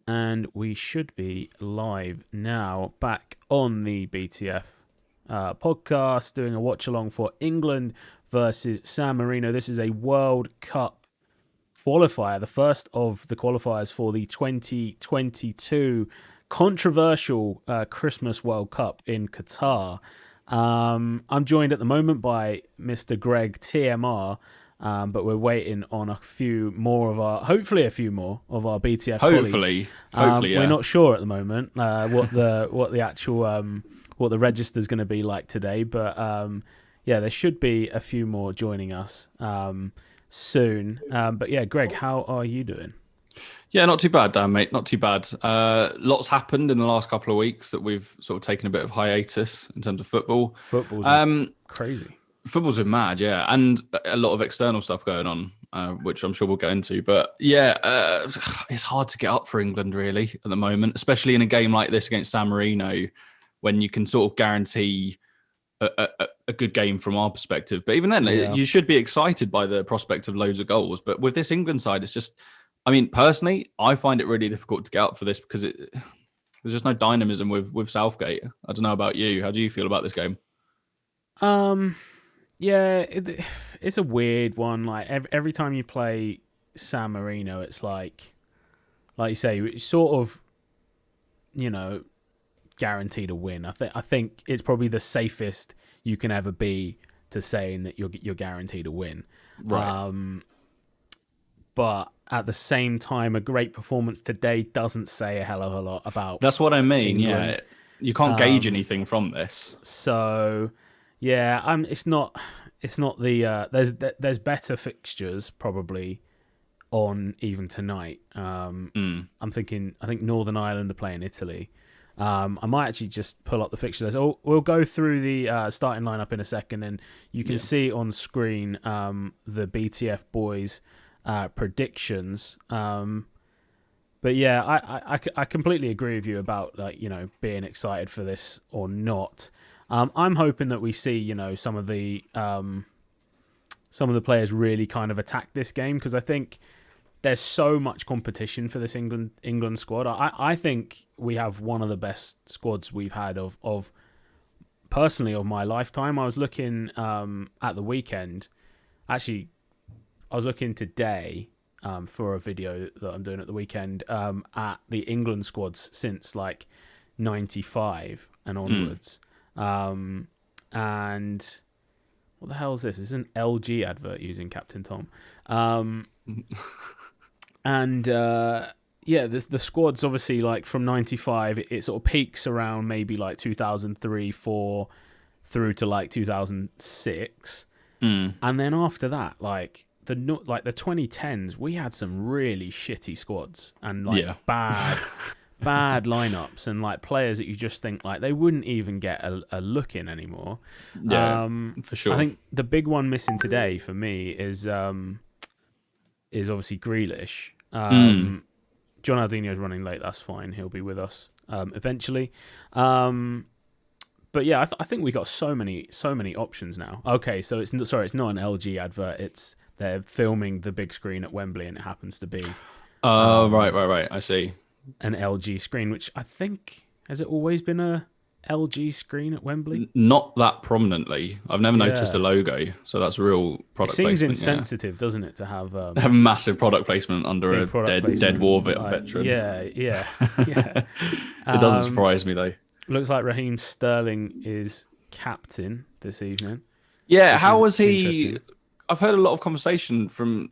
And we should be live now, back on the BTF podcast, doing a watch along for England versus San Marino. This is a World Cup qualifier, the first of the qualifiers for the 2022 controversial Christmas World Cup in Qatar. I'm joined at the moment by Mr. Greg TMR. But we're waiting on hopefully a few more of our BTF colleagues. Hopefully, yeah. We're not sure at the moment what the actual what the register is going to be like today, but yeah, there should be a few more joining us soon. But yeah, Greg, how are you doing? Yeah, not too bad, Dan, mate. Not too bad. Lots happened in the last couple of weeks that we've sort of taken a bit of hiatus in terms of football. Football's crazy. Football's been mad, yeah, and a lot of external stuff going on, which I'm sure we'll get into. But yeah, it's hard to get up for England really at the moment, especially in a game like this against San Marino, when you can sort of guarantee a good game from our perspective. But even then, you should be excited by the prospect of loads of goals. But with this England side, it's just, I mean, personally, I find it really difficult to get up for this because there's just no dynamism with Southgate. I don't know about you. How do you feel about this game? Yeah, it's a weird one. Like every time you play San Marino, it's like you say, it's sort of, guaranteed a win. I think it's probably the safest you can ever be to saying that you're guaranteed a win. Right. But at the same time, a great performance today doesn't say a hell of a lot about. That's what I mean. England. Yeah, you can't gauge anything from this. So. Yeah, it's not the there's better fixtures probably on even tonight. I think Northern Ireland are playing Italy. I might actually just pull up the fixture list. We'll go through the starting lineup in a second, and you can see on screen the BTF boys predictions. But yeah, I completely agree with you about being excited for this or not. I'm hoping that we see, some of the players really kind of attack this game, because I think there's so much competition for this England squad. I think we have one of the best squads we've had of personally of my lifetime. I was looking at the weekend. Actually, I was looking today for a video that I'm doing at the weekend at the England squads since like 95 and onwards. And what the hell is this? This is an LG advert using Captain Tom. The squad's obviously like from 95, it sort of peaks around maybe like 2003, 4 through to like 2006. And then after that, like the 2010s, we had some really shitty squads and bad lineups and like players that you just think like they wouldn't even get a look in anymore. Yeah, for sure. I think the big one missing today for me is obviously Grealish. John Aldinho's running late. That's fine. He'll be with us eventually. But yeah, I think we got so many options now. Okay, so it's not an LG advert. They're filming the big screen at Wembley, and it happens to be. Right. I see. An LG screen, which I think, has it always been a LG screen at Wembley? Not that prominently. I've never noticed a logo, so that's real product placement. It seems insensitive, doesn't it, to have massive product placement under a dead war veteran. Yeah. It doesn't surprise me though. Looks like Raheem Sterling is captain this evening. Yeah, how was he? I've heard a lot of conversation from.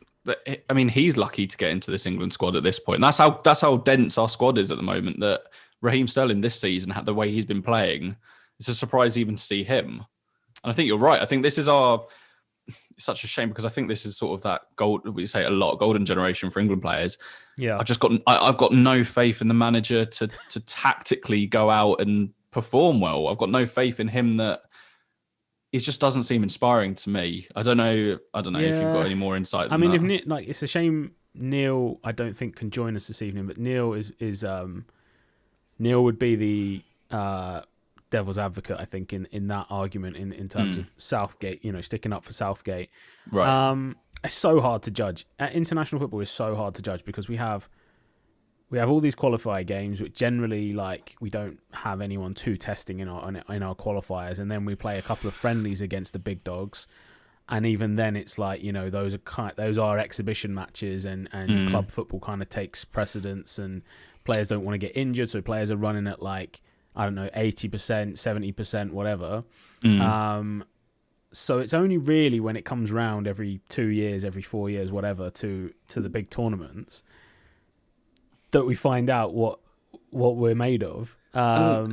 I mean, he's lucky to get into this England squad at this point. And that's how dense our squad is at the moment. That Raheem Sterling this season, the way he's been playing, it's a surprise even to see him. And I think you're right. I think this is it's such a shame because I think this is sort of that golden generation for England players. Yeah, I've got no faith in the manager to tactically go out and perform well. I've got no faith in him that. It just doesn't seem inspiring to me. I don't know if you've got any more insight. I mean, it's a shame Neil, I don't think, can join us this evening. But Neil Neil would be the devil's advocate, I think, in that argument in terms of Southgate. Sticking up for Southgate. Right. It's so hard to judge. International football is so hard to judge because we have we have all these qualifier games, which generally, like, we don't have anyone too testing in our qualifiers, and then we play a couple of friendlies against the big dogs, and even then, it's like, you know, those are exhibition matches, and club football kind of takes precedence, and players don't want to get injured, so players are running at, like, I don't know, 80%, 70%, whatever. So it's only really when it comes round every 2 years, every 4 years, whatever, to the big tournaments, that we find out what we're made of. That's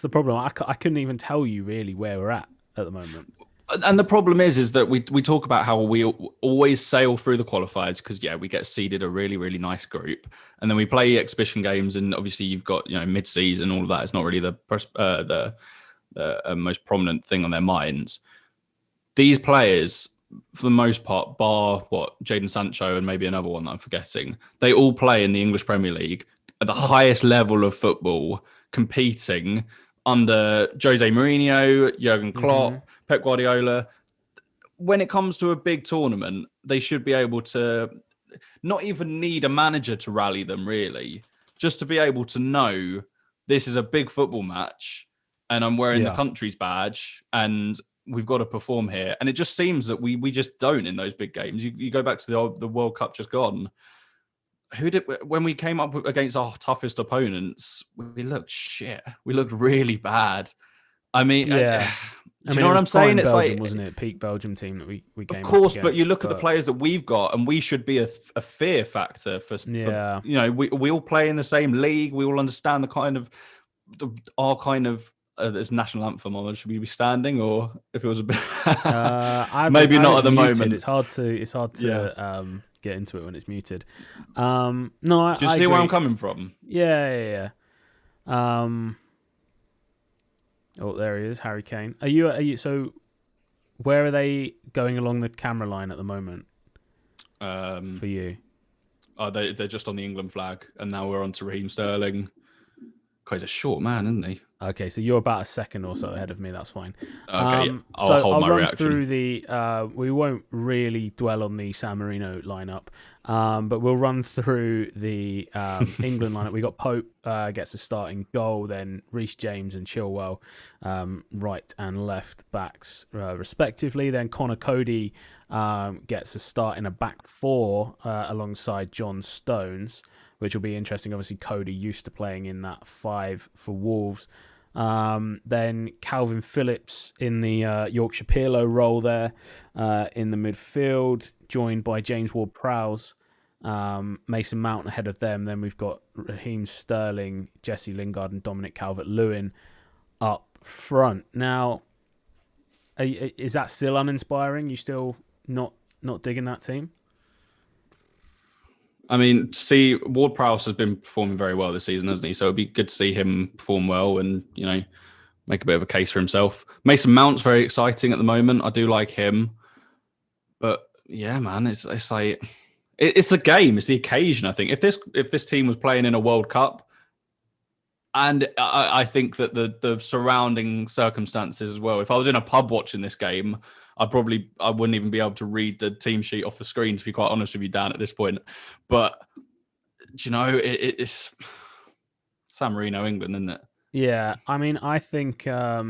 the problem. I couldn't even tell you really where we're at the moment. And the problem is that we talk about how we always sail through the qualifiers because, we get seeded a really, really nice group. And then we play exhibition games. And obviously you've got, mid-season, all of that. It's not really the most prominent thing on their minds. These players, for the most part, bar Jadon Sancho and maybe another one that I'm forgetting, they all play in the English Premier League at the highest level of football, competing under Jose Mourinho, Jurgen Klopp, Pep Guardiola. When it comes to a big tournament, they should be able to not even need a manager to rally them, really, just to be able to know this is a big football match and I'm wearing the country's badge and we've got to perform here. And it just seems that we just don't in those big games. You go back to the World Cup just gone. When we came up against our toughest opponents, we looked shit. We looked really bad. I mean, do you know what I'm saying? It's Belgium, like, wasn't it? Peak Belgium team that we came. Of course, up against, but you look at the players that we've got, and we should be a fear factor for. We all play in the same league. We all understand the kind of our kind of. There's national anthem on. Should we be standing, or if it was a bit? Maybe not at the moment. It's hard to get into it when it's muted. No, I just see agree. where I'm coming from. Yeah. Oh, there he is, Harry Kane. Are you? So, where are they going along the camera line at the moment? For you? Oh, they're just on the England flag, and now we're on to Raheem Sterling. God, he's a short man, isn't he? Okay, so you're about a second or so ahead of me. That's fine. Okay, I'll run reaction. through the. We won't really dwell on the San Marino lineup, but we'll run through the England lineup. We got Pope gets a starting goal, then Reece James and Chilwell, right and left backs respectively. Then Connor Cody gets a start in a back four alongside John Stones, which will be interesting. Obviously, Cody used to playing in that 5 for Wolves. Then Calvin Phillips in the Yorkshire Pirlo role there in the midfield, joined by James Ward-Prowse, Mason Mount ahead of them. Then we've got Raheem Sterling, Jesse Lingard and Dominic Calvert-Lewin up front. Now, is that still uninspiring? You still not digging that team? I mean, see, Ward-Prowse has been performing very well this season, hasn't he? So it'd be good to see him perform well and, make a bit of a case for himself. Mason Mount's very exciting at the moment. I do like him. But yeah, man, it's like it's the game, it's the occasion, I think. If this team was playing in a World Cup, and I think that the surrounding circumstances as well. If I was in a pub watching this game, I wouldn't even be able to read the team sheet off the screen, to be quite honest with you, Dan, at this point. But, it's San Marino, England, isn't it? Yeah, I mean, I think I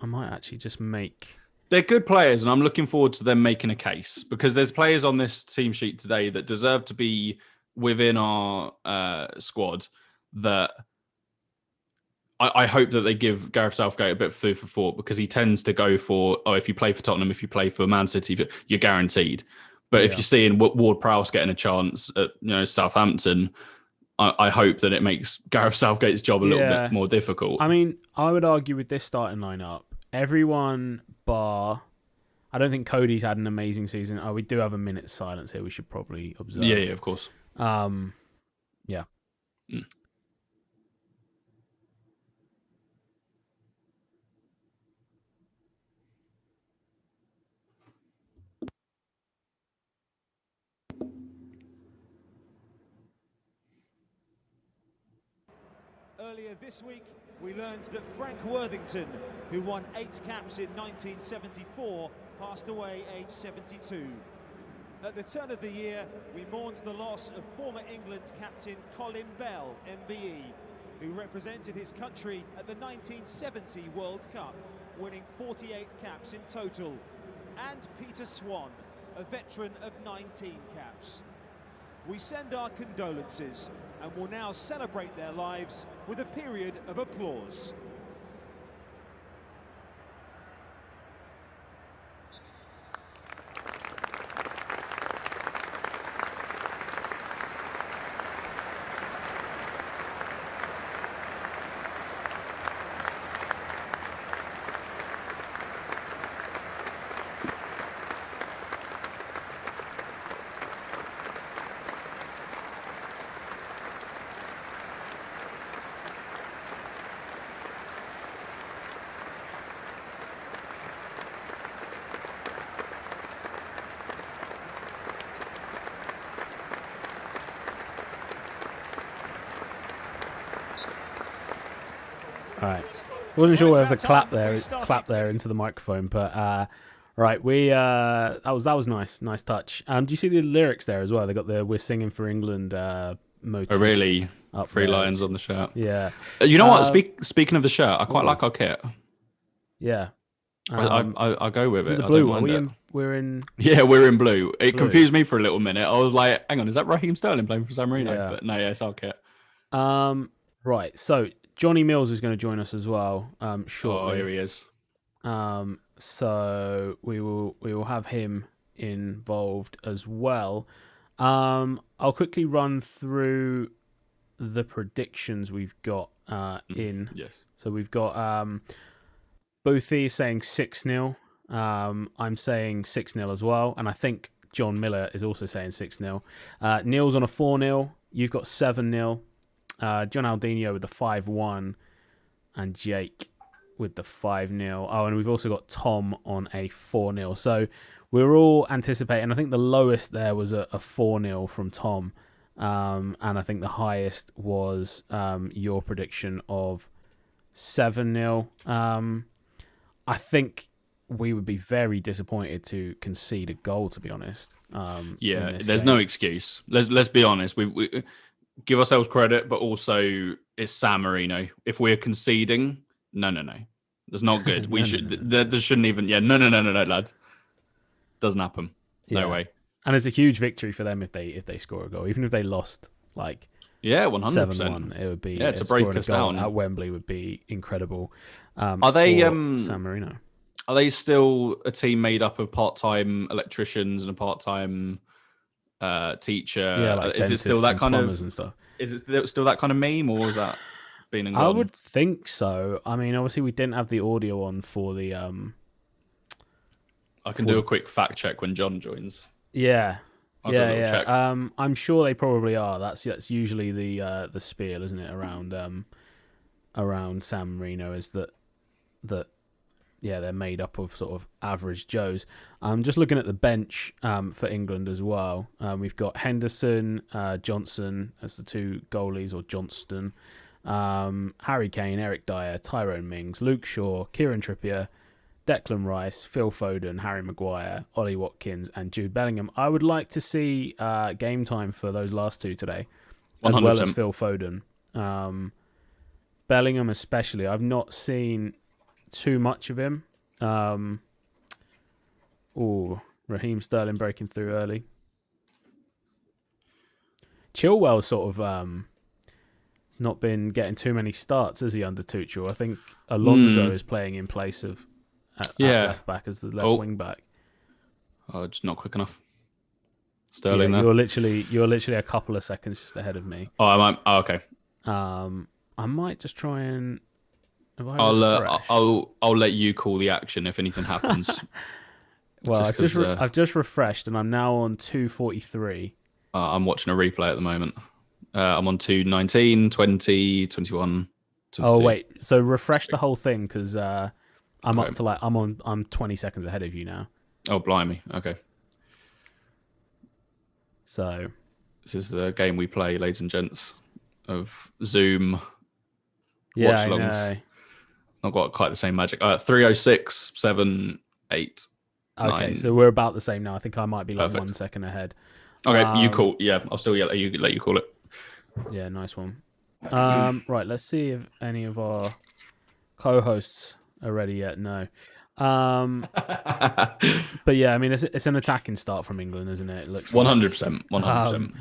might actually just make... They're good players, and I'm looking forward to them making a case, because there's players on this team sheet today that deserve to be within our squad that... I hope that they give Gareth Southgate a bit of food for thought, because he tends to go for, if you play for Tottenham, if you play for Man City, you're guaranteed. But if you're seeing Ward-Prowse getting a chance at Southampton, I hope that it makes Gareth Southgate's job a little bit more difficult. I mean, I would argue with this starting lineup, everyone bar... I don't think Cody's had an amazing season. We do have a minute's silence here we should probably observe. Yeah, of course. Yeah. Earlier this week, we learned that Frank Worthington, who won 8 caps in 1974, passed away aged 72. At the turn of the year, we mourned the loss of former England captain Colin Bell, MBE, who represented his country at the 1970 World Cup, winning 48 caps in total, and Peter Swan, a veteran of 19 caps. We send our condolences and will now celebrate their lives with a period of applause. All right. Wasn't sure whether to clap there into the microphone, but right, that was nice touch. Do you see the lyrics there as well? They got the "We're singing for England" motif. Oh, really? Up Three there. lions on the shirt. Yeah. You know what? Speaking of the shirt, I quite like our kit. Yeah. I go with it. The blue I one. We're in blue. It confused me for a little minute. I was like, hang on, is that Raheem Sterling playing for San Marino? Yeah. But no, yeah, it's our kit. Right. So Johnny Mills is going to join us as well shortly. Oh, here he is. So we will have him involved as well. I'll quickly run through the predictions we've got in. Yes. So we've got Boothie saying 6-0. I'm saying 6-0 as well, and I think John Miller is also saying 6-0. Neil's on a 4-0. You've got 7-0. John Aldinho with the 5-1, and Jake with the 5-0. Oh, and we've also got Tom on a 4-0. So we're all anticipating. I think the lowest there was a 4-0 from Tom, and I think the highest was your prediction of 7-0. I think we would be very disappointed to concede a goal, to be honest. Yeah, there's no excuse. Let's be honest. We give ourselves credit, but also it's San Marino. If we're conceding, no. That's not good. We should. There shouldn't even. Yeah, no, lads. Doesn't happen. No way. And it's a huge victory for them if they score a goal, even if they lost 100%. 7-1. It would be to break us down at Wembley would be incredible. Are they San Marino? Are they still a team made up of part-time electricians and a part-time teacher? Yeah, is it still that kind of and stuff? Is it still that kind of meme, or is that been and gone? I would think so. I mean, obviously we didn't have the audio on for the. I can do a quick fact check when John joins. Yeah. I'll do a little check. I'm sure they probably are. That's usually the spiel, isn't it? Around San Marino is that they're made up of sort of average Joes. Just looking at the bench for England as well. We've got Henderson, Johnson as the two goalies, or Johnston. Harry Kane, Eric Dyer, Tyrone Mings, Luke Shaw, Kieran Trippier, Declan Rice, Phil Foden, Harry Maguire, Ollie Watkins, and Jude Bellingham. I would like to see game time for those last two today, 100%. as well as Phil Foden. Bellingham especially. I've not seen too much of him. Raheem Sterling breaking through early. Chilwell's sort of not been getting too many starts, has he, under Tuchel? I think Alonso is playing in place of at left back as the left wing back. Oh, just not quick enough. Sterling, you're literally a couple of seconds just ahead of me. Oh, I might. Oh, okay. I might just try and. I'll let you call the action if anything happens. Well, I've just refreshed and I'm now on 2:43. I'm watching a replay at the moment. I'm on 2:19, 20, 21. 22. Oh wait, so refresh the whole thing because I'm up to I'm 20 seconds ahead of you now. Oh blimey! Okay. So this is the game we play, ladies and gents, of Zoom. Yeah, Watchalongs. Not got quite the same magic. 306, 7, 8. Okay, so we're about the same now. I think I might be like Perfect. 1 second ahead. Okay, you call. Yeah, I'll still let you call it. Yeah, nice one. Right, let's see if any of our co-hosts are ready yet. No. But yeah, I mean, it's an attacking start from England, isn't it? It looks 100%. 100%.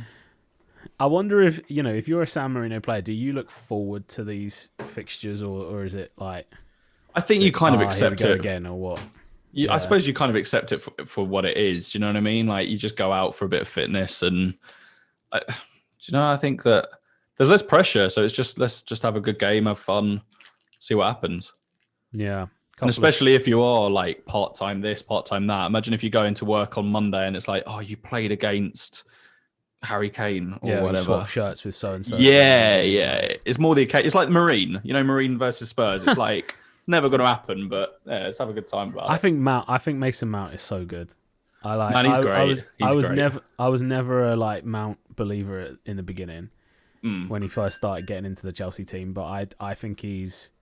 I wonder if if you're a San Marino player, do you look forward to these fixtures, or is it like? I think you kind of accept here we go it again, or what? I suppose you kind of accept it for what it is. Do you know what I mean? Like you just go out for a bit of fitness, and I think that there's less pressure. So it's just let's just have a good game, have fun, see what happens. Yeah, and especially if you are like part-time this, part-time that. Imagine if you go into work on Monday and it's like, oh, you played against Harry Kane or whatever. You swap shirts with so and so. Yeah. It's more the occasion. It's like Marine. Marine versus Spurs. It's like. Never going to happen, but yeah, let's have a good time about it. I think Mason Mount is so good. Man, he's great. I was never a like Mount believer in the beginning when he first started getting into the Chelsea team, but I think he's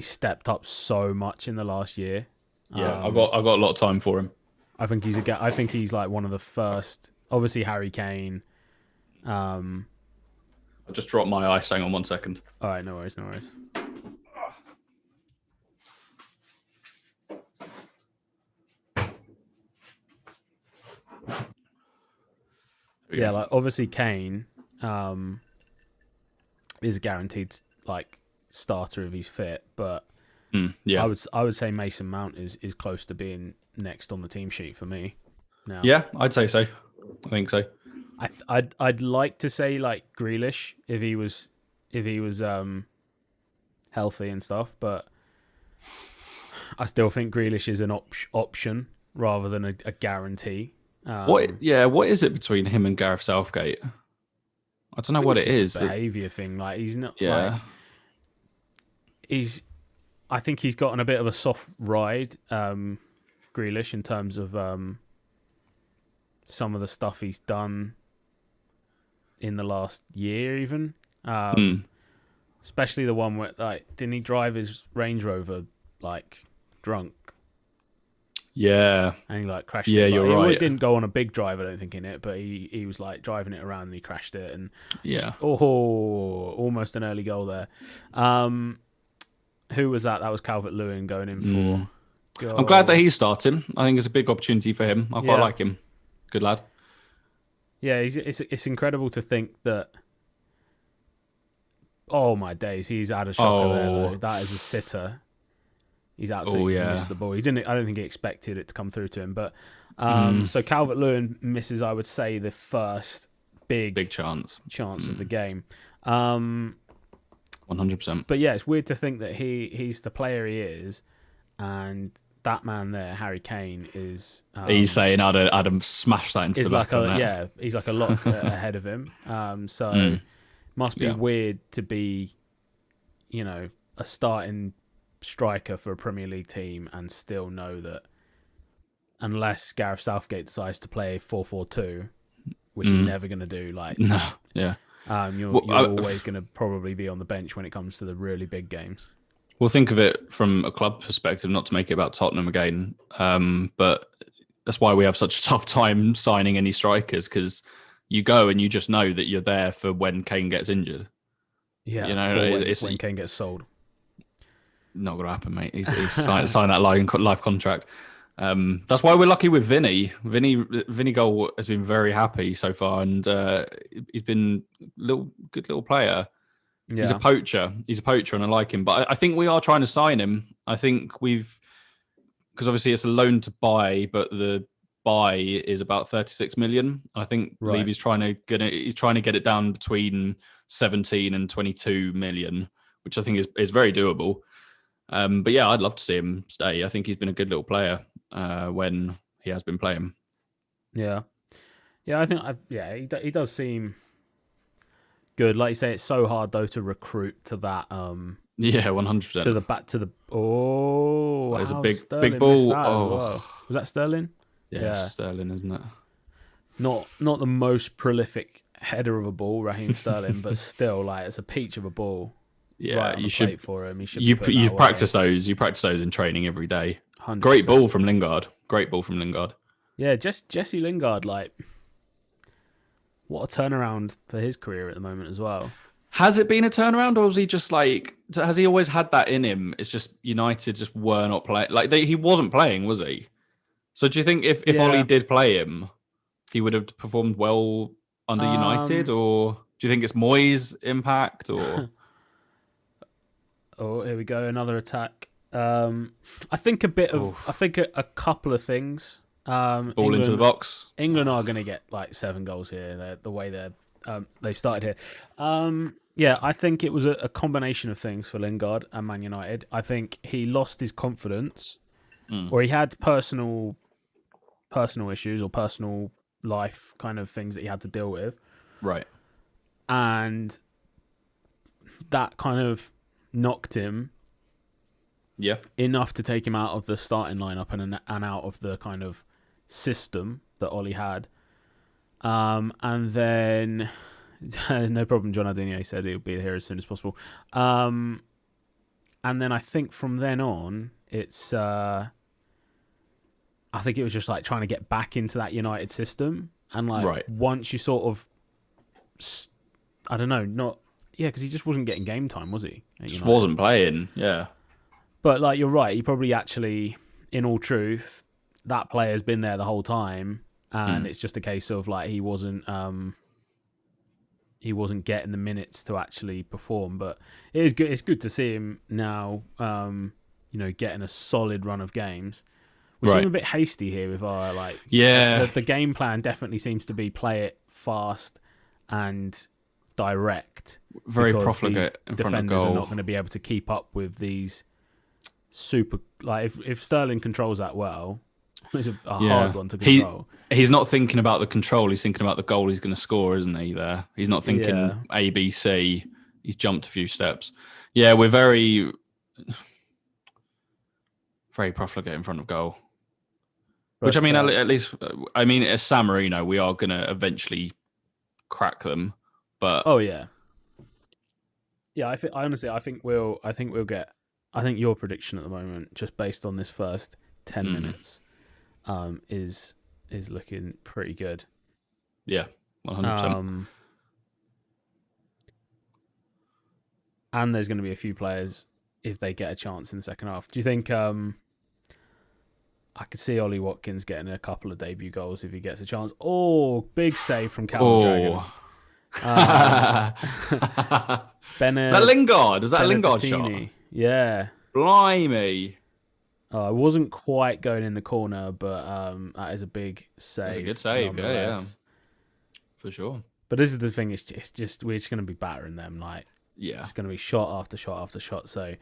stepped up so much in the last year. Yeah, I've got a lot of time for him. I think he's like one of the first. Obviously, Harry Kane. I just dropped my ice. Hang on 1 second. All right, no worries. Yeah, like obviously Kane is a guaranteed like starter if he's fit, but I would say Mason Mount is close to being next on the team sheet for me now. Yeah, I'd say so. I think so. I'd like to say like Grealish if he was healthy and stuff, but I still think Grealish is an option rather than a guarantee. What is it between him and Gareth Southgate? I don't know what it is. A behaviour thing. Like he's not. Yeah. Like, I think he's gotten a bit of a soft ride, Grealish, in terms of some of the stuff he's done in the last year, even. Especially the one where didn't he drive his Range Rover like drunk? Yeah, and he crashed. Yeah, it. You're right. He didn't go on a big drive, I don't think, in it, but he was like driving it around and he crashed it, and almost an early goal there. Who was that? That was Calvert-Lewin going in for. Goal. I'm glad that he's starting. I think it's a big opportunity for him. I quite like him. Good lad. Yeah, it's incredible to think that. Oh my days, he's had a shocker there though. That is a sitter. He's absolutely missed the ball. I don't think he expected it to come through to him. But so Calvert-Lewin misses, I would say, the first big chance of the game. 100%. But yeah, it's weird to think that he's the player he is, and that man there, Harry Kane, is. He's saying I'd smash that into the back of that. He's like a lot ahead of him. So must be weird to be, a starting striker for a Premier League team and still know that unless Gareth Southgate decides to play 4-4-2, which you're never going to do, you're always going to probably be on the bench when it comes to the really big games. We'll think of it from a club perspective, not to make it about Tottenham again, but that's why we have such a tough time signing any strikers, because you go and you just know that you're there for when Kane gets injured. Yeah, when Kane gets sold. Not going to happen, mate. He's signed that life contract. That's why we're lucky with Vinny. Vinny Goal has been very happy so far, and he's been good little player. Yeah. He's a poacher, and I like him. But I think we are trying to sign him. I think because obviously it's a loan to buy, but the buy is about 36 million. I think believe he's trying to get it down between 17 and 22 million, which I think is very doable. But yeah, I'd love to see him stay. I think he's been a good little player when he has been playing. Yeah, I think he does seem good. Like you say, it's so hard though to recruit to that. 100%. To the back to the. Oh, there's a big ball. Well. Was that Sterling? Yeah, Sterling, isn't it? Not the most prolific header of a ball, Raheem Sterling, but still, it's a peach of a ball. Yeah, right on you the should plate for him. He should you be putting you that practice away. those. You practice those in training every day. 100%. Great ball from Lingard. Great ball from Lingard. Yeah, just Jesse Lingard, like, what a turnaround for his career at the moment as well. Has it been a turnaround, or was he just like? Has he always had that in him? It's just United just were not playing. Like he wasn't playing, was he? So do you think if Ollie did play him, he would have performed well under United, or do you think it's Moyes' impact? Or oh, here we go, another attack. I think a couple of things. Ball into the box. England are going to get like 7 goals here. The way they've started here. Yeah, I think it was a combination of things for Lingard and Man United. I think he lost his confidence, or he had personal issues or personal life kind of things that he had to deal with. Right. And that kind of knocked him enough to take him out of the starting lineup and out of the kind of system that Ollie had. And then, no problem, John Adinho said he'll be here as soon as possible. And then I think from then on, it's... I think it was just like trying to get back into that United system. And like once you sort of... I don't know, because he just wasn't getting game time, was he? Just wasn't playing, yeah. But like you're right, he probably actually, in all truth, that player's been there the whole time, and it's just a case of like he wasn't getting the minutes to actually perform. But it is good. It's good to see him now, getting a solid run of games. We seem a bit hasty here with our the game plan definitely seems to be play it fast and direct. Very profligate in front of goal. Defenders are not going to be able to keep up with these super. Like if Sterling controls that well, it's a hard one to control. He's not thinking about the control. He's thinking about the goal he's going to score, isn't he? There, he's not thinking A, B, C. He's jumped a few steps. Yeah, we're very, very profligate in front of goal. Which, I mean, at least, as San Marino, we are going to eventually crack them. But yeah, I think we'll get. I think your prediction at the moment, just based on this first 10 minutes, is looking pretty good. Yeah, 100%. And there's going to be a few players if they get a chance in the second half. Do you think? I could see Ollie Watkins getting a couple of debut goals if he gets a chance. Oh, big save from Calvin Dragon. Is that Lingard? Is that a Lingard shot? Yeah. Blimey. I wasn't quite going in the corner, but that is a big save. It's a good save, yeah. For sure. But this is the thing, it's just we're just going to be battering them. It's going to be shot after shot after shot. So...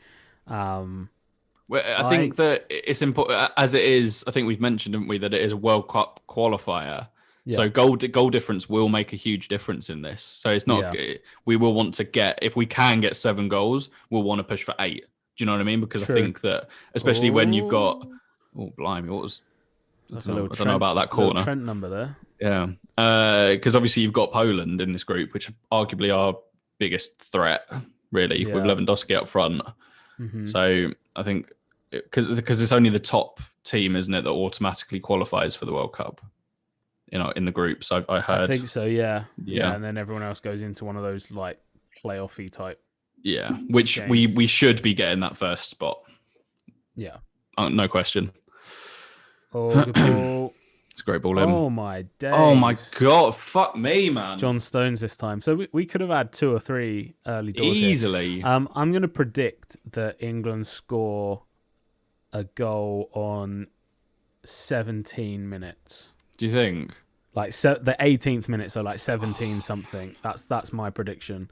I think that it's important, as it is. I think we've mentioned, haven't we, that it is a World Cup qualifier. Yeah. So goal difference will make a huge difference in this. So it's not. Yeah. We will want to get, if we can get 7 goals, we'll want to push for 8. Do you know what I mean? Because True. I think that, especially when you've got, blimey, what was? I don't know about that corner. Trent number there. Yeah, because obviously you've got Poland in this group, which are arguably our biggest threat, really, with Lewandowski up front. Mm-hmm. So I think. Because it's only the top team, isn't it, that automatically qualifies for the World Cup? In the groups, I heard. I think so, yeah. And then everyone else goes into one of those like playoffy type. Yeah, which games. we should be getting that first spot. Yeah, no question. Oh, good ball. It's a great ball in. Oh my days. Oh my god, fuck me, man. John Stones this time. So we could have had 2 or 3 early doors easily. Here. I'm going to predict that England score a goal on 17 minutes. Do you think? Like the 18th minute, so like 17 something. That's my prediction.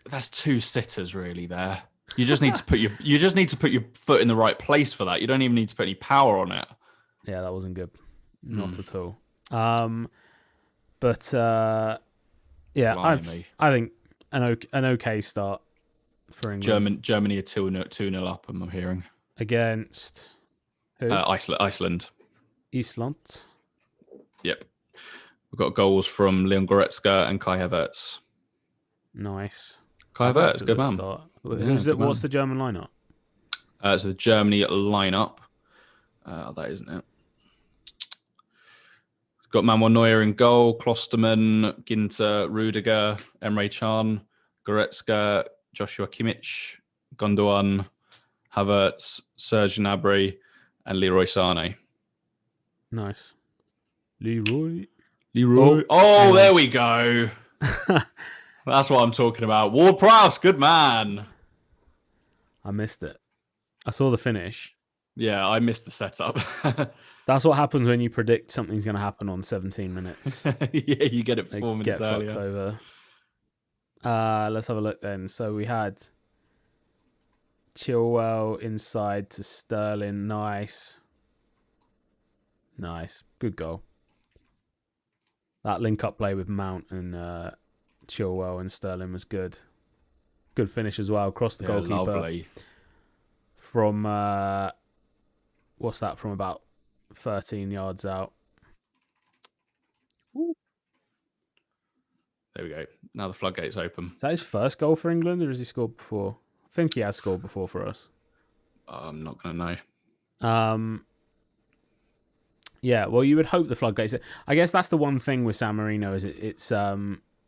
That's 2 sitters really there. You just need to put your foot in the right place for that. You don't even need to put any power on it. Yeah, that wasn't good. Not at all. But I think an okay start for England. Germany are 2-0 up, I'm hearing. Against who? Iceland. Iceland. Yep. We've got goals from Leon Goretzka and Kai Havertz. Nice. Kai Havertz, good man. Who's it? What's the German lineup? So the Germany lineup. That isn't it. Got Manuel Neuer in goal, Klostermann, Ginter, Rudiger, Emre Can, Goretzka, Joshua Kimmich, Gundogan, Havertz, Serge Gnabry, and Leroy Sané. Nice. Leroy. Oh, there we go. That's what I'm talking about. Ward-Prowse, good man. I missed it. I saw the finish. Yeah, I missed the setup. That's what happens when you predict something's going to happen on 17 minutes. Yeah, you get it 4 minutes earlier. Fucked over. Let's have a look then. So we had Chilwell inside to Sterling. Nice. Good goal. That link-up play with Mount and Chilwell and Sterling was good. Good finish as well. Across the goalkeeper. Lovely. From, what's that, from about 13 yards out. Ooh. There we go. Now the floodgates open. Is that his first goal for England, or has he scored before? I think he has scored before for us. I'm not going to know. Yeah, well, you would hope the floodgates. I guess that's the one thing with San Marino is it's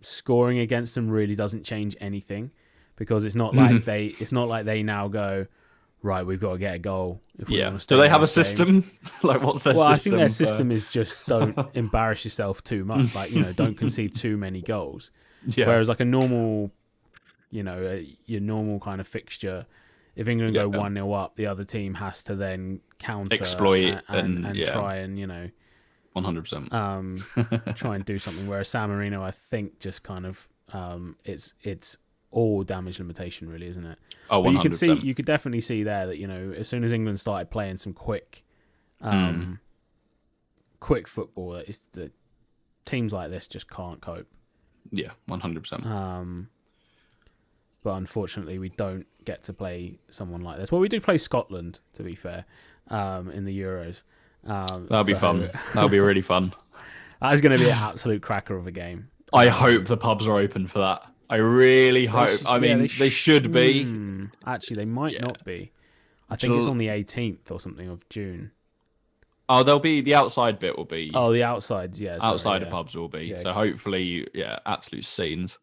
scoring against them really doesn't change anything, because it's not like they now go, right, we've got to get a goal. If we want to stay do they have a game. system? Like, what's their system? Well, I think their system is just don't embarrass yourself too much. Like, don't concede too many goals. Yeah. Whereas like a normal, your normal kind of fixture, if England go 1-0 up, the other team has to then counter, exploit and try and 100%. Try and do something. Whereas San Marino, I think, just kind of it's all damage limitation, really, isn't it? Oh, 100%. But you could definitely see there that as soon as England started playing some quick football, the teams like this just can't cope. Yeah, 100%. But unfortunately, we don't get to play someone like this. Well, we do play Scotland, to be fair, in the Euros. That'll be fun. That'll be really fun. That is going to be an absolute cracker of a game. I hope the pubs are open for that. I really hope. They should be. Actually, they might not be. I think it's on the 18th or something of June. Oh, there'll be the outside bit will be. Oh, the outsides, yeah. Outside of pubs will be. Yeah. So hopefully, absolute scenes.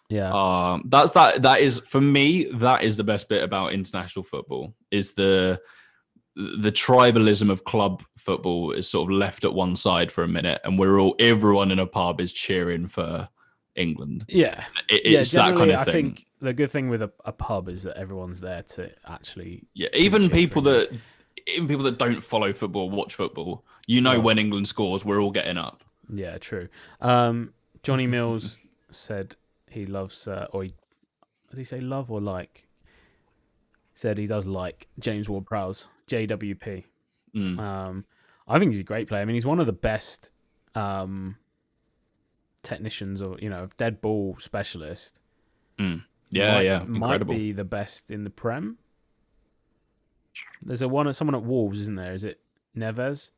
Yeah. That is for me. That is the best bit about international football. Is the tribalism of club football is sort of left at one side for a minute, and everyone in a pub is cheering for England. Yeah. It's that kind of thing. I think the good thing with a pub is that everyone's there to actually. Yeah. Even people that don't follow football, watch football, when England scores, we're all getting up. Yeah, true. Johnny Mills said he loves, did he say love or like? Said he does like James Ward-Prowse, JWP. I think he's a great player. I mean, he's one of the best technicians, or dead ball specialist. Incredible. Might be the best in the Prem. There's someone at Wolves, isn't there? Is it Neves?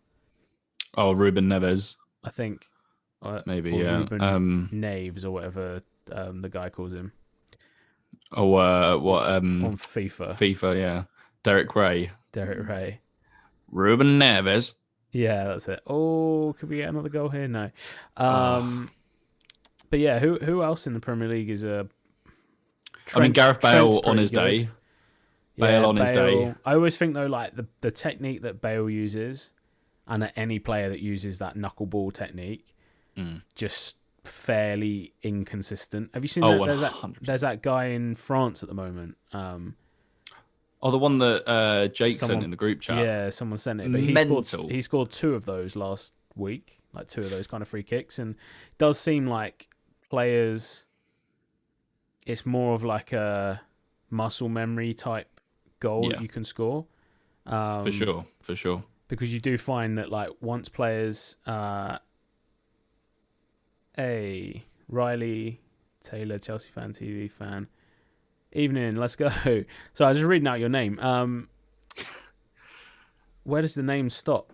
Oh, Ruben Neves. I think. Maybe, Ruben Naves or whatever the guy calls him. Oh, what? On FIFA. FIFA, yeah. Derek Ray. Ruben Neves. Yeah, that's it. Oh, could we get another goal here? No. But yeah, who else in the Premier League is a? Gareth Bale on his day. Bale on his day. I always think though, like the technique that Bale uses, and that any player that uses that knuckleball technique, just fairly inconsistent. Have you seen that? There's that guy in France at the moment. The one that Jake sent in the group chat. Yeah, someone sent it. But he scored 2 of those last week, like 2 of those kind of free kicks, and it does seem like players. It's more of like a muscle memory type goal that you can score. For sure. Because you do find that like once players, Riley Taylor, Chelsea fan, TV fan. Evening, let's go. So I was just reading out your name. Where does the name stop?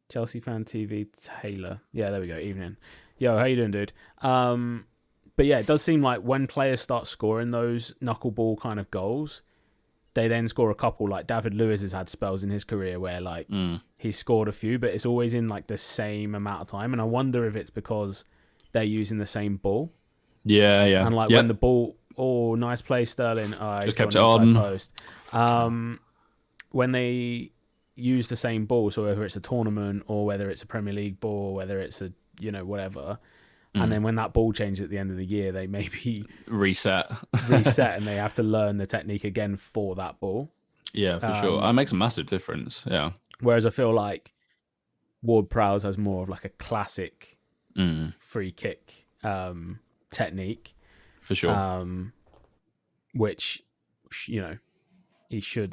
Chelsea fan TV Taylor. Yeah, there we go. Evening. Yo, how you doing, dude? But yeah, it does seem like when players start scoring those knuckleball kind of goals, they then score a couple. Like David Lewis has had spells in his career where like he's scored a few, but it's always in like the same amount of time. And I wonder if it's because they're using the same ball. Yeah. And like when the ball, nice play, Sterling. Just kept it on. Post. When they use the same ball, so whether it's a tournament or whether it's a Premier League ball, or whether it's a whatever. And then when that ball changes at the end of the year, they maybe reset and they have to learn the technique again for that ball. Yeah, for sure. That makes a massive difference. Yeah. Whereas I feel like Ward-Prowse has more of like a classic free kick technique. For sure. Which, he should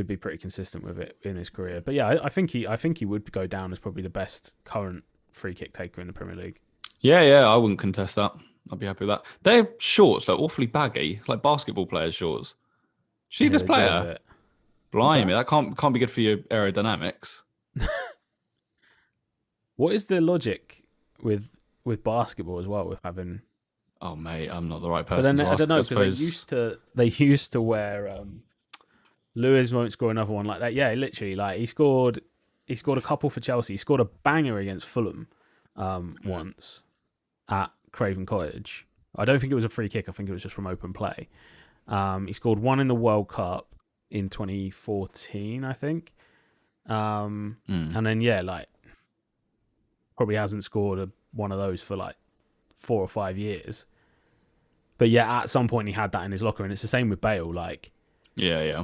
be pretty consistent with it in his career. But yeah, I think he would go down as probably the best current free kick taker in the Premier League. Yeah, I wouldn't contest that. I'd be happy with that. Their shorts look awfully baggy. It's like basketball players' shorts. See this player? Blimey, that can't be good for your aerodynamics. What is the logic with basketball as well, with having... Oh, mate, I'm not the right person. But then to ask, I don't know, because they used to wear... Lewis won't score another one like that. Yeah, literally, like he scored a couple for Chelsea. He scored a banger against Fulham once at Craven Cottage. I don't think it was a free kick. I think it was just from open play. He scored one in the World Cup in 2014, I think. And then, probably hasn't scored one of those for like 4 or 5 years. But yeah, at some point he had that in his locker. And it's the same with Bale. Like, yeah.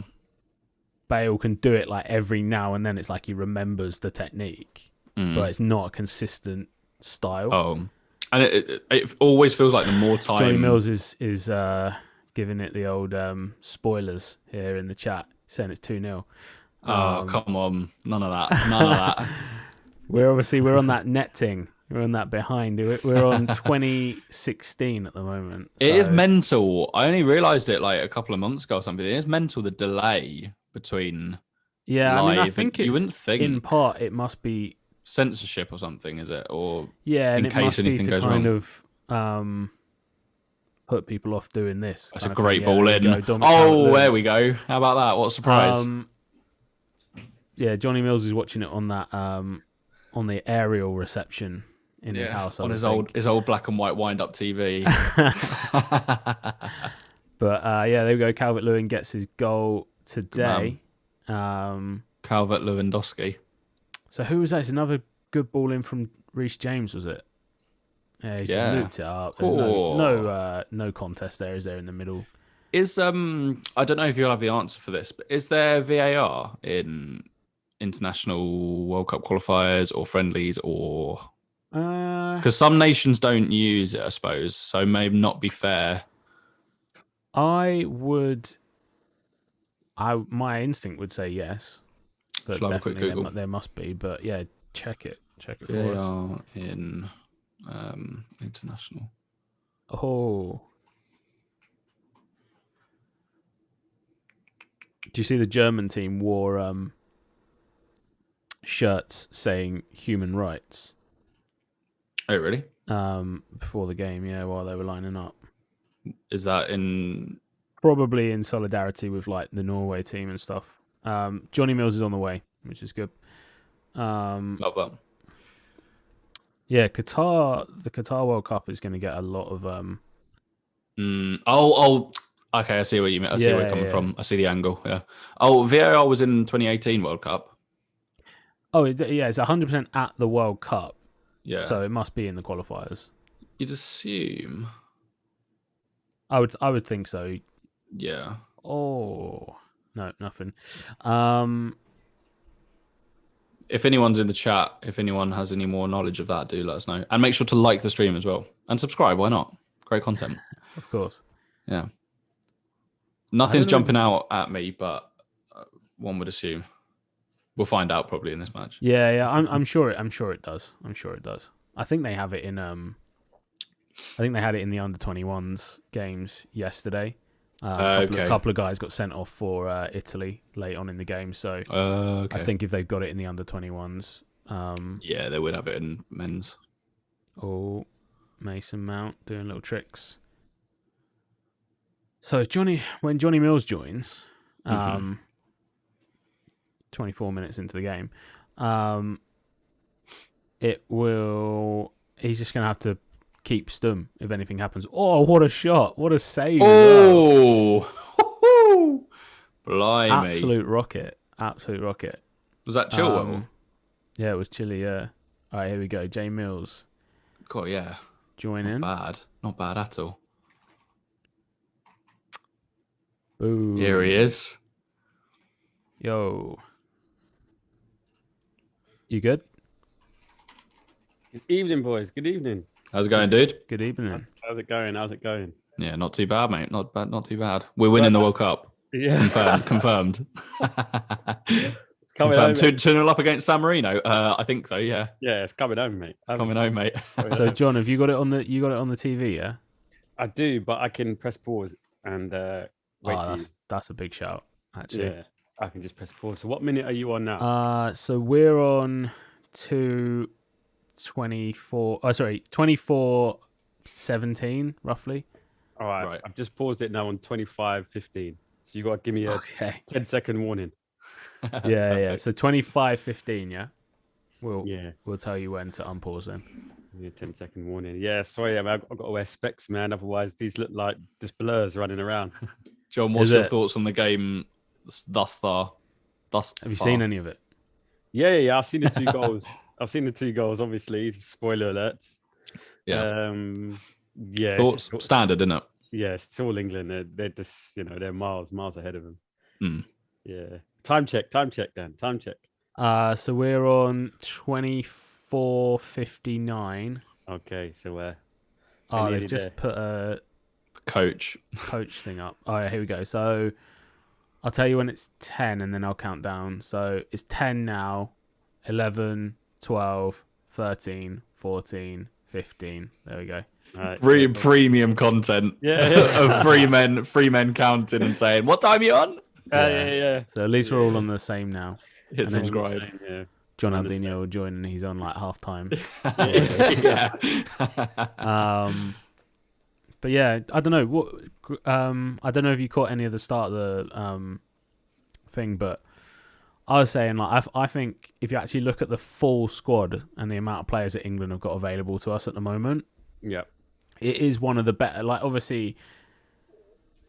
Bale can do it like every now and then. It's like he remembers the technique, but it's not a consistent style. Oh, and it always feels like the more time... Johnny Mills is giving it the old spoilers here in the chat, saying it's 2-0. Oh, come on. None of that. We're on that netting. We're on that behind. We're on 2016 at the moment. It is mental. I only realised it like a couple of months ago or something. It is mental, the delay between I think you wouldn't think. In part, it must be... censorship or something, is it? Or in in case anything goes wrong. Of put people off doing this. That's a great ball in. There we go. How about that? What a surprise. Johnny Mills is watching it on that on the aerial reception in his house. On his old black and white wind-up TV. But there we go. Calvert-Lewin gets his goal today. Calvert-Lewandowski. So who was that? It's another good ball in from Reece James, was it? Yeah, he just looped it up. There's no contest there, is there, in the middle? I don't know if you'll have the answer for this, but is there VAR in international World Cup qualifiers or friendlies, or... Because some nations don't use it, I suppose, so it may not be fair. My instinct would say yes, but definitely there must be. But yeah, check it for us. In international. Oh, do you see the German team wore shirts saying human rights? Oh, really? Before the game, while they were lining up. Is that in... Probably in solidarity with like the Norway team and stuff. Johnny Mills is on the way, which is good. Love that. Yeah, the Qatar World Cup is going to get a lot of... Okay, I see what you mean. I see where you're coming from. I see the angle, yeah. Oh, VAR was in 2018 World Cup. Oh, yeah, it's 100% at the World Cup. Yeah. So it must be in the qualifiers. You'd assume. I would think so. Yeah. Oh, no, nothing. If anyone's in the chat, if anyone has any more knowledge of that, do let us know. And make sure to like the stream as well. And subscribe, why not? Great content. Of course. Yeah. Nothing's jumping out at me, but one would assume. We'll find out probably in this match. Yeah. I'm sure it does. I think they have it in I think they had it in the under-21s games yesterday. A couple of guys got sent off for Italy late on in the game, so I think if they've got it in the under-21s... they would have it in men's. Oh, Mason Mount doing little tricks. So when Johnny Mills joins, 24 minutes into the game, he's just going to have to keep stum if anything happens. Oh, what a shot. What a save. Oh, blimey. Absolute rocket. Was that Chilwell? Yeah, it was Chile, yeah. All right, here we go. Jay Mills. God, yeah. Join in. Not bad at all. Ooh. Here he is. Yo. You good? Good evening, boys. Good evening. How's it going, dude? Good evening. How's it going? Yeah, not too bad, mate. Not too bad. We're winning the World Cup. Yeah. Confirmed. It's coming home. 2-0 up against San Marino. I think so, yeah. Yeah, it's coming home, mate. Coming home, mate. So, John, have you got it on the TV, yeah? I do, but I can press pause and wait. That's a big shout, actually. Yeah, I can just press pause. So what minute are you on now? So we're on 24:17, roughly. All right. I've just paused it now on 25:15. So you got to give me a 10-second warning. Yeah. So 25:15, yeah? We'll tell you when to unpause then. 10-second warning. Yeah, sorry, I've got to wear specs, man. Otherwise, these look like just blurs running around. John, what's your thoughts on the game thus far? Have you seen any of it? Yeah. I've seen the 2 goals. Obviously. Spoiler alerts. Yeah. Yeah. Thoughts? Standard, isn't it? Yeah, it's all England. They're just, they're miles ahead of them. Yeah. Time check, Dan. Time check. So we're on 24:59. Okay, so they've just put a coach thing up. All right, here we go. So I'll tell you when it's 10 and then I'll count down. So it's 10 now, 11, 12, 13, 14, 15. There we go. Right, premium content of three men counting and saying, what time are you on? Yeah. So at least we're all on the same now. Hit subscribe. John Aldino will join and he's on like half time. Yeah. But yeah, I don't know I don't know if you caught any of the start of the thing, but I was saying I think if you actually look at the full squad and the amount of players that England have got available to us at the moment, yeah, it is one of the better. Like obviously,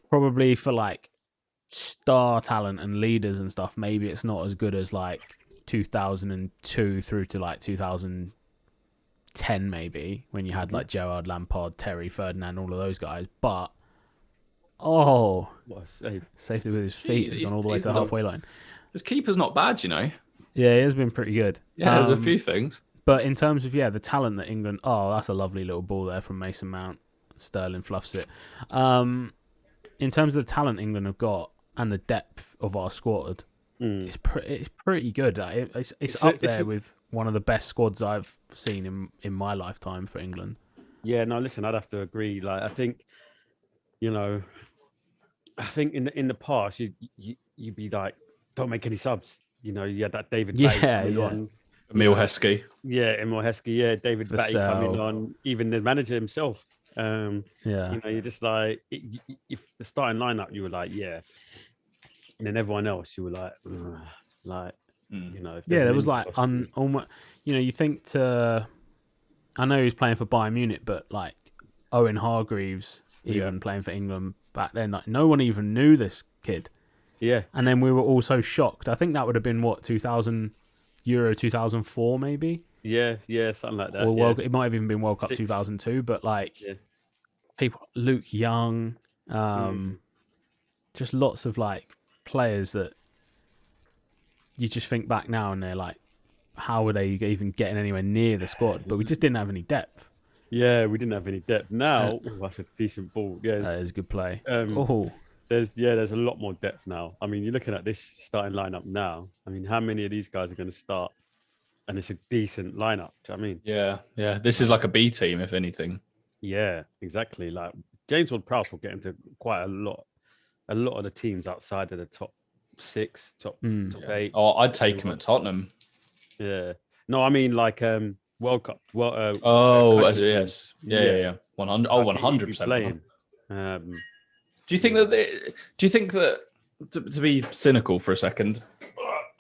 probably for like star talent and leaders and stuff, maybe it's not as good as like 2002 through to like 2010, maybe when you had like Gerrard, Lampard, Terry, Ferdinand, all of those guys. But what a save! Saved it with his feet. He's gone all the way to the halfway line. His keeper's not bad, Yeah, he has been pretty good. Yeah, there's a few things. But in terms of the talent that England, that's a lovely little ball there from Mason Mount. Sterling fluffs it. In terms of the talent England have got and the depth of our squad, it's pretty good. It's up there with one of the best squads I've seen in my lifetime for England. Yeah, no, listen, I'd have to agree. Like, I think, in the past you'd be like, don't make any subs. You had that David Batty on. Emil Heskey. Yeah, Emil Heskey. Yeah, David Batty coming on. Even the manager himself. You're just like, if the starting lineup, you were like, yeah. And then everyone else, you were like, there was like almost, you think I know he was playing for Bayern Munich, but like Owen Hargreaves even playing for England back then, like no one even knew this kid. Yeah. And then we were all so shocked. I think that would have been 2004 maybe. Yeah, something like that. Or it might have even been World Cup 2002, but like people, Luke Young, just lots of like players that you just think back now and they're like, how were they even getting anywhere near the squad? But we just didn't have any depth. Yeah, we didn't have any depth. Now, that's a decent ball. Yeah, that is a good play. There's a lot more depth now. I mean, you're looking at this starting lineup now. I mean, how many of these guys are going to start? And it's a decent lineup. Do you know what I mean? Yeah. This is like a B team, if anything. Yeah, exactly. Like James Ward-Prowse will get into quite a lot of the teams outside of the top 6, top 8. Oh, I'd take him at Tottenham. Yeah. No, I mean like World Cup. Yes. Yeah. 100. Oh, 100%. Playing. Do you think that to be cynical for a second,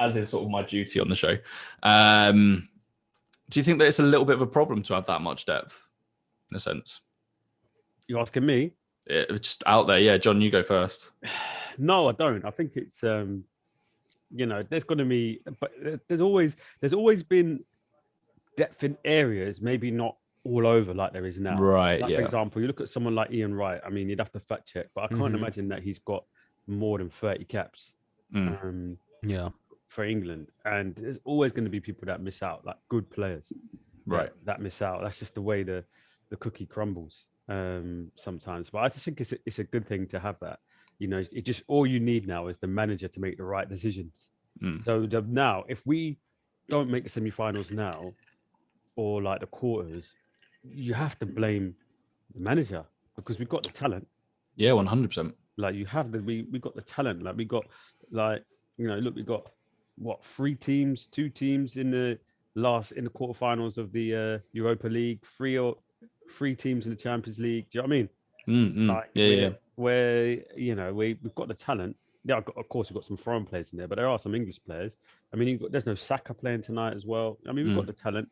as is sort of my duty on the show, do you think that it's a little bit of a problem to have that much depth, in a sense? You asking me? It's just out there. Yeah, John, you go first. No, I don't. I think it's there's going to be, but there's always been depth in areas, maybe not all over like there is now. Right. For example, you look at someone like Ian Wright. I mean, you'd have to fact check, but I can't imagine that he's got more than 30 caps. For England, and there's always going to be people that miss out, like good players, right? That miss out. That's just the way the cookie crumbles sometimes. But I just think it's a good thing to have that. It just, all you need now is the manager to make the right decisions. So now, if we don't make the semi-finals now, or like the quarters, you have to blame the manager because we've got the talent. Yeah, 100%. Like we got the talent. Like we got look, we got. What, 2 teams in the quarterfinals of the Europa League, 3 teams in the Champions League. Do you know what I mean? Like, where we've got the talent. Yeah, of course we've got some foreign players in there, but there are some English players. I mean, there's no Saka playing tonight as well. I mean, we've got the talent.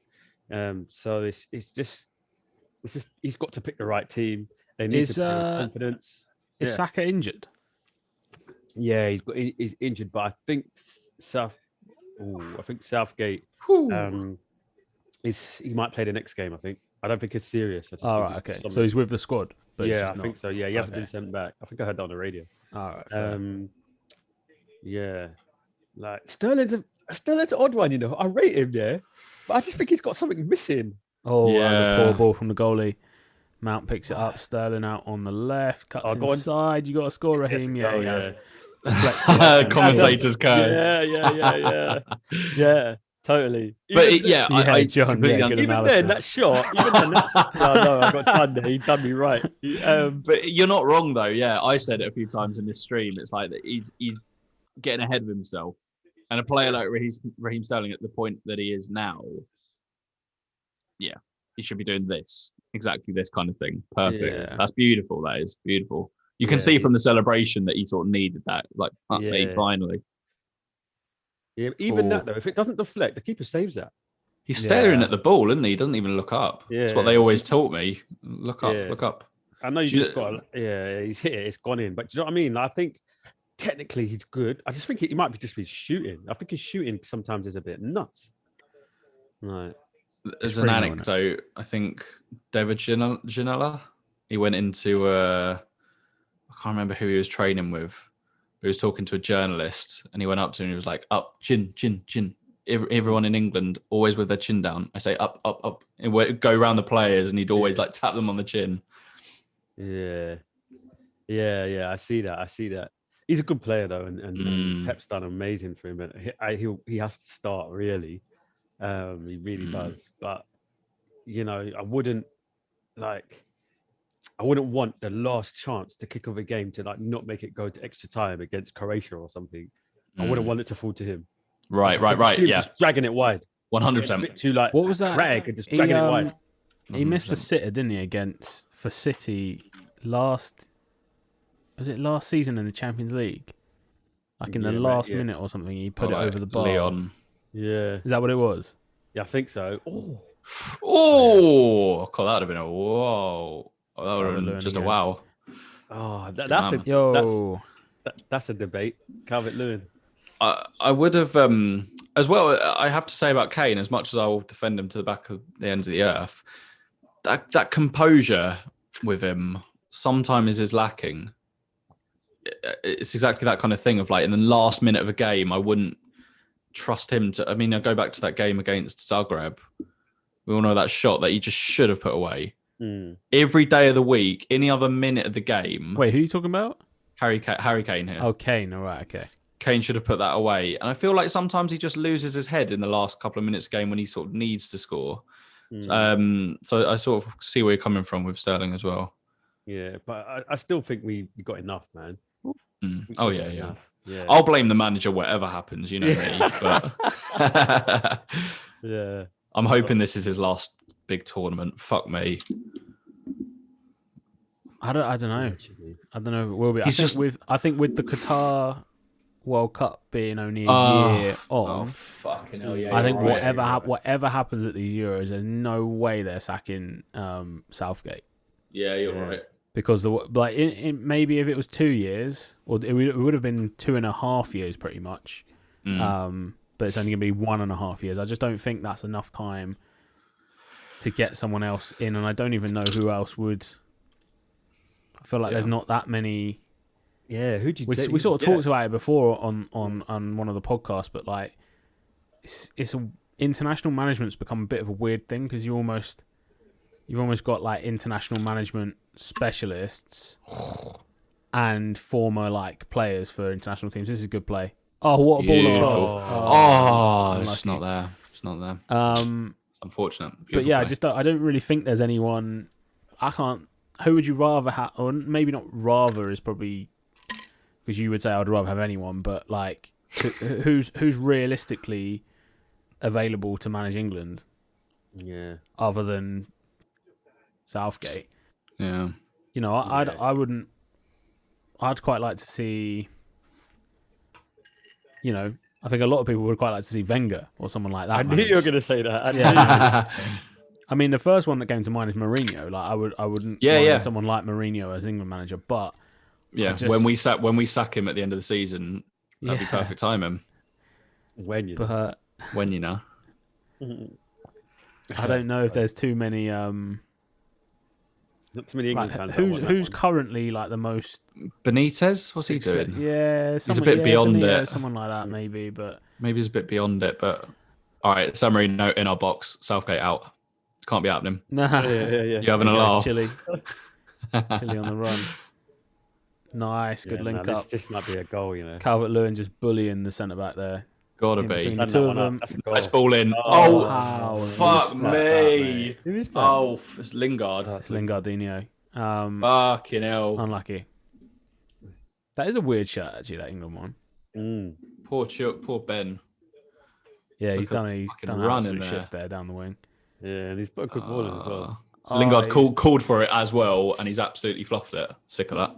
So it's just he's got to pick the right team. They need to play with confidence. Is Saka injured? Yeah, he's injured, but I think Southgate he might play the next game. I think. I don't think it's serious. Right, okay. So he's with the squad. But I think so. Yeah, he hasn't been sent back. I think I heard that on the radio. All right. Yeah, like Sterling's an odd one. I rate him, but I just think he's got something missing. Oh, that was a poor ball from the goalie. Mount picks it up. Sterling out on the left, cuts inside. You got to score, Raheem. Yeah. Commentators curse. Yeah, totally. But I John, completely good even analysis. then, that shot. No, I got done there. He done me right. But you're not wrong though. Yeah, I said it a few times in this stream. It's like that he's getting ahead of himself, and a player like Raheem Sterling at the point that he is now, he should be doing exactly this kind of thing. Perfect. That's beautiful. That is beautiful. You can see from the celebration that he sort of needed that, like, finally. Yeah, even that though, if it doesn't deflect, the keeper saves that. He's staring at the ball, isn't he? He doesn't even look up. Yeah. That's what they always taught me. Look up, look up. I know you just got. He's hit it. It's gone in. But do you know what I mean? I think technically he's good. I just think he might just be shooting. I think his shooting sometimes is a bit nuts. Right. There's an anecdote. I think David Ginola, he went into I can't remember who he was training with, but he was talking to a journalist and he went up to him and he was like, up, chin, chin, chin. Everyone in England always with their chin down. I say up, up, up. And we'd go around the players and he'd always like tap them on the chin. Yeah. I see that. He's a good player though, and Pep's done amazing for him. And he has to start really. He really does. But I wouldn't want the last chance to kick off a game to like not make it go to extra time against Croatia or something. I wouldn't want it to fall to him. Right. Yeah, just dragging it wide. 100%. Too like what was that? Rag and just dragging it wide. He missed a sitter, didn't he, for City last season in the Champions League? Like in the last minute or something, he put it over the bar. Leon. Yeah. Is that what it was? Yeah, I think so. Oh, God, that would have been a whoa. Oh, that would have been just a wow. Oh, that's a debate. Calvert-Lewin. I would have, as well, I have to say about Kane, as much as I'll defend him to the back of the end of the earth, that composure with him sometimes is lacking. It's exactly that kind of thing of like in the last minute of a game, I wouldn't trust him to. I mean, I go back to that game against Zagreb. We all know that shot that he just should have put away. Every day of the week, any other minute of the game. Wait, who are you talking about? Harry Kane here. Oh, Kane. All right, okay. Kane should have put that away. And I feel like sometimes he just loses his head in the last couple of minutes of the game when he sort of needs to score. So I sort of see where you're coming from with Sterling as well. Yeah, but I still think we got enough, man. Oh, yeah. I'll blame the manager whatever happens, you know me. But yeah. I'm hoping this is his last big tournament. Fuck me. I don't know. I don't know if it will be. I think with the Qatar World Cup being only a year on, fucking hell, yeah, I think right. whatever happens at these Euros, there's no way they're sacking Southgate. Yeah, you're right. Because maybe if it was 2 years, or it would have been 2.5 years, pretty much. But it's only going to be 1.5 years. I just don't think that's enough time to get someone else in, and I don't even know who else would. I feel like there's not that many. Yeah, who'd you? We sort of talked about it before on one of the podcasts, but like, international management's become a bit of a weird thing because you've almost got like international management specialists and former like players for international teams. This is a good play. Oh, what a ball across! It's not there. It's not there. It's unfortunate. But yeah, I don't really think there's anyone. I can't. Who would you rather have? Or maybe not rather is probably because you would say I'd rather have anyone. But like, who's realistically available to manage England? Yeah. Other than Southgate. Yeah. You know, I'd quite like to see. You know, I think a lot of people would quite like to see Wenger or someone like that. I knew you were going to say that. I mean, the first one that came to mind is Mourinho. Like, I wouldn't want someone like Mourinho as England manager, but when we sack him at the end of the season, that'd be perfect timing. When you know, I don't know if there's too many. Not too many England fans. Who's currently like the most Benitez? What's he doing? Yeah, he's a bit beyond it. Someone like that, maybe, but maybe he's a bit beyond it. But all right, San Marino in our box. Southgate out. Can't be happening. Nah. Yeah. You having a laugh? Chile on the run. Nice, good link up. This might be a goal, you know. Calvert-Lewin just bullying the centre back there. Gotta be. Between the two of them. Nice ball in. Fuck me. Who is that? Oh, it's Lingard. It's Lingardinho. Fucking hell. Unlucky. That is a weird shot, actually, that England one. Poor Chuck, poor Ben. Yeah, he's done an absolute shift there down the wing. Yeah, and he's put a good ball in as well. Lingard called for it as well, and he's absolutely fluffed it. Sick of that.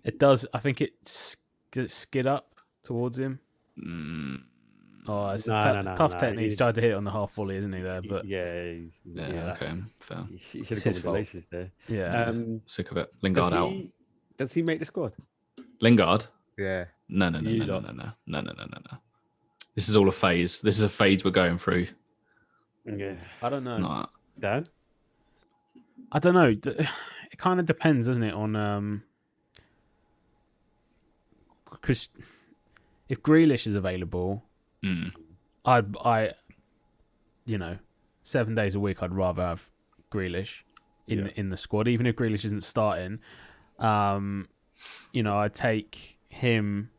It does. I think it skid up towards him. Oh, it's tough technique. He's tried to hit it on the half volley, isn't he? There, but okay, fair. He should have gone with the laces there. Yeah, sick of it. Lingard out. Does he make the squad? Lingard? Yeah. No. This is all a phase. This is a phase we're going through. Yeah. I don't know. No. Dan? I don't know. It kind of depends, doesn't it, on because if Grealish is available, I 7 days a week I'd rather have Grealish in the squad, even if Grealish isn't starting. I'd take him,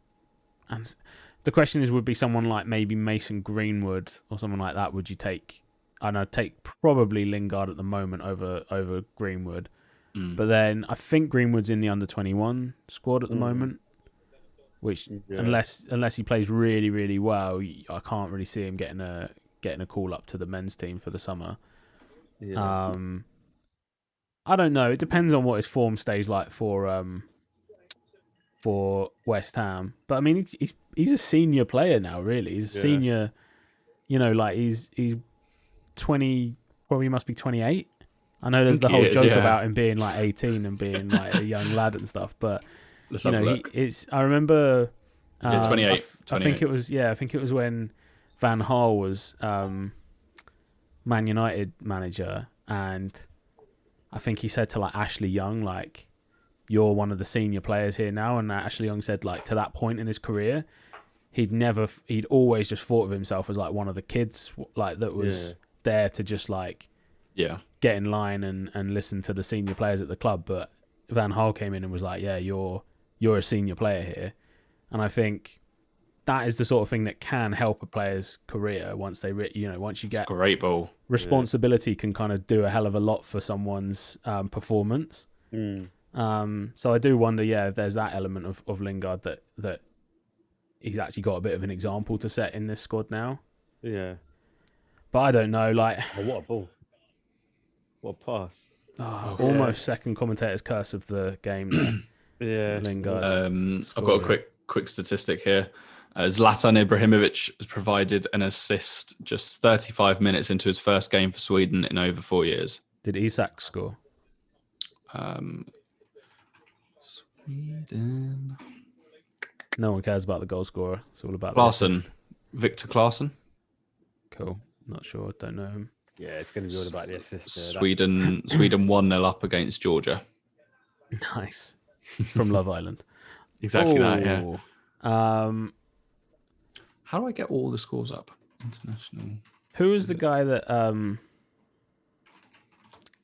and the question would be someone like maybe Mason Greenwood or someone like that. Would you take? And I'd take probably Lingard at the moment over Greenwood, but then I think Greenwood's in the under-21 squad at the moment. Which unless he plays really, really well, I can't really see him getting a call up to the men's team for the summer. Yeah. I don't know. It depends on what his form stays like for West Ham. But I mean, he's a senior player now. Really, he's a senior. Like he's 20. Probably must be 28. I know there's the whole joke about him being like 18 and being like a young lad and stuff, but. I remember. 28. I think it was. Yeah, I think it was when Van Gaal was Man United manager, and I think he said to like Ashley Young, like, "You're one of the senior players here now." And Ashley Young said, like, to that point in his career, he'd always just thought of himself as like one of the kids, like that was there to just like get in line and listen to the senior players at the club. But Van Gaal came in and was like, "Yeah, you're a senior player here," and I think that is the sort of thing that can help a player's career once they, once you get great ball. Responsibility can kind of do a hell of a lot for someone's performance. So I do wonder, if there's that element of Lingard that he's actually got a bit of an example to set in this squad now. Yeah. But I don't know. Like, Oh, what a ball! What a pass! almost second commentator's curse of the game there. Yeah. Lingard. I've got a quick statistic here. Zlatan Ibrahimovic has provided an assist just 35 minutes into his first game for Sweden in over 4 years. Did Isak score? Sweden. No one cares about the goal scorer. It's all about Claesson. Victor Claesson. Cool. Not sure. Don't know him. Yeah, it's going to be all about the assist. Sweden 1-0 up against Georgia. Nice. From Love Island. Exactly that, yeah. How do I get all the scores up? International. Who was the guy that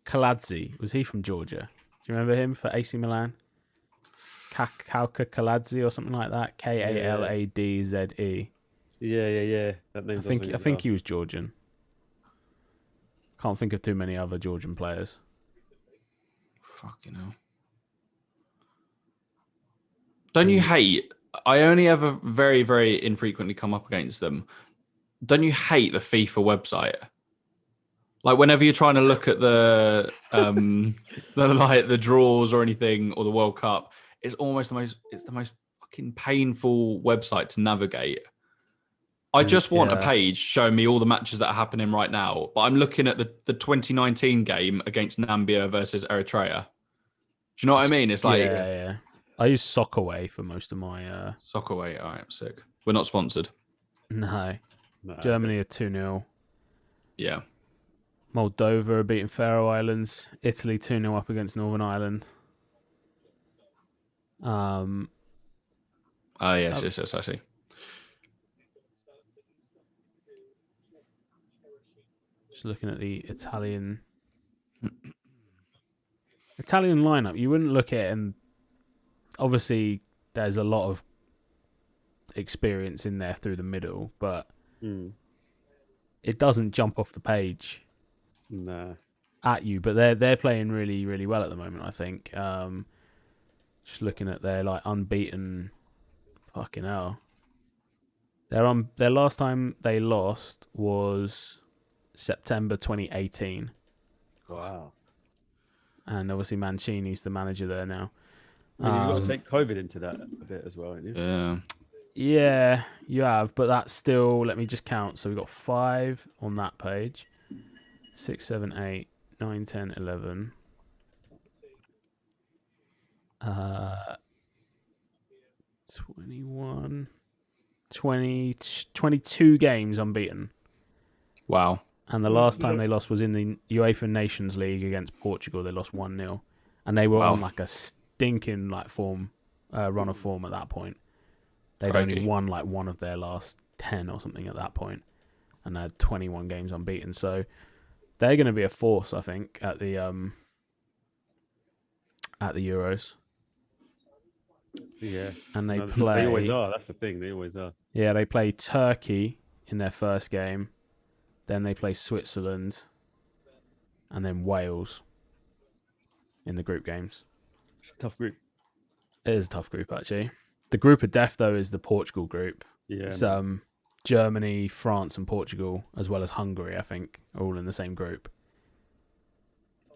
Kaladze? Was he from Georgia? Do you remember him for AC Milan? Kauka Kaladze or something like that. Kaladze. Yeah. That name. I think he was Georgian. Can't think of too many other Georgian players. Fucking hell. Don't you hate? I only ever very, very infrequently come up against them. Don't you hate the FIFA website? Like whenever you're trying to look at the draws or anything or the World Cup, it's the most fucking painful website to navigate. I just want a page showing me all the matches that are happening right now, but I'm looking at the 2019 game against Nambia versus Eritrea. Do you know what I mean? It's like yeah. I use Soccerway for most of my Soccerway. All right, sick. We're not sponsored. No. Germany are 2-0. Yeah. Moldova are beating Faroe Islands. Italy 2-0 up against Northern Ireland. Yes, I see. Just looking at the Italian lineup, you wouldn't look at it, and obviously there's a lot of experience in there through the middle, but it doesn't jump off the page at you. But they're playing really, really well at the moment, I think. Just looking at their like unbeaten, fucking hell. Their last time they lost was September 2018. Wow. And obviously Mancini's the manager there now. You've got to take COVID into that a bit as well, haven't you? Yeah. Yeah, you have, but that's still, let me just count. So we've got 5 on that page. 6, 7, 8, 9, 10, 11. 21, 20, 22 games unbeaten. Wow. And the last time they lost was in the UEFA Nations League against Portugal. They lost 1-0. And they were on like a stinking like run of form at that point. They'd only won like one of their last 10 or something at that point, and they had 21 games unbeaten. So they're going to be a force, I think, at the Euros. Yeah, and they They always are. That's the thing. They always are. Yeah, they play Turkey in their first game, then they play Switzerland, and then Wales in the group games. It's a tough group. It is a tough group, actually. The group of death, though, is the Portugal group. Yeah. It's Germany, France, and Portugal, as well as Hungary, I think, are all in the same group.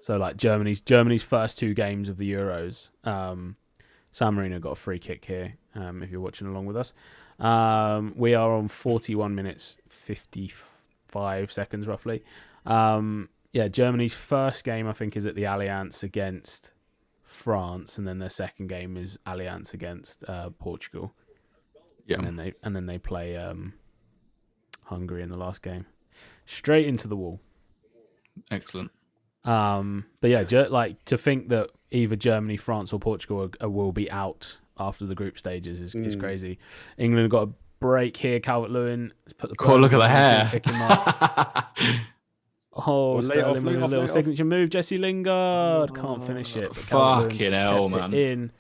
So, like, Germany's first 2 games of the Euros, San Marino got a free kick here, if you're watching along with us. We are on 41 minutes, 55 seconds, roughly. Germany's first game, I think, is at the Allianz against France, and then their second game is Allianz against Portugal. Yeah, and then they play Hungary in the last game. Straight into the wall. Excellent. But yeah, to think that either Germany, France, or Portugal will be out after the group stages is crazy. England got a break here. Calvert-Lewin put the look at the hair. Pick him up. Sterling with a little signature move. Jesse Lingard can't finish it. Fucking hell, man!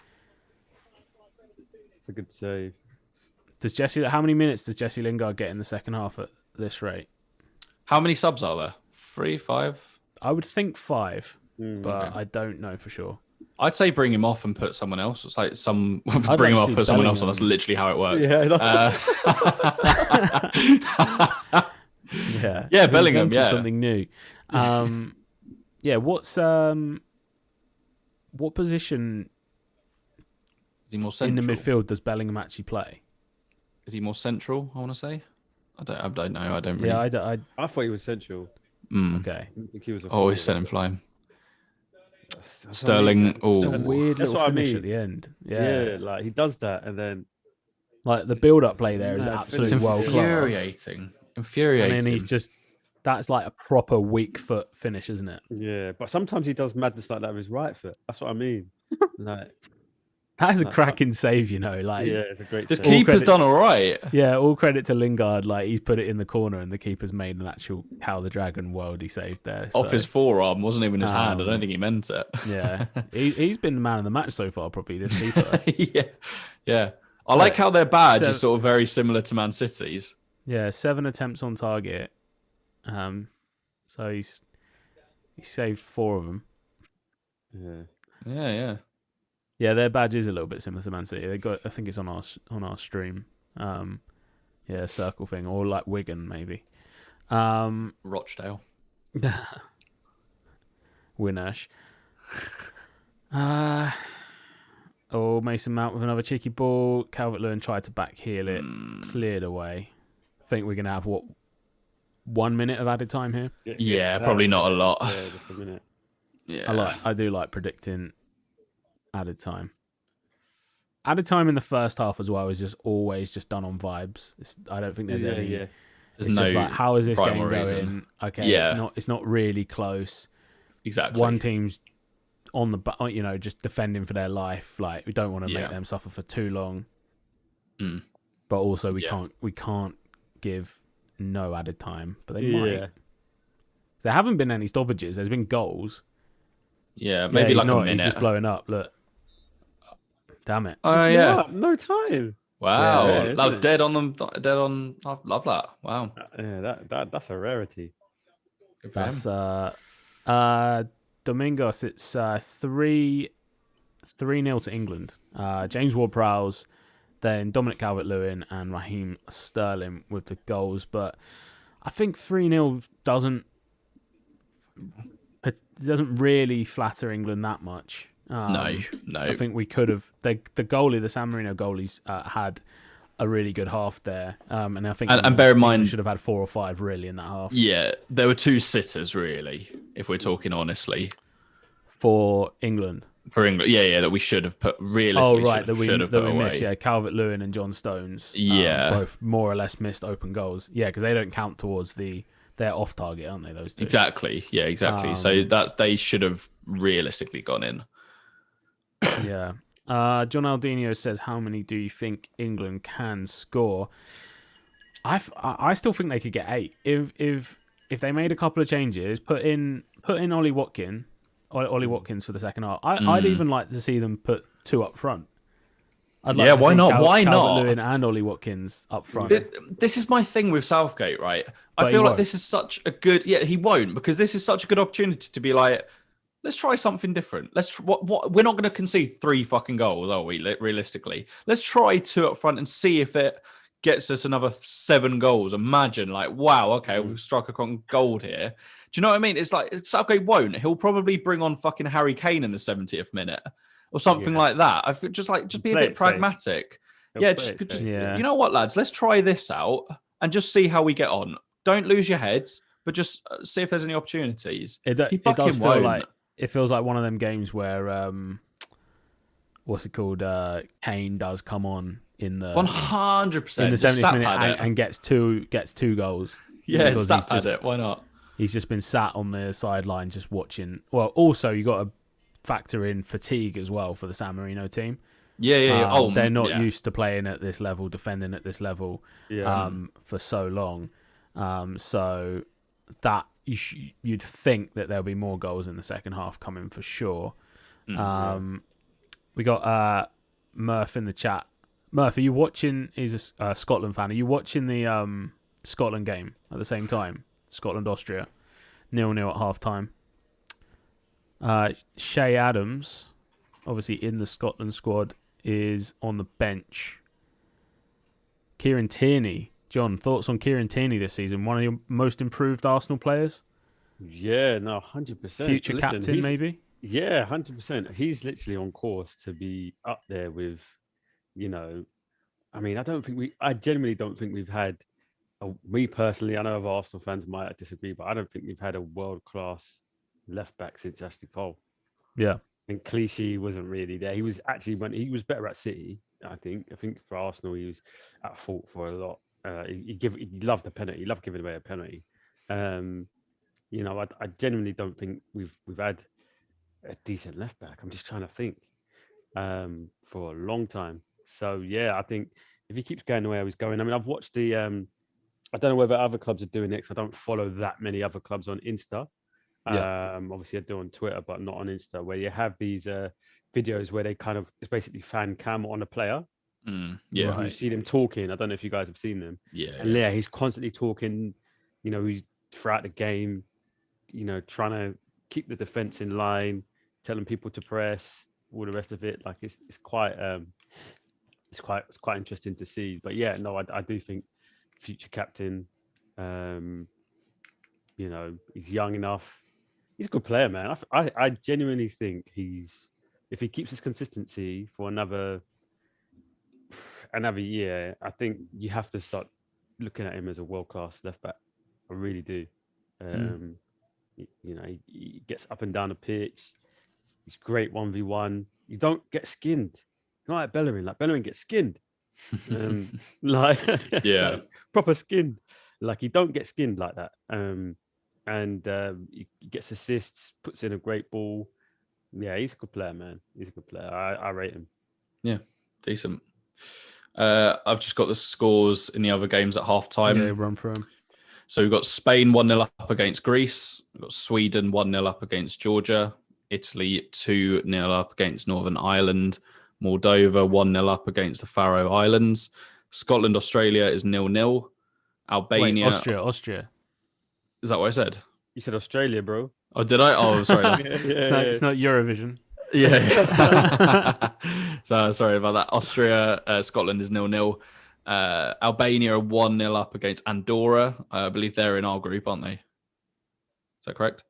It's a good save. How many minutes does Jesse Lingard get in the second half at this rate? How many subs are there? 3, 5? I would think 5, but I don't know for sure. I'd say bring him off and put someone else. It's like bring him off, put someone else on. That's literally how it works. Yeah. Yeah, Yeah, They've Bellingham, invented yeah. something new. Yeah, what position Is he more in the central? midfield does Bellingham actually play? Is he more central? I want to say. I don't know. I don't Yeah, really. I thought he was central. Okay. I didn't think he was a Always forward. set him flying. That's what I mean, Sterling. man. Oh, It's a weird That's little what I finish mean. at the end. Yeah, like he does that, and then Like the build-up play there is Mad it's absolutely finish. world class. infuriating. Infuriating. And then that's like a proper weak foot finish, isn't it? yeah. But sometimes he does madness like that with his right foot. That's what I mean. Like, That is a Like, cracking save, you know. Like, yeah, it's a great. This save. keeper's credit- done all right. yeah, all credit to Lingard. Like he's put it in the corner, and the keeper's made an actual How the Dragon worldy save there. Off so, his forearm, wasn't even his hand. I don't Um, think he meant it. yeah, he's been the man of the match so far, probably this keeper. yeah. I like how their badge So- is sort of very similar to Man City's. Yeah, 7 attempts on target. So he saved 4 of them. Yeah. Yeah. Yeah, their badge is a little bit similar to Man City. They got, I think it's on our stream. Yeah, circle thing, or like Wigan maybe. Rochdale. Winnash. Mason Mount with another cheeky ball. Calvert-Lewin tried to back heel it, cleared away. I think we're gonna have 1 minute of added time here. Yeah, probably not a lot. Yeah, just a minute. Yeah. I do like predicting added time. Added time in the first half as well is just always just done on vibes. I don't think there's any. Yeah. It's just like, how is this rhyme game or going? reason. Okay, Yeah. it's not really close. Exactly. One team's on the just defending for their life. Like we don't want to make them suffer for too long. But also we can't give no added time. But they might. There haven't been any stoppages. There's been goals. Yeah, maybe he's like not, a minute. He's just blowing up. Look. Damn it. Oh yeah. No time. Wow. Yeah, isn't it? Dead on them. Dead on. I love that. Wow. Yeah, that's a rarity. Good for him. That's Domingos. It's 3-0 to England. James Ward-Prowse, then Dominic Calvert-Lewin and Raheem Sterling with the goals. But I think 3-0 doesn't really flatter England that much. No. I think we could have. The goalie, the San Marino goalies, had a really good half there, and I think and bear in mind, we should have had 4 or 5 really in that half. Yeah, there were 2 sitters really, if we're talking honestly, For England. for England. Yeah, that we should have put realistically. Oh right, that we put away. missed. Yeah, Calvert-Lewin and John Stones. Yeah. Both more or less missed open goals. Yeah, because they don't count towards they're off target, aren't they? Those two. Exactly. Yeah, exactly. So they should have realistically gone in. Yeah. John Aldino says, "How many do you think England can score?" I still think they could get 8 if they made a couple of changes. Put in Ollie Watkins for the second half. I'd even like to see them put 2 up front. I'd like to why see not? Why not? Calvert-Lewin and Ollie Watkins up front. This is my thing with Southgate, right? But I he feel like won't. this is such a good. Yeah, he won't, because this is such a good opportunity to be like, let's try something different. What we're not going to concede 3 fucking goals, are we? Realistically, let's try 2 up front and see if it gets us another 7 goals. Imagine, like, wow, okay, we've struck a gold here. Do you know what I mean? It's like Southgate won't. He'll probably bring on fucking Harry Kane in the 70th minute or something like that. I feel just be a bit pragmatic. You know what, lads? Let's try this out and just see how we get on. Don't lose your heads, but just see if there's any opportunities. It does feel like it feels like one of them games where what's it called? Kane does come on in the 100% in the 70th minute and gets two goals. Yeah, because stat pad it. Why not? He's just been sat on the sideline just watching. Well, also you got to factor in fatigue as well for the San Marino team. Yeah. They're not used to playing at this level, defending at this level for so long. So that you'd think that there'll be more goals in the second half coming for sure. We got Murph in the chat. Murph, are you watching? He's a Scotland fan. Are you watching the Scotland game at the same time? Scotland-Austria, 0-0 at half-time. Shay Adams, obviously in the Scotland squad, is on the bench. Kieran Tierney John, thoughts on Kieran Tierney this season? One of your most improved Arsenal players? Yeah, no, 100%. Future captain, maybe? Yeah, 100%. He's literally on course to be up there with, you know, I mean, I genuinely don't think we've had, me personally, I know other Arsenal fans might disagree, but I don't think we've had a world-class left back since Ashley Cole. Yeah. And Clichy wasn't really there. He was better at City, I think. I think for Arsenal, he was at fault for a lot. He loved the penalty. He loved giving away a penalty. You know, I genuinely don't think we've had a decent left back. I'm just trying to think for a long time. So yeah, I think if he keeps going the way he's going, I mean, I've watched the. I don't know whether other clubs are doing it because I don't follow that many other clubs on Insta. Yeah. Obviously I do on Twitter, but not on Insta, where you have these videos where it's basically fan cam on a player. Yeah. Right. You see them talking. I don't know if you guys have seen them. Yeah. And yeah, he's constantly talking, you know, he's throughout the game, you know, trying to keep the defense in line, telling people to press, all the rest of it. Like it's quite interesting to see. But yeah, no, I do think future captain, you know, he's young enough. He's a good player, man. I genuinely think if he keeps his consistency for another year, I think you have to start looking at him as a world-class left back. I really do. You know, he gets up and down the pitch. He's great 1v1. You don't get skinned. Not like Bellerin. Like Bellerin gets skinned. Like proper skinned. Like he don't get skinned like that. And he gets assists, puts in a great ball. Yeah, he's a good player, man. He's a good player. I rate him. Yeah, decent. I've just got the scores in the other games at half-time. Yeah, run through them. So we've got Spain 1-0 up against Greece. We've got Sweden 1-0 up against Georgia. Italy 2-0 up against Northern Ireland. Moldova 1-0 up against the Faroe Islands. Scotland, Australia is 0-0. Albania. Wait, Austria. Is that what I said? You said Australia, bro. Oh, did I? Oh, sorry. It's not Eurovision. Yeah. So sorry about that. Austria, Scotland is 0-0. Albania are 1-0 up against Andorra. I believe they're in our group, aren't they? Is that correct?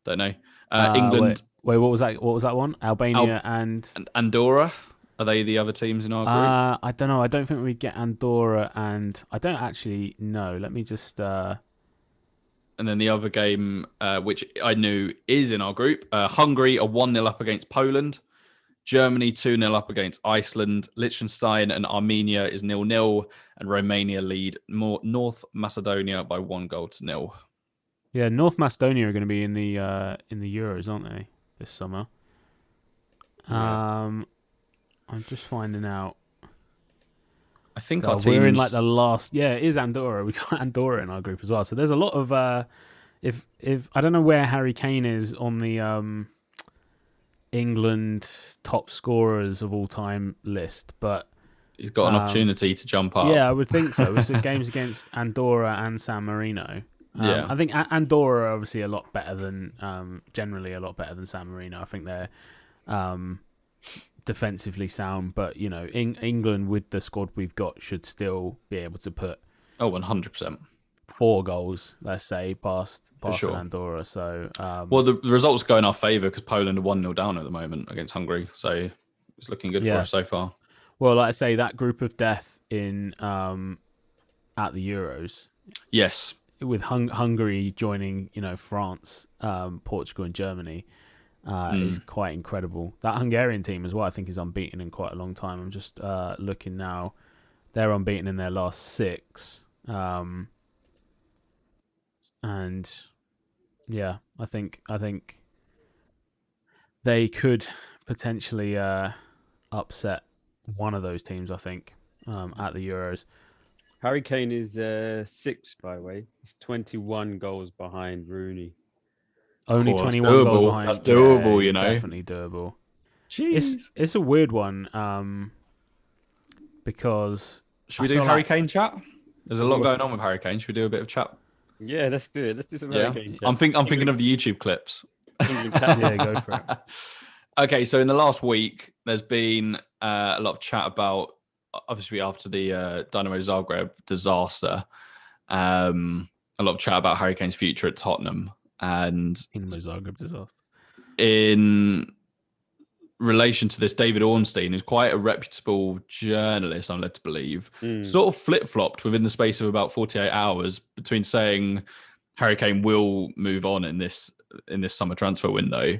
Don't know. England. Wait, what was that? What was that one? Albania and Andorra. Are they the other teams in our group? I don't know. I don't think we get Andorra, and I don't actually know. Let me just. And then the other game, which I knew is in our group, Hungary are 1-0 up against Poland. Germany 2-0 up against Iceland. Liechtenstein and Armenia is 0-0. And Romania lead North Macedonia by 1-0. Yeah, North Macedonia are going to be in the Euros, aren't they, this summer? Yeah. I'm just finding out. I think we're in like the last. Yeah, it is Andorra. We got Andorra in our group as well. So there's a lot of. If I don't know where Harry Kane is on the England top scorers of all time list, but he's got an opportunity to jump up. Yeah, I would think so. It's games against Andorra and San Marino. Yeah, I think Andorra are obviously a lot better than generally a lot better than San Marino. I think they're defensively sound, but you know, England with the squad we've got should still be able to put 100% 4 goals, let's say, past sure. Andorra. So well, the results go in our favour because Poland are 1-0 down at the moment against Hungary, so it's looking good for us so far. Well, like I say, that group of death in at the Euros, yes, with Hungary joining, you know, France, Portugal, and Germany. Is quite incredible. That Hungarian team as well, I think, is unbeaten in quite a long time. I'm just looking now. They're unbeaten in their last 6. And yeah, I think they could potentially upset one of those teams, I think, at the Euros. Harry Kane is 6th, by the way. He's 21 goals behind Rooney. Only 21 goals behind. That's doable, yeah, you know. Definitely doable. Jeez. It's a weird one because... Should we do Harry Kane chat? There's a lot going on with Harry Kane. Should we do a bit of chat? Yeah, let's do it. Let's do some Harry Kane chat. I'm thinking of the YouTube clips. Yeah, go for it. Okay, so in the last week, there's been a lot of chat about obviously after the Dynamo Zagreb disaster, a lot of chat about Harry Kane's future at Tottenham, and Dynamo Zagreb disaster. in relation to this, David Ornstein, who's quite a reputable journalist, I'm led to believe, sort of flip-flopped within the space of about 48 hours between saying Harry Kane will move on in this summer transfer window,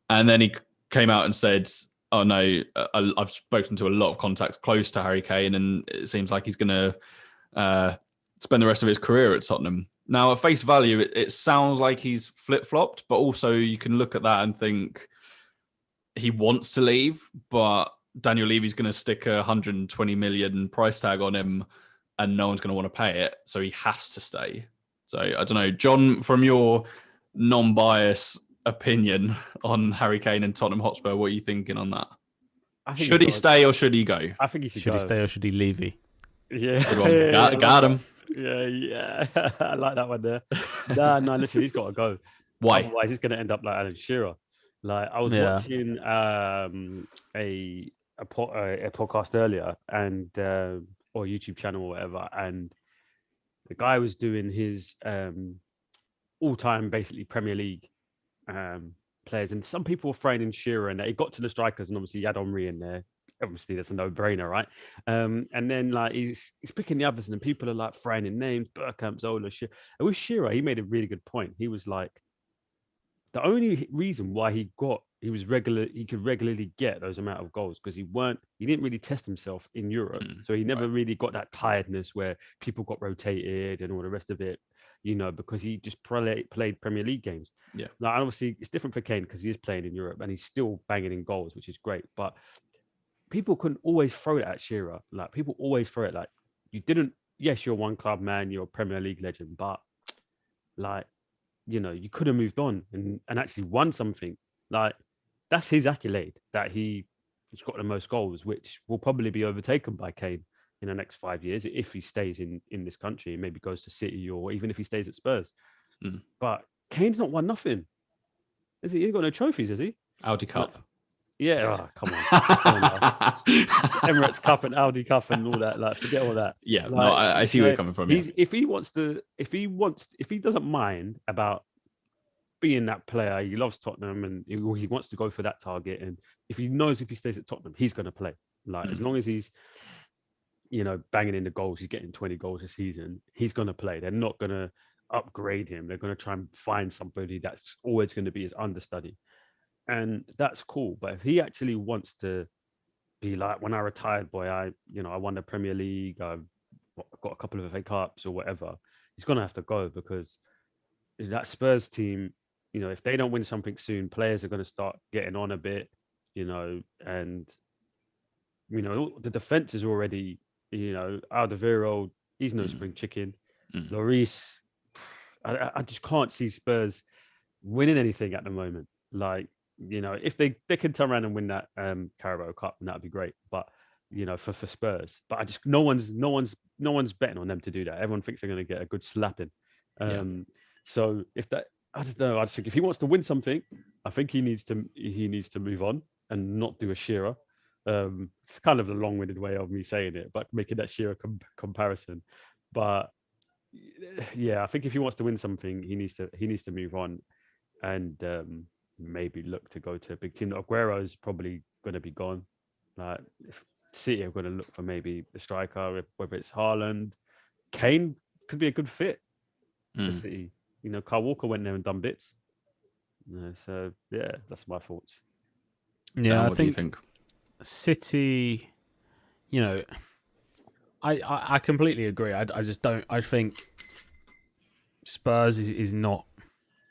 and then he came out and said, "Oh no, I've spoken to a lot of contacts close to Harry Kane, and it seems like he's going to spend the rest of his career at Tottenham." Now, at face value, it sounds like he's flip-flopped, but also you can look at that and think he wants to leave, but Daniel Levy's going to stick a 120 million price tag on him and no one's going to want to pay it. So he has to stay. So I don't know, John, from your non-biased opinion on Harry Kane and Tottenham Hotspur, what are you thinking on that? Should he stay or should he go? I think he should Should go. he stay or should he leave? Yeah. Good one. Got him. Yeah. I like that one there. No, listen, he's got to go. Why? Otherwise, he's going to end up like Alan Shearer. Like, I was watching a podcast earlier and or a YouTube channel or whatever, and the guy was doing his all-time basically Premier League players, and some people were throwing in Shearer, and he got to the strikers, and obviously he had Henry in there. Obviously, that's a no-brainer, right? And then like he's picking the others, and then people are like throwing in names: Bergkamp, Zola, Shearer. And with Shearer, he made a really good point. He was like, the only reason why he could regularly get those amount of goals because he didn't really test himself in Europe, so he never really got that tiredness where people got rotated and all the rest of it, because he just played Premier League games. Yeah. Now, obviously, it's different for Kane because he is playing in Europe and he's still banging in goals, which is great. But people couldn't always throw it at Shearer. Like, people always throw it like, you didn't. Yes, you're one club man, you're a Premier League legend, but like, you could have moved on and actually won something. Like, that's his accolade, that he's got the most goals, which will probably be overtaken by Kane in the next 5 years if he stays in this country, maybe goes to City, or even if he stays at Spurs. But Kane's not won nothing. Is he? He's got no trophies, is he? Audi Cup. Yeah. Come on. Emirates Cup and Audi Cup and all that. Like, forget all that. Yeah. Like, no, I see where you're coming from. If he doesn't mind about being that player, he loves Tottenham and he wants to go for that target. And if he knows if he stays at Tottenham, he's going to play. Like, as long as he's, banging in the goals, he's getting 20 goals a season, he's going to play. They're not going to upgrade him. They're going to try and find somebody that's always going to be his understudy. And that's cool. But if he actually wants to be like, when I retired, boy, I won the Premier League, I've got a couple of FA Cups or whatever, he's going to have to go, because that Spurs team, if they don't win something soon, players are going to start getting on a bit, and, the defense is already, Alderweireld, he's no spring chicken. Lloris, I just can't see Spurs winning anything at the moment. Like, if they can turn around and win that Carabao Cup, and that'd be great. But for Spurs, but I just no one's betting on them to do that. Everyone thinks they're going to get a good slapping. So if that, I don't know. I just think if he wants to win something, I think he needs to move on and not do a Shearer. It's kind of a long-winded way of me saying it, but making that Shearer comparison. But yeah, I think if he wants to win something, he needs to move on and maybe look to go to a big team. Aguero is probably going to be gone. Like, if City are going to look for maybe the striker, whether it's Haaland, Kane could be a good fit for City. Kyle Walker went there and done bits. So yeah, that's my thoughts. Yeah, Dan, I what do you think? City, I completely agree. I just don't. I think Spurs is not,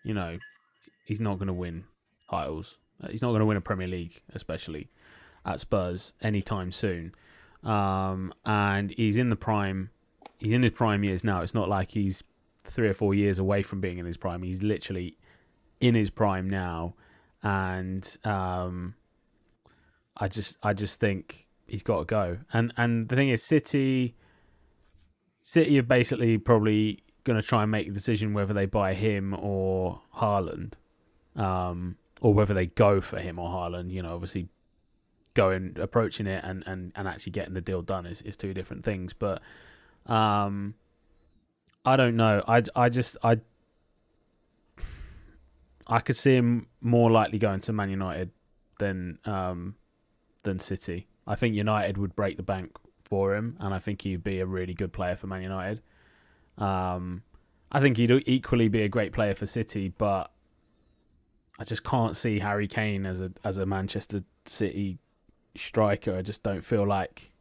he's not going to win titles. He's not going to win a Premier League, especially at Spurs, anytime soon. And he's in the prime. He's in his prime years now. It's not like he's 3 or 4 years away from being in his prime. He's literally in his prime now, and I just think he's got to go. And the thing is, City are basically probably going to try and make a decision whether they buy him or Haaland, or whether they go for him or Haaland. Obviously approaching it and actually getting the deal done is two different things. But I don't know. I could see him more likely going to Man United than City. I think United would break the bank for him, and I think he'd be a really good player for Man United. I think he'd equally be a great player for City, but I just can't see Harry Kane as a Manchester City striker. I just don't feel like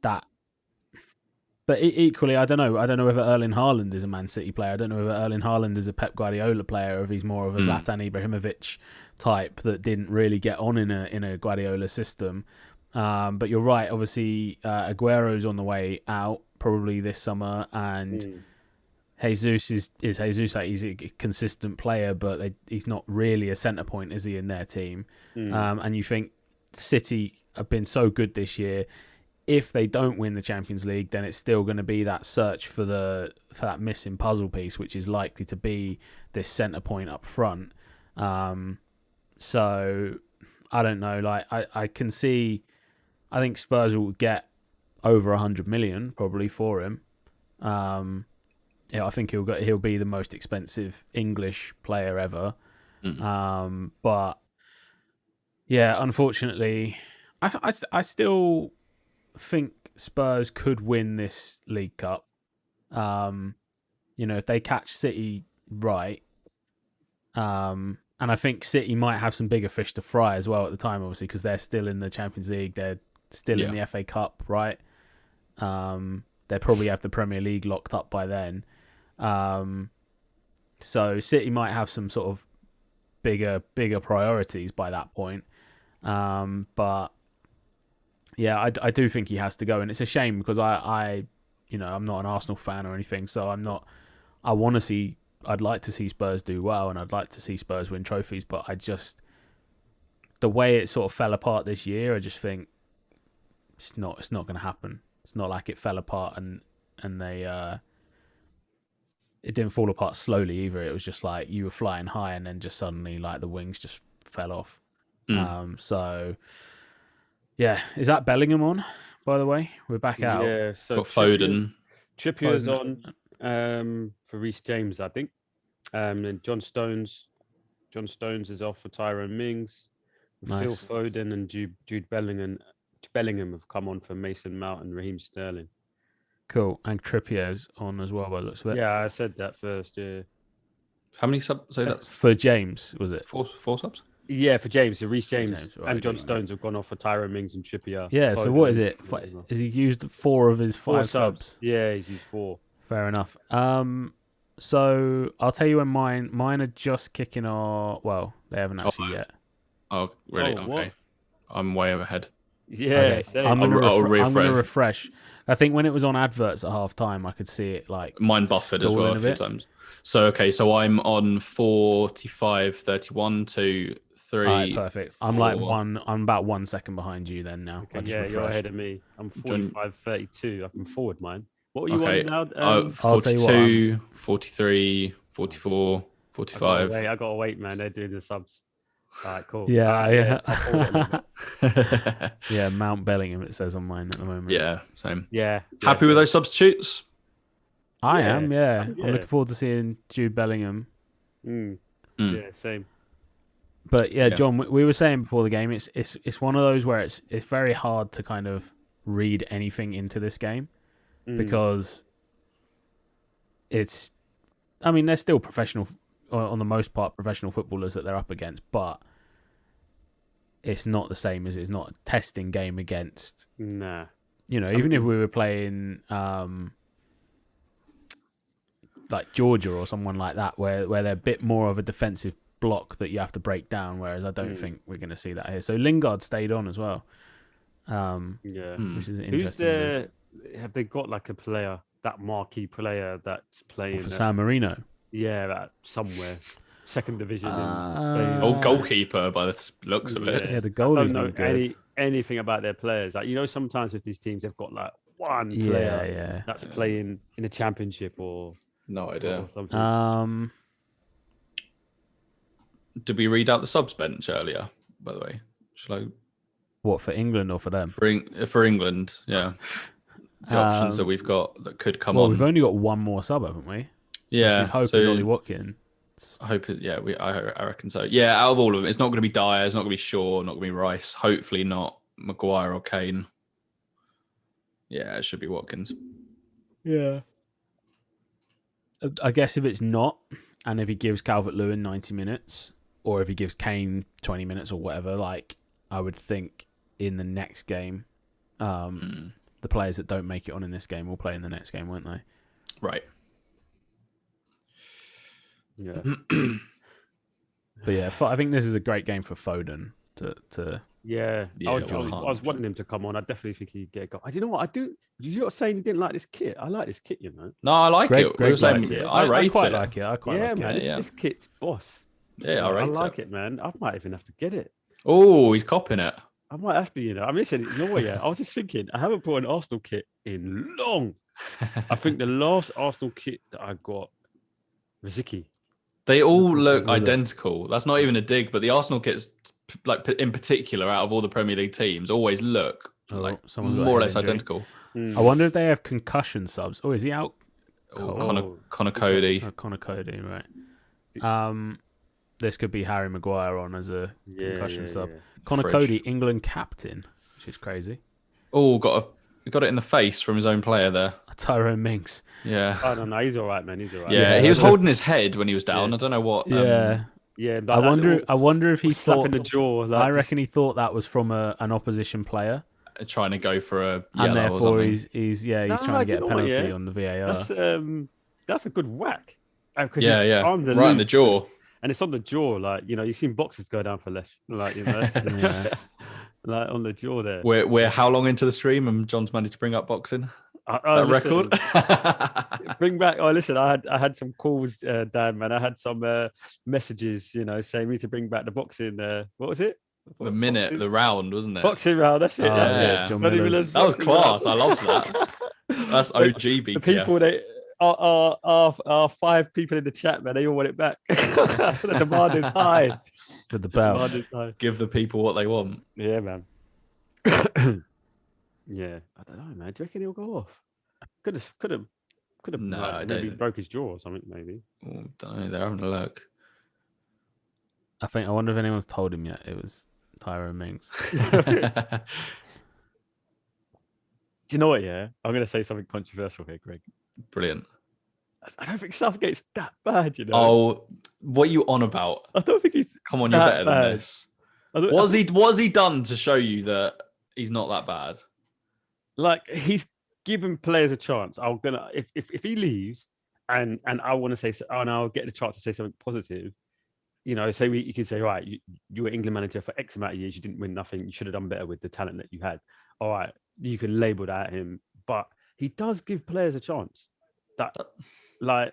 that. But equally, I don't know. I don't know whether Erling Haaland is a Man City player. I don't know whether Erling Haaland is a Pep Guardiola player, or if he's more of a Zlatan Ibrahimovic type that didn't really get on in a Guardiola system. But you're right. Obviously, Aguero's on the way out probably this summer, and Jesus is Jesus. Like, he's a consistent player, but he's not really a centre point, is he, in their team? And you think City have been so good this year. If they don't win the Champions League, then it's still going to be that search for that missing puzzle piece, which is likely to be this centre point up front. So I don't know. Like I can see, I think Spurs will get over 100 million probably for him. I think he'll be the most expensive English player ever. But yeah, unfortunately, I still think Spurs could win this League Cup. If they catch City right, and I think City might have some bigger fish to fry as well at the time, obviously, because they're still in the Champions League, they're still in the FA Cup, right? They probably have the Premier League locked up by then. So City might have some sort of bigger priorities by that point. But yeah, I do think he has to go, and it's a shame because I'm not an Arsenal fan or anything, so I'd like to see Spurs do well, and I'd like to see Spurs win trophies, but the way it sort of fell apart this year, I just think it's not going to happen. It's not like it fell apart and they it didn't fall apart slowly either. It was just like you were flying high and then just suddenly like the wings just fell off. So yeah, is that Bellingham on? By the way, we're back out. Yeah, so got Foden. Trippier's on for Reece James, I think. And John Stones is off for Tyrone Mings. Nice. Phil Foden and Jude Bellingham have come on for Mason Mount and Raheem Sterling. Cool. And Trippier's on as well by the looks of it. Yeah, I said that first, yeah. How many subs? So that's for James, was it? Four subs? Yeah, for James. So Reece James right, and John Stones have gone off for Tyrone Mings and Trippier. Yeah, so what is it? Has he used 4 of his 5 subs? Yeah, he's used 4. Fair enough. So I'll tell you when mine are just kicking off. Well, they haven't actually yet. Oh, really? Oh, okay. what? I'm way overhead. Yeah, okay. I'm going to refresh. I think when it was on adverts at half time, I could see it like mine buffered as well a few times. So okay, so I'm on 45, 31, 2, 3. All right, perfect. 4. I'm about 1 second behind you then now. Okay, yeah, you're ahead of me. I'm 45, 32. I can forward mine. What are you on now? 42, 43, 44, 45. I gotta wait, man. They're doing the subs. All right, cool. Yeah. Yeah, Mount Bellingham, it says on mine at the moment. Yeah, same. Yeah. Happy with those substitutes? I am, yeah. I'm looking forward to seeing Jude Bellingham. Yeah, same. But yeah, John, we were saying before the game, it's one of those where it's very hard to kind of read anything into this game because they're still professional, on the most part, professional footballers that they're up against, but it's not the same as it's not a testing game against. Nah. Even if we were playing like Georgia or someone like that, where they're a bit more of a defensive block that you have to break down, whereas I don't think we're going to see that here. So Lingard stayed on as well. Which is interesting. Have they got like a player, that marquee player that's playing for San Marino? Yeah, somewhere. Second division in Spain. Old goalkeeper by the looks of it. Yeah, the goalie's not good. Anything about their players. Like, sometimes with these teams, they've got like one player that's playing in a championship or... No idea. Or something. Did we read out the subs bench earlier, by the way? Shall I What, for England or for them? For England, yeah. The options that we've got that could come on. We've only got one more sub, haven't we? Yeah. Which we'd hope is Ollie Watkins. I hope it. Yeah, I reckon so. Yeah, out of all of them, it's not going to be Dyer, it's not going to be Shaw, not going to be Rice. Hopefully not Maguire or Kane. Yeah, it should be Watkins. Yeah. I guess if it's not, and if he gives Calvert-Lewin 90 minutes, or if he gives Kane 20 minutes or whatever, like, I would think in the next game, the players that don't make it on in this game will play in the next game, won't they? Right. Yeah. But yeah, I think this is a great game for Foden to Yeah, I was wanting him to come on. I definitely think he'd get a goal. Do you know what I do? You're not saying you didn't like this kit. I like this kit, you know. No, I like it. Greg saying, it. I rate quite it. like it. I quite like man, it. This kit's boss. Yeah, I like it, man. I might even have to get it. Oh, he's copping it. I might have to, you know. I mean, listen, you know what? Yeah, I was just thinking. I haven't bought an Arsenal kit in long. I think the last Arsenal kit that I got was Ziki. They all look identical. That's not even a dig, but the Arsenal kits, like in particular, out of all the Premier League teams, always look like more or less identical. I wonder if they have concussion subs. Oh, is he out? Connor Cody. Connor Cody, right. This could be Harry Maguire on as a concussion sub. Connor Cody, England captain, which is crazy. Oh, got it in the face from his own player there. Tyrone Mings. Yeah. I don't know. He's all right, man. He's all right. Yeah, he was holding his head when he was down. Yeah. I don't know what. Yeah. I wonder if he thought in the jaw. Like, I reckon he thought that was from an opposition player, trying to go for a yellow, and therefore he's trying to get a penalty on the VAR. That's a good whack. Arms are right loose, in the jaw, and it's on the jaw. Like, you know, you've seen boxers go down for less. Like, you know, like on the jaw there. We're how long into the stream, and John's managed to bring up boxing. Record. Bring back. Oh, listen, I had some calls, Dan, man. I had some messages, you know, saying me to bring back the boxing. What was it? The round, wasn't it? Boxing round. That's it. John that was class. I loved that. That's OG BTF. The people are 5 people in the chat, man. They all want it back. The demand is high. With the bell. Give the people what they want. Yeah, man. Yeah, I don't know, man. Do you reckon he'll go off? Could have. No, like, maybe broke his jaw or something. Maybe. Oh, don't know. They're having a look. I wonder if anyone's told him yet. It was Tyrone Mings. Do you know what? Yeah, I'm going to say something controversial here, Greg. Brilliant. I don't think Southgate's that bad, you know. Oh, what are you on about? I don't think he's. Come on, you're better than this. What's he done to show you that he's not that bad? Like, he's given players a chance. If he leaves and I want to say, and I'll get the chance to say something positive, you know, you can say, right, you were England manager for X amount of years, you didn't win nothing, you should have done better with the talent that you had. All right, you can label that at him, but he does give players a chance. That, like,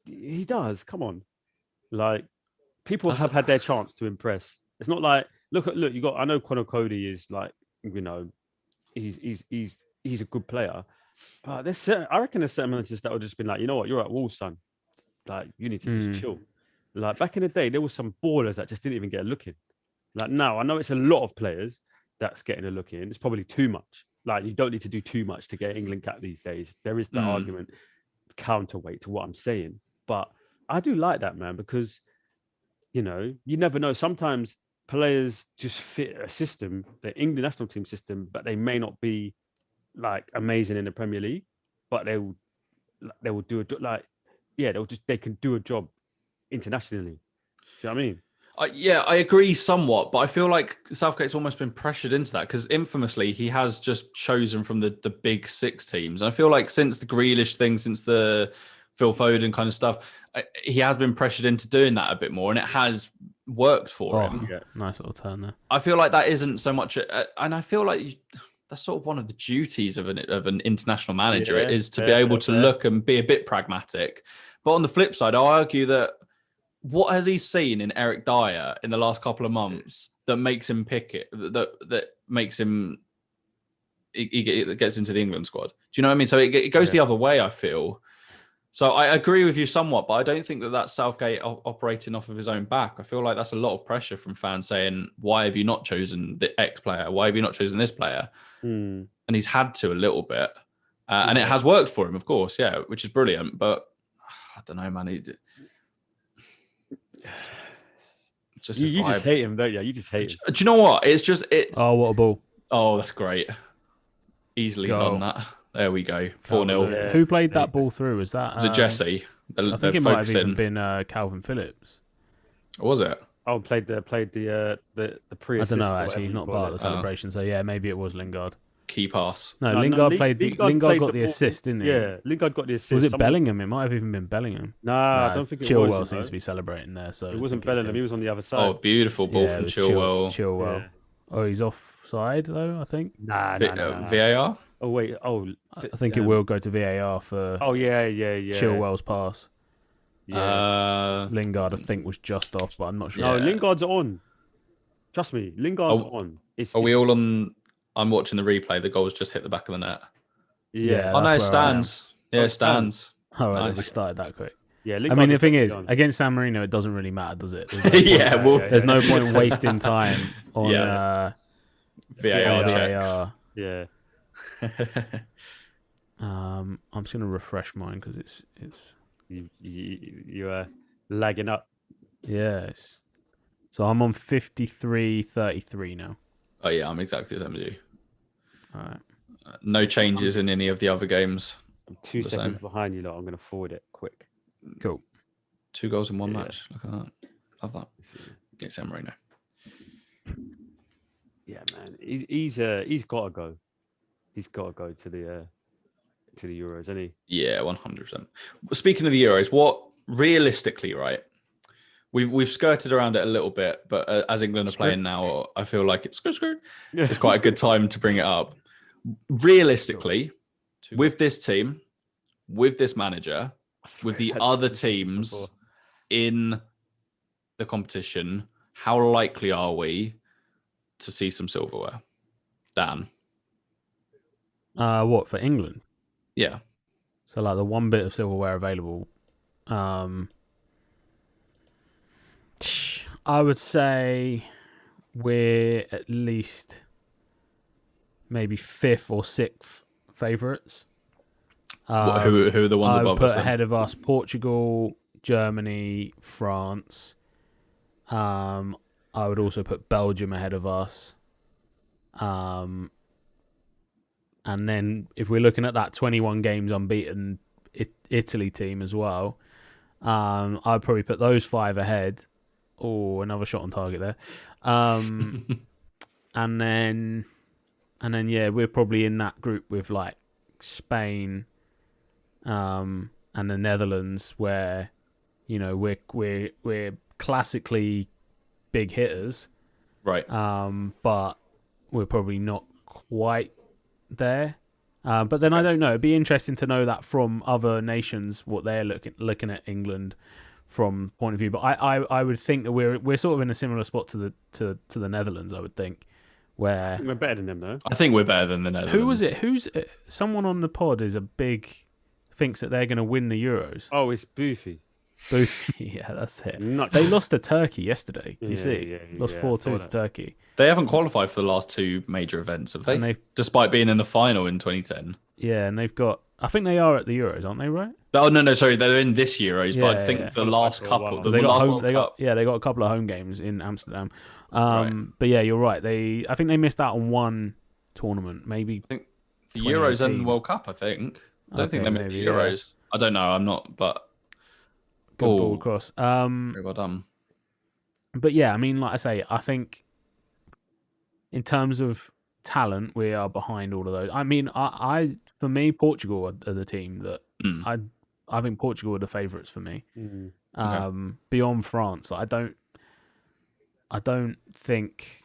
he does. Come on, like, people have had their chance to impress. It's not like look. You got. I know Connor Cody is like, you know, he's a good player, but I reckon there's certain managers that would just been like, you know what, you're at Wolves, son. Like, you need to just chill. Like, back in the day, there were some ballers that just didn't even get a look in. Like, now I know it's a lot of players that's getting a look in. It's probably too much. Like, you don't need to do too much to get England cap these days. There is the argument counterweight to what I'm saying, but I do like that, man, because, you know, you never know. Sometimes players just fit a system, the England national team system, but they may not be like amazing in the Premier League, but they will do they can do a job internationally. Do you know what I mean? I agree somewhat, but I feel like Southgate's almost been pressured into that because infamously he has just chosen from the big 6 teams. And I feel like since the Grealish thing, since the Phil Foden kind of stuff, he has been pressured into doing that a bit more, and it has worked for him. Yeah, nice little turn there. I feel like that isn't so much, and I feel like that's sort of one of the duties of an international manager is to be able to look and be a bit pragmatic. But on the flip side, I'll argue that what has he seen in Eric Dyer in the last couple of months that makes him pick it? That makes him he gets into the England squad. Do you know what I mean? So it goes the other way. I feel So I agree with you somewhat, but I don't think that that's Southgate operating off of his own back. I feel like that's a lot of pressure from fans saying, why have you not chosen the X player? Why have you not chosen this player? And he's had to a little bit. And it has worked for him, of course, yeah, which is brilliant. But I don't know, man. It's just You just hate him, don't you? You just hate him. Do you know what? It's just it. Oh, what a ball! Oh, that's great. Easily Goal. done that. There we go. 4-0. Yeah. Who played that ball through? Was that? Was it Jesse? I think it might have even been Calvin Phillips. Was it? Oh, played the pre-assist. I don't know. Actually, he's not part of the celebration. So yeah, maybe it was Lingard. Key pass. No, Lingard played. Lingard got the assist, didn't he? Yeah, Lingard got the assist. Was it Bellingham? It might have even been Bellingham. Nah, I don't think it Chilwell was. seems to be celebrating there. So it wasn't Bellingham. He was on the other side. Oh, beautiful ball from Chilwell. Chilwell. Yeah. Oh, he's offside though. I think. Nah. VAR. Oh wait. I think it will go to VAR for. Oh yeah. Chilwell's pass. Yeah. Lingard, I think, was just off, but I'm not sure. No, Lingard's on. Trust me, Lingard's on. Are we all on? I'm watching the replay. The goal's just hit the back of the net. Yeah. Oh no, it stands. Yeah, it stands. Oh, right, we started that quick. Yeah, I mean, the thing is, against San Marino, it doesn't really matter, does it? There's no point wasting time on VAR checks. Yeah. I'm just gonna refresh mine because it's you are lagging up. Yes. So I'm on 53-33 now. Oh yeah, I'm exactly the same as you. All right. No changes in any of the other games. I'm 2 seconds behind you, lot. I'm going to forward it quick. Cool. 2 goals in 1 match. Look at that. Love that. Against San Marino. Yeah, man. He's got to go. He's got to go to the Euros, hasn't he? Yeah, 100%. Speaking of the Euros, what realistically, right? We've skirted around it a little bit, but as England are playing now, I feel like it's quite a good time to bring it up. Realistically, with this team, with this manager, with the other teams in the competition, how likely are we to see some silverware? Dan? What, for England? Yeah. So like the one bit of silverware available, I would say we're at least maybe 5th or 6th favourites. Who are the ones above us? I would put ahead of us Portugal, Germany, France. I would also put Belgium ahead of us. And then if we're looking at that 21 games unbeaten Italy team as well, I'd probably put those 5 ahead. Oh, another shot on target there. And then yeah, we're probably in that group with like Spain, and the Netherlands, where we're classically big hitters, right? But we're probably not quite there. But then I don't know. It'd be interesting to know that from other nations, what they're looking at England from point of view. But I would think that we're sort of in a similar spot to the Netherlands. I would think. Where I think we're better than them, though. I think we're better than the Netherlands. Who was it? Who's someone on the pod thinks that they're going to win the Euros? Oh, it's Boofy. Boofy, yeah, that's it. They lost to Turkey yesterday. Do you see? Lost 4-2 to Turkey. They haven't qualified for the last 2 major events, have they? Despite being in the final in 2010. Yeah, and they've got. I think they are at the Euros, aren't they? Right? Oh no, sorry, they're in this Euros, but I think the last couple. They got a couple of home games in Amsterdam. But yeah, you're right. I think they missed out on one tournament, maybe. I think the Euros and the World Cup. I think. I don't think they made the Euros. Yeah. I don't know. I'm not, but good ball across. Very well done. But yeah, I mean, like I say, I think in terms of talent, we are behind all of those. I mean, for me, Portugal are the team that I think Portugal are the favourites for me. Beyond France, I don't think.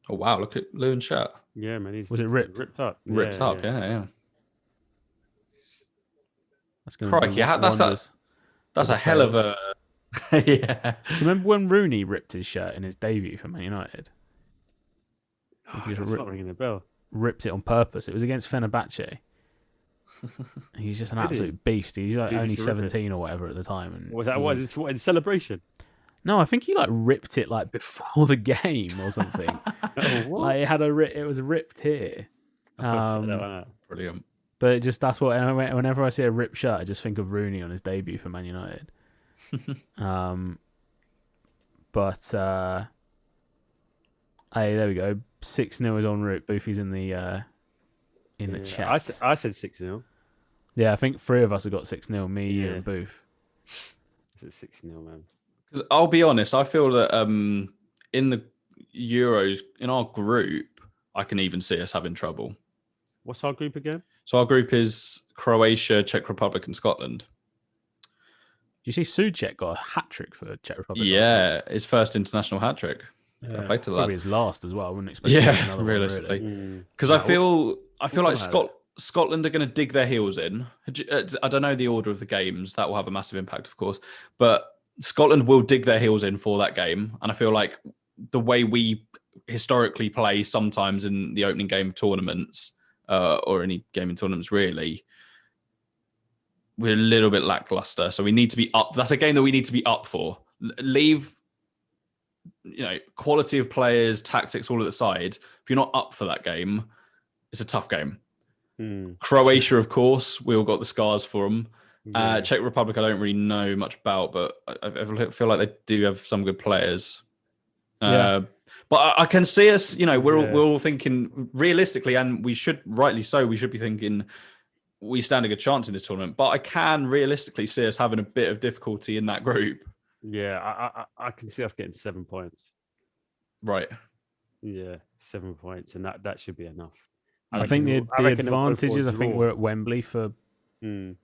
Oh wow! Look at Lewin's shirt. Yeah, man. Was it ripped? Ripped up. Ripped up. Yeah. That's going Crikey, that's a hell of a. Yeah. Do you remember when Rooney ripped his shirt in his debut for Man United? That's not ringing a bell. Ripped it on purpose. It was against Fenerbahce. He's just an Did he? absolute beast. He's like Did he only just rip it? 17 or whatever at the time. And Was that what is in celebration? No, I think he like ripped it like before the game or something. Oh, what? Like it was ripped here. Brilliant. But that's what whenever I see a ripped shirt, I just think of Rooney on his debut for Man United. Hey, there we go. 6-0 is en route. Boofy's in the chat. I said 6-0. Yeah, I think 3 of us have got 6-0. Me, you, and Boof. I said 6-0, man. Because I'll be honest, I feel that in the Euros, in our group, I can even see us having trouble. What's our group again? So our group is Croatia, Czech Republic, and Scotland. You see, Souček got a hat trick for Czech Republic. Yeah, his first international hat trick. Yeah. Back to that. Probably his last as well. I wouldn't expect. Yeah, realistically, because I feel like Scotland are going to dig their heels in. I don't know the order of the games. That will have a massive impact, of course. But Scotland will dig their heels in for that game, and I feel like the way we historically play sometimes in the opening game of tournaments, or any game in tournaments really, we're a little bit lackluster. So we need to be up. That's a game that we need to be up for. Leave, quality of players, tactics, all at the side. If you're not up for that game, it's a tough game. Croatia, of course, we all got the scars for them. Yeah. Czech Republic, I don't really know much about, but I feel like they do have some good players. But I can see us, we're all thinking realistically, and we should, rightly so, we should be thinking we stand a good chance in this tournament. But I can realistically see us having a bit of difficulty in that group. Yeah, I can see us getting 7 points. Right. Yeah, 7 points, and that should be enough. I think the advantage is I think we're at Wembley for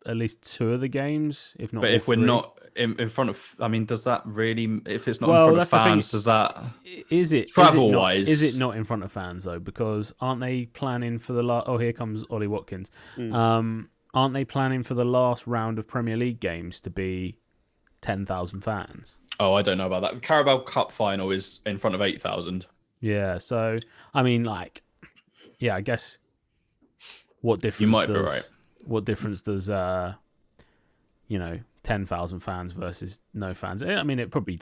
at least 2 of the games, if not. But if 3. we're not in front of, does that really? If it's not in front of fans, does that? Is it travel wise? Is it not in front of fans though? Because aren't they planning for the last? Oh, here comes Ollie Watkins. Aren't they planning for the last round of Premier League games to be 10,000 fans? Oh, I don't know about that. The Carabao Cup final is in front of 8,000. Yeah, so I guess what difference? You might be right. What difference does 10,000 fans versus no fans? It probably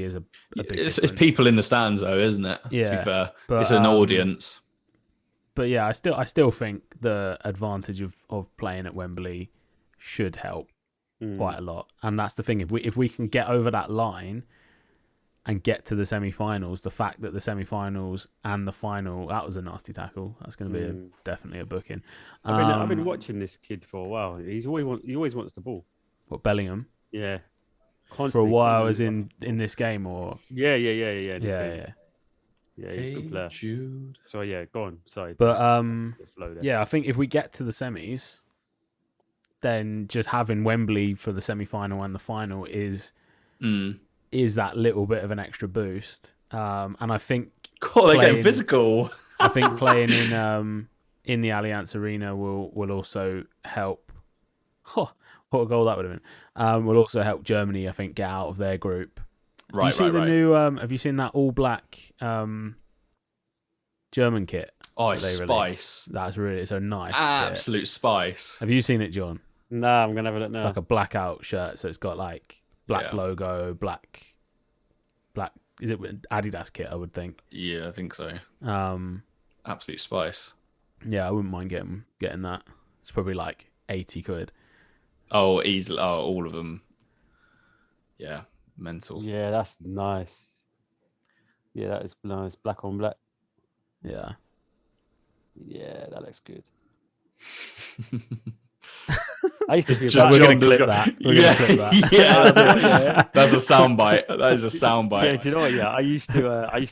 is a big difference. It's people in the stands though, isn't it? Yeah, to be fair, but, it's an audience. But yeah, I still think the advantage of playing at Wembley should help quite a lot, and that's the thing. If we can get over that line and get to the semi-finals, the fact that the semi-finals and the final, that was a nasty tackle. That's going to be definitely a booking. I've been watching this kid for a while. He always wants the ball. What, Bellingham? Yeah. Constantly, for a while, as in this game, or yeah. Yeah, he's a good player. Jude. So yeah, go on. Sorry. But I think if we get to the semis, then just having Wembley for the semi-final and the final is that little bit of an extra boost. And I think they're getting physical. I think playing in the Allianz Arena will also help. Oh, what a goal that would have been. Will also help Germany, I think, get out of their group. Right. Do you see the new? Have you seen that all black German kit? Oh, it's spice. That's really so nice. Absolute kit. Spice. Have you seen it, John? Nah, I'm gonna have a look now. It's like a blackout shirt, so it's got like black logo, black. Is it Adidas kit? I would think. Yeah, I think so. Absolute spice. Yeah, I wouldn't mind getting that. It's probably like 80 quid. Oh, easily. Oh, all of them. Yeah, mental. Yeah, that's nice. Yeah, that is nice. Black on black. Yeah. Yeah, that looks good. I used to be. We're going to clip that. Yeah. That's a soundbite. That is a soundbite. Yeah, do you know what? Yeah, I used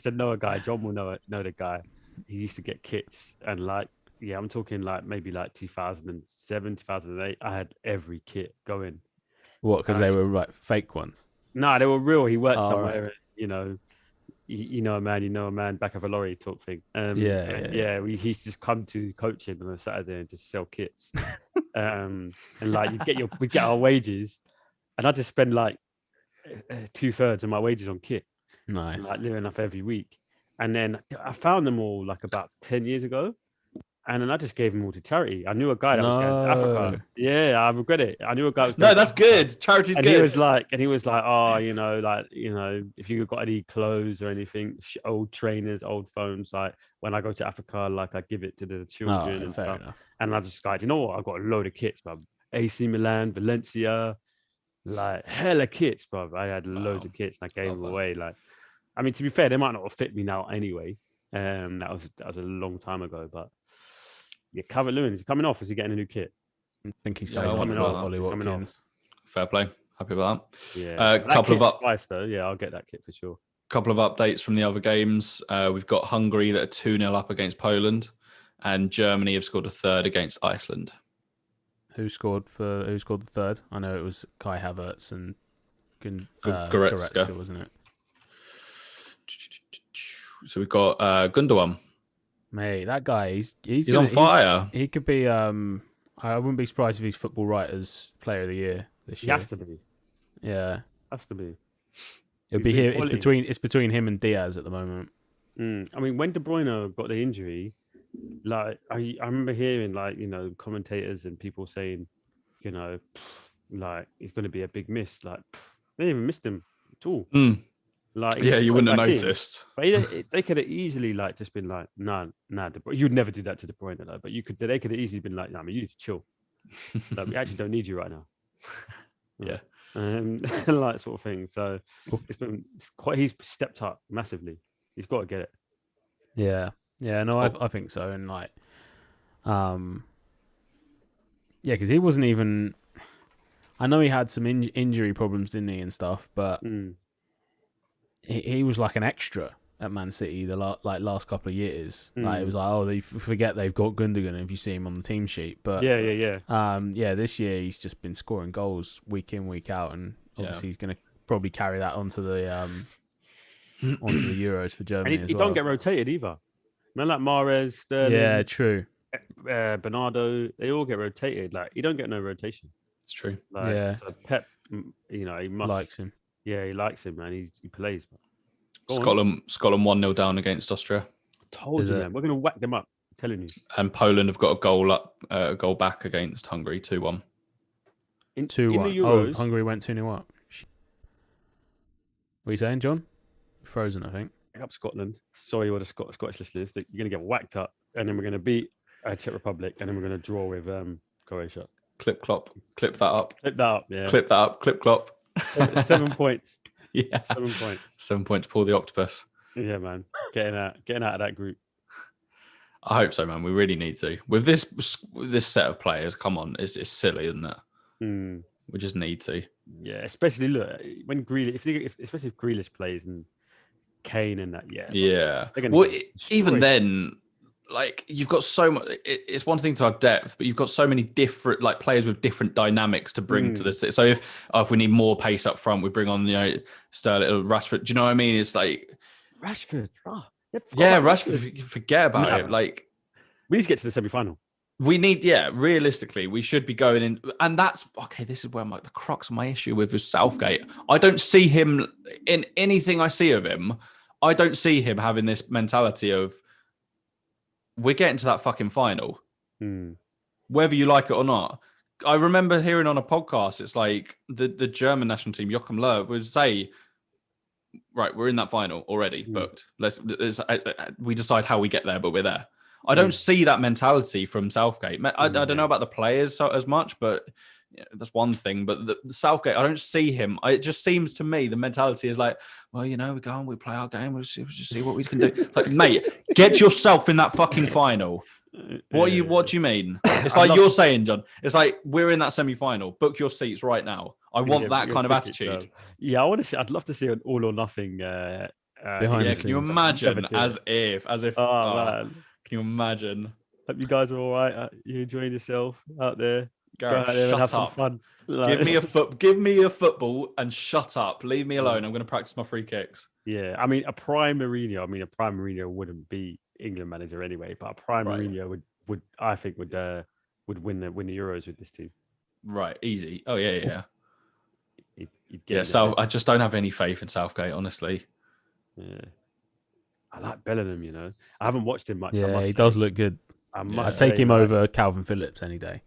to know a guy. John will know the guy. He used to get kits, and I'm talking maybe 2007, 2008. I had every kit going. What? Because they were fake ones? No, they were real. He worked somewhere. Right. You know a man, back of a lorry talk thing. He used to just come to coaching on a Saturday and just sell kits. And we'd get our wages, and I just spend 2/3 of my wages on kit. Nice. Living off every week. And then I found them all about 10 years ago, And then I just gave them all to charity. I knew a guy that was going to Africa. Yeah, I regret it. I knew a guy was going No, to that's Africa. good. Charity's And good. he was like, oh, if you got any clothes or anything, old trainers, old phones, like when I go to Africa, like I give it to the children and stuff. Enough. And I just like, you know what? I've got a load of kits, bro. AC Milan, Valencia, like hella kits, bro. I had loads of kits and I gave them away. Like, I mean, to be fair, they might not have fit me now anyway. That was a long time ago, but yeah, Calvert-Lewin is coming off. Is he getting a new kit? I think he's Yeah, coming off. Ollie He's coming Watkins. Fair play. Happy about that. Yeah, Couple of spice though. Yeah, I'll get that kit for sure. Couple of updates from the other games. We've got Hungary that are 2-0 up against Poland, and Germany have scored a third against Iceland. Who scored the third? I know it was Kai Havertz and Goretzka, wasn't it? So we've got Gundogan. Mate, that guy, he's on fire. He could be. I wouldn't be surprised if he's Football Writers Player of the Year this year. He has to be. Yeah, Has to be. it'll be here. It's between him and Diaz at the moment. I mean, when De Bruyne got the injury, like I remember hearing commentators and people saying, like it's going to be a big miss. Like they didn't even missed him at all. Like you wouldn't have noticed. But they could have easily just been like, nah, you'd never do that to De Bruyne though. But they could have easily been like, nah, man, you need to chill. Like, we actually don't need you right now. Yeah. Like sort of thing. So he's stepped up massively. He's got to get it. Yeah. No, I think so. And because he wasn't even. I know he had some injury problems, didn't he, and stuff, but. He was like an extra at Man City the last couple of years. Like it was like, they forget they've got Gundogan if you see him on the team sheet. But this year he's just been scoring goals week in, week out, and obviously he's going to probably carry that onto the Euros for Germany. And he don't get rotated either. Man, like Mahrez, Sterling, yeah, true. Bernardo, they all get rotated. Like he don't get no rotation. It's true. So Pep, he likes him. Yeah, he likes him, man. He plays. Scotland 1-0 down against Austria. Told you, man. We're going to whack them up. I'm telling you. And Poland have got a goal back against Hungary, 2-1. 2-1. Oh, Hungary went 2-0 up. What are you saying, John? Frozen, I think. Up Scotland. Sorry, all the Scottish listeners. You're going to get whacked up, and then we're going to beat Czech Republic, and then we're going to draw with Croatia. Clip that up. Yeah. Clip that up. Clip clop. 7 points. Yeah. 7 points. 7 points to pull the octopus. Yeah, man. Getting out of that group. I hope so, man. We really need to. With this set of players, come on, it's silly, isn't it? We just need to. Yeah, especially look when Grealish, especially if Grealish plays and Kane and that. Yeah. Well, even then, like you've got so much. It's one thing to have depth, but you've got so many different players with different dynamics to bring to this. So if we need more pace up front, we bring on Sterling or Rashford. Do you know what I mean? It's like Rashford. Rashford. Forget about it. Like we need to get to the semi-final. We need, realistically, we should be going in, and that's okay. This is where the crux of my issue with is Southgate. I don't see him in anything I see of him. I don't see him having this mentality of, we're getting to that fucking final, whether you like it or not. I remember hearing on a podcast, it's like the German national team, Joachim Löw, would say, right, we're in that final already, booked. We decide how we get there, but we're there. I don't see that mentality from Southgate. I don't know about the players as much, but that's one thing. But the Southgate, I don't see him. It just seems to me the mentality is like, well, we go and we play our game. We'll just see what we can do. Like, mate, get yourself in that fucking final. What do you mean? It's like you're saying, John. It's like we're in that semi-final. Book your seats right now. I want that kind of attitude. Yeah, I'd love to see an all or nothing. Behind the scenes. Can you imagine? As if. Man. Can you imagine? Hope you guys are all right. You enjoying yourself out there? Gareth, go out there and have up. some fun. Give me a football and shut up. Leave me alone. I'm going to practice my free kicks. Yeah, I mean a prime Mourinho wouldn't be England manager anyway, but a prime Mourinho would win the Euros with this team. Right, easy. Oh yeah. So I just don't have any faith in Southgate, honestly. Yeah. I like Bellingham, I haven't watched him much. Yeah, he does look good. I I'd must take say, him like, over Calvin Phillips any day.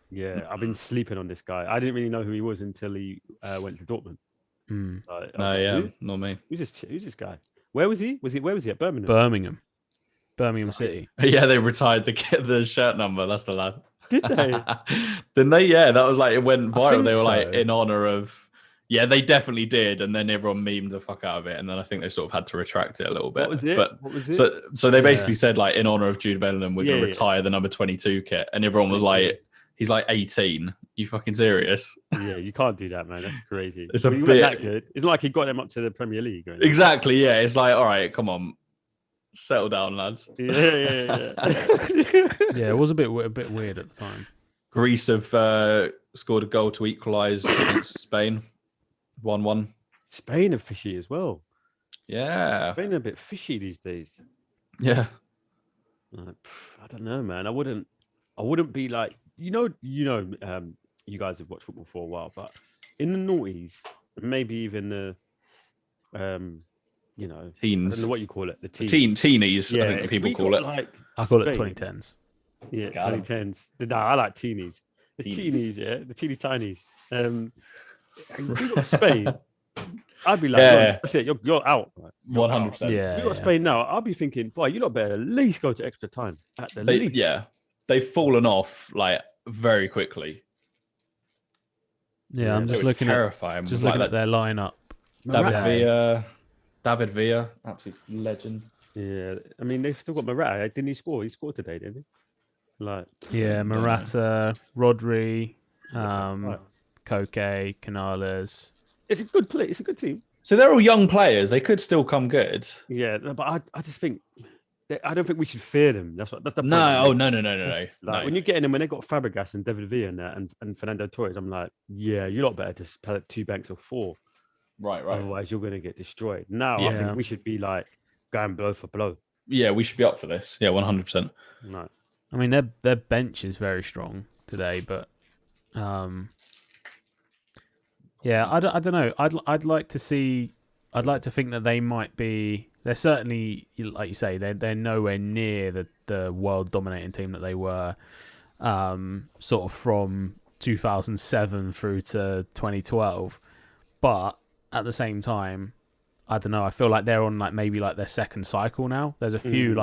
Yeah, I've been sleeping on this guy. I didn't really know who he was until he went to Dortmund. Mm. I was No, like, yeah, who? not me. Who's this guy? Where was he? Where was he at Birmingham? Birmingham City. Yeah, they retired the shirt number. That's the lad. Did they? Didn't they? Yeah, that was like, it went I viral. think They were like so. in honor of. Yeah, they definitely did, and then everyone memed the fuck out of it, and then I think they sort of had to retract it a little bit. What was it? But What was it? so they Yeah. basically said, like, in honor of Jude Bellingham, we're going to retire the number 22 kit, and everyone was like, he's like 18. You fucking serious? Yeah, you can't do that, man. That's crazy. It's a He wasn't bit that good. It's not like he got them up to the Premier League. Or anything. exactly. Yeah, it's like, all right, come on, settle down, lads. Yeah. Yeah, it was a bit weird at the time. Greece have scored a goal to equalise against Spain, 1-1. Spain are fishy as well. Yeah, Spain are a bit fishy these days. yeah. I don't know, man. I wouldn't be like, you guys have watched football for a while, but in the noughties, maybe even the Teens. I don't know what you call it, the Teenies, Yeah, I think people we call got, it. like, I call it Spain. 2010s. Yeah, Got 'em. 2010s. No, I like teenies. The Teenies. teenies, yeah, the teeny tinies. We got Spain. I'd be like, Yeah. that's it. You're out. Right? 100%. Yeah, We got Spain now. I'll be thinking, boy, you lot better at least go to extra time. At the least. Yeah, they've fallen off like very quickly. Yeah, I'm They just were looking terrifying. at like their lineup. David Villa, absolute legend. Yeah, I mean they've still got Morata. Didn't he score? He scored today, didn't he? Like, Yeah, Morata, Rodri, right. Koke, Canales. It's a good play. It's a good team. So they're all young players. They could still come good. Yeah, no, but I just think I don't think we should fear them. That's the point. No, of it. no. Like when you're getting them, when they got Fabregas and David Villa in there and Fernando Torres, I'm like, yeah, you lot better just play 2 banks of 4. Right. Otherwise, you're going to get destroyed. Now, I Yeah. think we should be like going blow for blow. Yeah, we should be up for this. Yeah, 100%. No. I mean, their bench is very strong today, but yeah, I don't know. I'd like to see. I'd like to think that they might be. They're certainly, like you say, they're nowhere near the world dominating team that they were, sort of from 2007 through to 2012. But at the same time, I don't know. I feel like they're on like maybe like their second cycle now. There's a few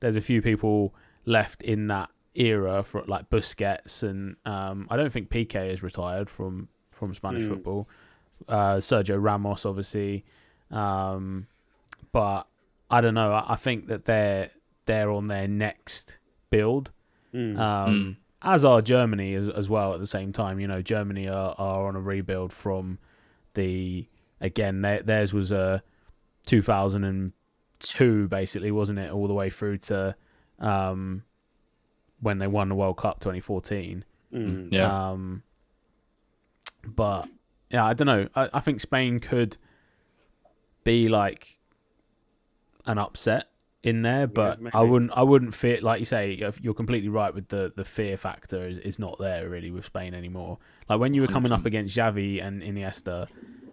there's a few people left in that era for like Busquets, and I don't think Piqué is retired from Spanish football. Sergio Ramos, obviously, but I don't know. I think that they're on their next build, as are Germany as well. At the same time, Germany are on a rebuild from theirs was a 2002 basically, wasn't it, all the way through to when they won the World Cup 2014. Yeah. But yeah, I don't know. I think Spain could be like an upset in there, but maybe. I wouldn't fear, like you say, you're completely right with the fear factor is not there really with Spain anymore. Like when you were coming up against Xavi and Iniesta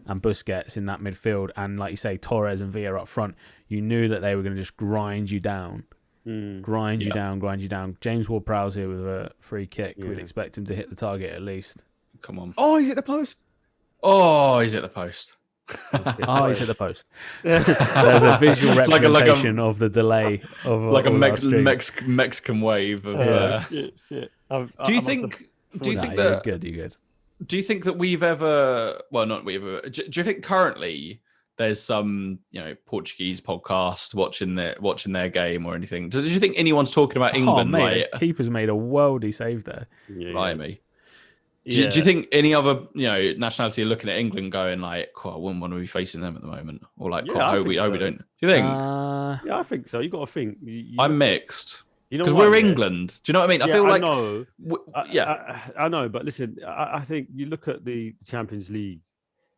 and Busquets in that midfield, and like you say, Torres and Villa up front, you knew that they were going to just grind you down. Grind you down. James Ward-Prowse here with a free kick. Yeah. We'd expect him to hit the target at least. Come on. Oh, he's at the post. Oh, he's at the post. Oh, he's hit the post. There's a visual representation of the delay of like a all our streams. Mexican wave of. Shit. Do you think You're good. Do you think that we've ever? Well, not we've ever. Do you think currently there's some Portuguese podcast watching their game or anything? Do you think anyone's talking about England? Oh, mate, the keeper's made a worldy save there. Blimey. Do you think any other nationality are looking at England going like, I wouldn't want to be facing them at the moment, or like, I hope we don't? Do you think? Yeah, I think so. You got to think. I'm mixed because what, we're England. Do you know what I mean? I feel like I know, but listen, I think you look at the Champions League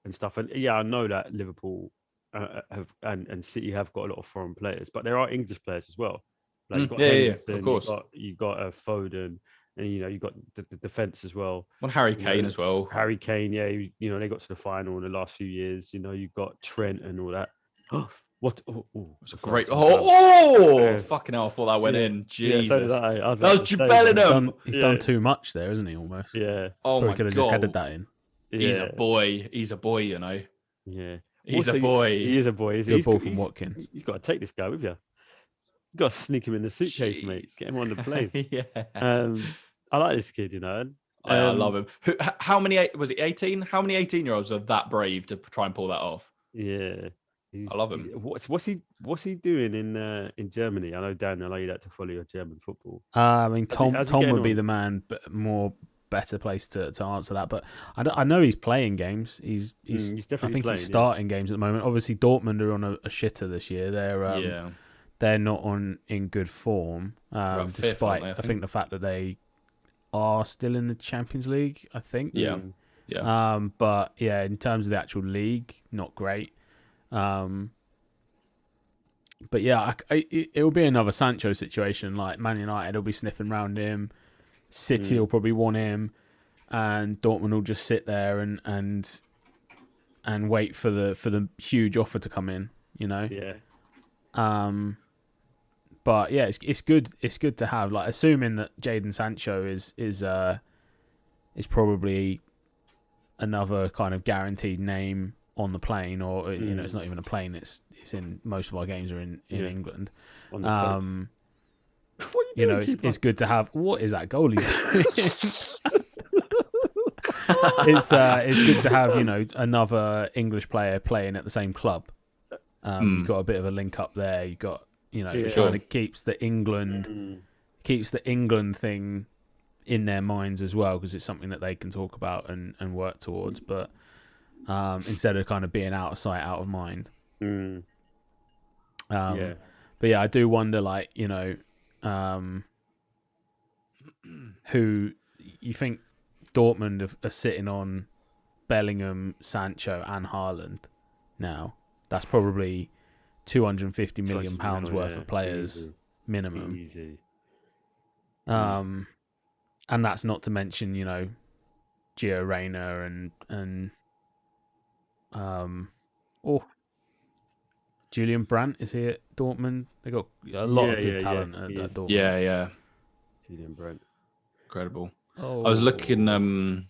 and stuff, and I know that Liverpool have and City have got a lot of foreign players, but there are English players as well. Like you've got Henderson, of course. You got Foden. And you've got the defense as well. Well, Harry Kane as well. Harry Kane, yeah. They got to the final in the last few years. You've got Trent and all that. Oh, What? Oh, It's a great. Fucking hell! I thought that went Yeah. in. Jesus, Yeah, so did I. that was Jude Bellingham. He's done too much there, isn't he? Almost. Yeah. Oh Probably my could have god, just headed that in. He's a boy. He's a boy. You know. Yeah. He's a boy. He is a boy. Good ball from Watkins. He's got to take this guy with you. You got to sneak him in the suitcase, mate. Get him on the plane. Yeah. I like this kid, you know. I love him. How many was it? 18? How many 18-year-olds are that brave to try and pull that off? Yeah. I love him. What's he doing in Germany? I know, Dan, I know you like to follow your German football. I mean, Tom would be on? the man, but better place to answer that. But I know he's playing games. He's definitely I think playing, he's starting games at the moment. Obviously, Dortmund are on a shitter this year. They're not in good form, despite I think the fact that they are still in the Champions League. I think. Yeah. But yeah, in terms of the actual league, not great. But yeah, it will be another Sancho situation. Like Man United will be sniffing around him. City will probably want him, and Dortmund will just sit there and wait for the huge offer to come in. You know. Yeah. But yeah, it's good. It's good to have, like, assuming that Jadon Sancho is probably another kind of guaranteed name on the plane, or you know, it's not even a plane. It's in most of our games are in England. On the you know, it's good to have. What is that goalie? It's good to have, you know, another English player playing at the same club. You've got a bit of a link up there. You've got, you know, it kind of keeps the England thing in their minds as well, because it's something that they can talk about and work towards. But instead of kind of being out of sight, out of mind. But yeah, I do wonder, like, you know, who you think Dortmund are sitting on Bellingham, Sancho, and Haaland now. That's probably £250 million worth of players minimum. Easy. And that's not to mention, you know, Gio Reyna and Julian Brandt is here at Dortmund. They got a lot of good talent at Dortmund. Yeah. Julian Brandt, incredible. I was looking. The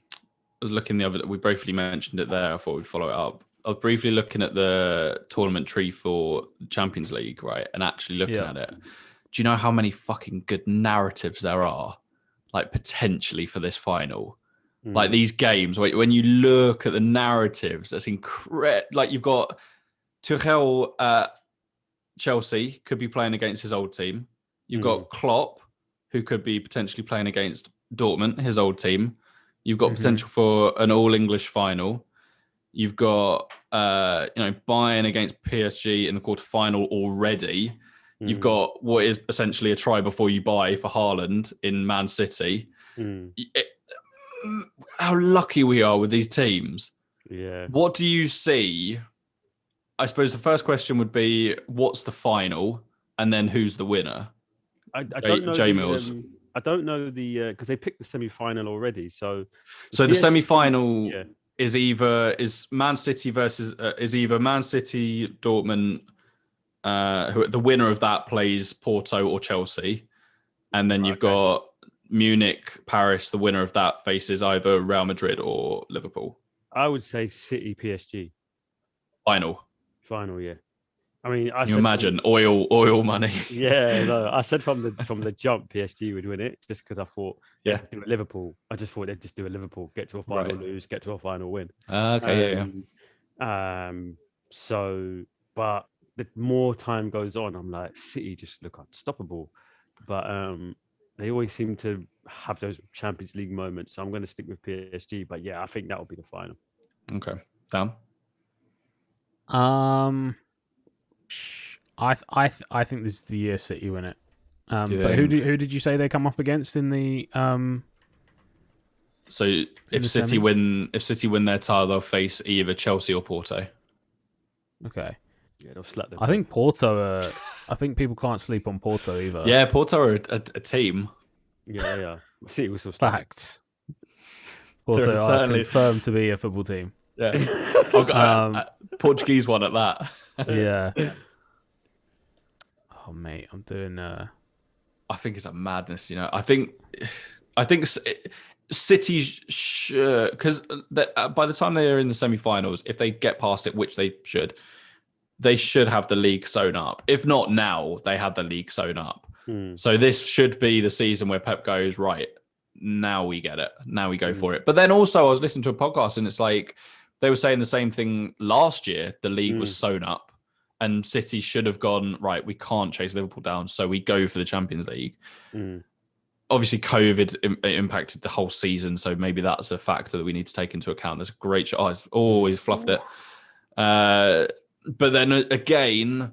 other. We briefly mentioned it there. I thought we'd follow it up. I was briefly looking at the tournament tree for the Champions League, right, and actually looking at it. Do you know how many fucking good narratives there are, like, potentially for this final? Like, these games, when you look at the narratives, that's incredible. Like, you've got Tuchel at Chelsea, could be playing against his old team. You've got Klopp, who could be potentially playing against Dortmund, his old team. You've got potential for an all-English final. You've got Bayern against PSG in the quarterfinal already. You've got what is essentially a try before you buy for Haaland in Man City. How lucky we are with these teams. Yeah. What do you see? I suppose the first question would be, what's the final? And then who's the winner? I don't know. J Mills. I don't know because they picked the semi-final already. So the semi-final is Man City versus Man City, Dortmund. Who the winner of that plays Porto or Chelsea, and then you've got Munich, Paris. The winner of that faces either Real Madrid or Liverpool. I would say City, PSG. Final, yeah. I mean, Can you imagine oil money? Yeah, no. I said from the jump, PSG would win it, just because I thought, do a Liverpool. I just thought they'd just do a Liverpool, get to a final, lose, get to a final, win. So, but the more time goes on, I'm like, City just look unstoppable, but they always seem to have those Champions League moments. So I'm going to stick with PSG. But yeah, I think that will be the final. Okay, Dan. I think this is the year City win it. But who did you say they come up against in the? So if City win their tie, they'll face either Chelsea or Porto. Okay. Yeah, they'll slap them. I think Porto. I think people can't sleep on Porto either. Yeah, Porto are a team. Yeah. City was facts. Porto are confirmed to be a football team. Yeah, Portuguese one at that. Yeah. Oh mate, I'm doing. I think it's a madness. I think City should, because by the time they are in the semi-finals, if they get past it, which they should have the league sewn up. If not now, they have the league sewn up. So this should be the season where Pep goes, right, now we get it. Now we go for it. But then also I was listening to a podcast and it's like they were saying the same thing last year. The league was sewn up and City should have gone, right, we can't chase Liverpool down. So we go for the Champions League. Obviously, COVID impacted the whole season. So maybe that's a factor that we need to take into account. There's a great shot. Oh, it's always fluffed it. But then again,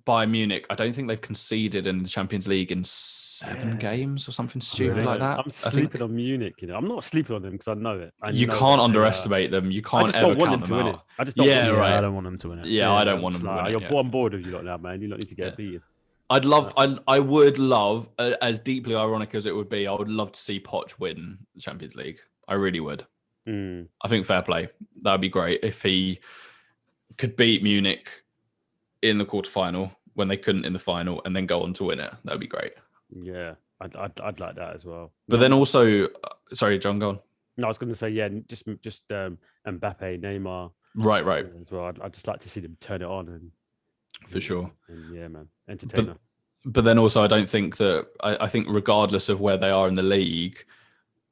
Bayern Munich, I don't think they've conceded in the Champions League in 7 games or something stupid like that. I'm sleeping on Munich. I'm not sleeping on them because I know it. You can't underestimate them. You can't ever count them out. I just don't want them to win it. I don't want them to win it. Yeah, I don't want them to win it. You're on board with you lot now, man. You don't need to get beaten. I would love, as deeply ironic as it would be, I would love to see Poch win the Champions League. I really would. I think fair play. That would be great if he could beat Munich in the quarterfinal when they couldn't in the final and then go on to win it. That would be great. Yeah, I'd like that as well. But then also, sorry, John, go on. No, I was going to say, just Mbappe, Neymar. Right. As well. I'd just like to see them turn it on. And for sure. And yeah, man. Entertainer. But then also, I don't think that, I think regardless of where they are in the league,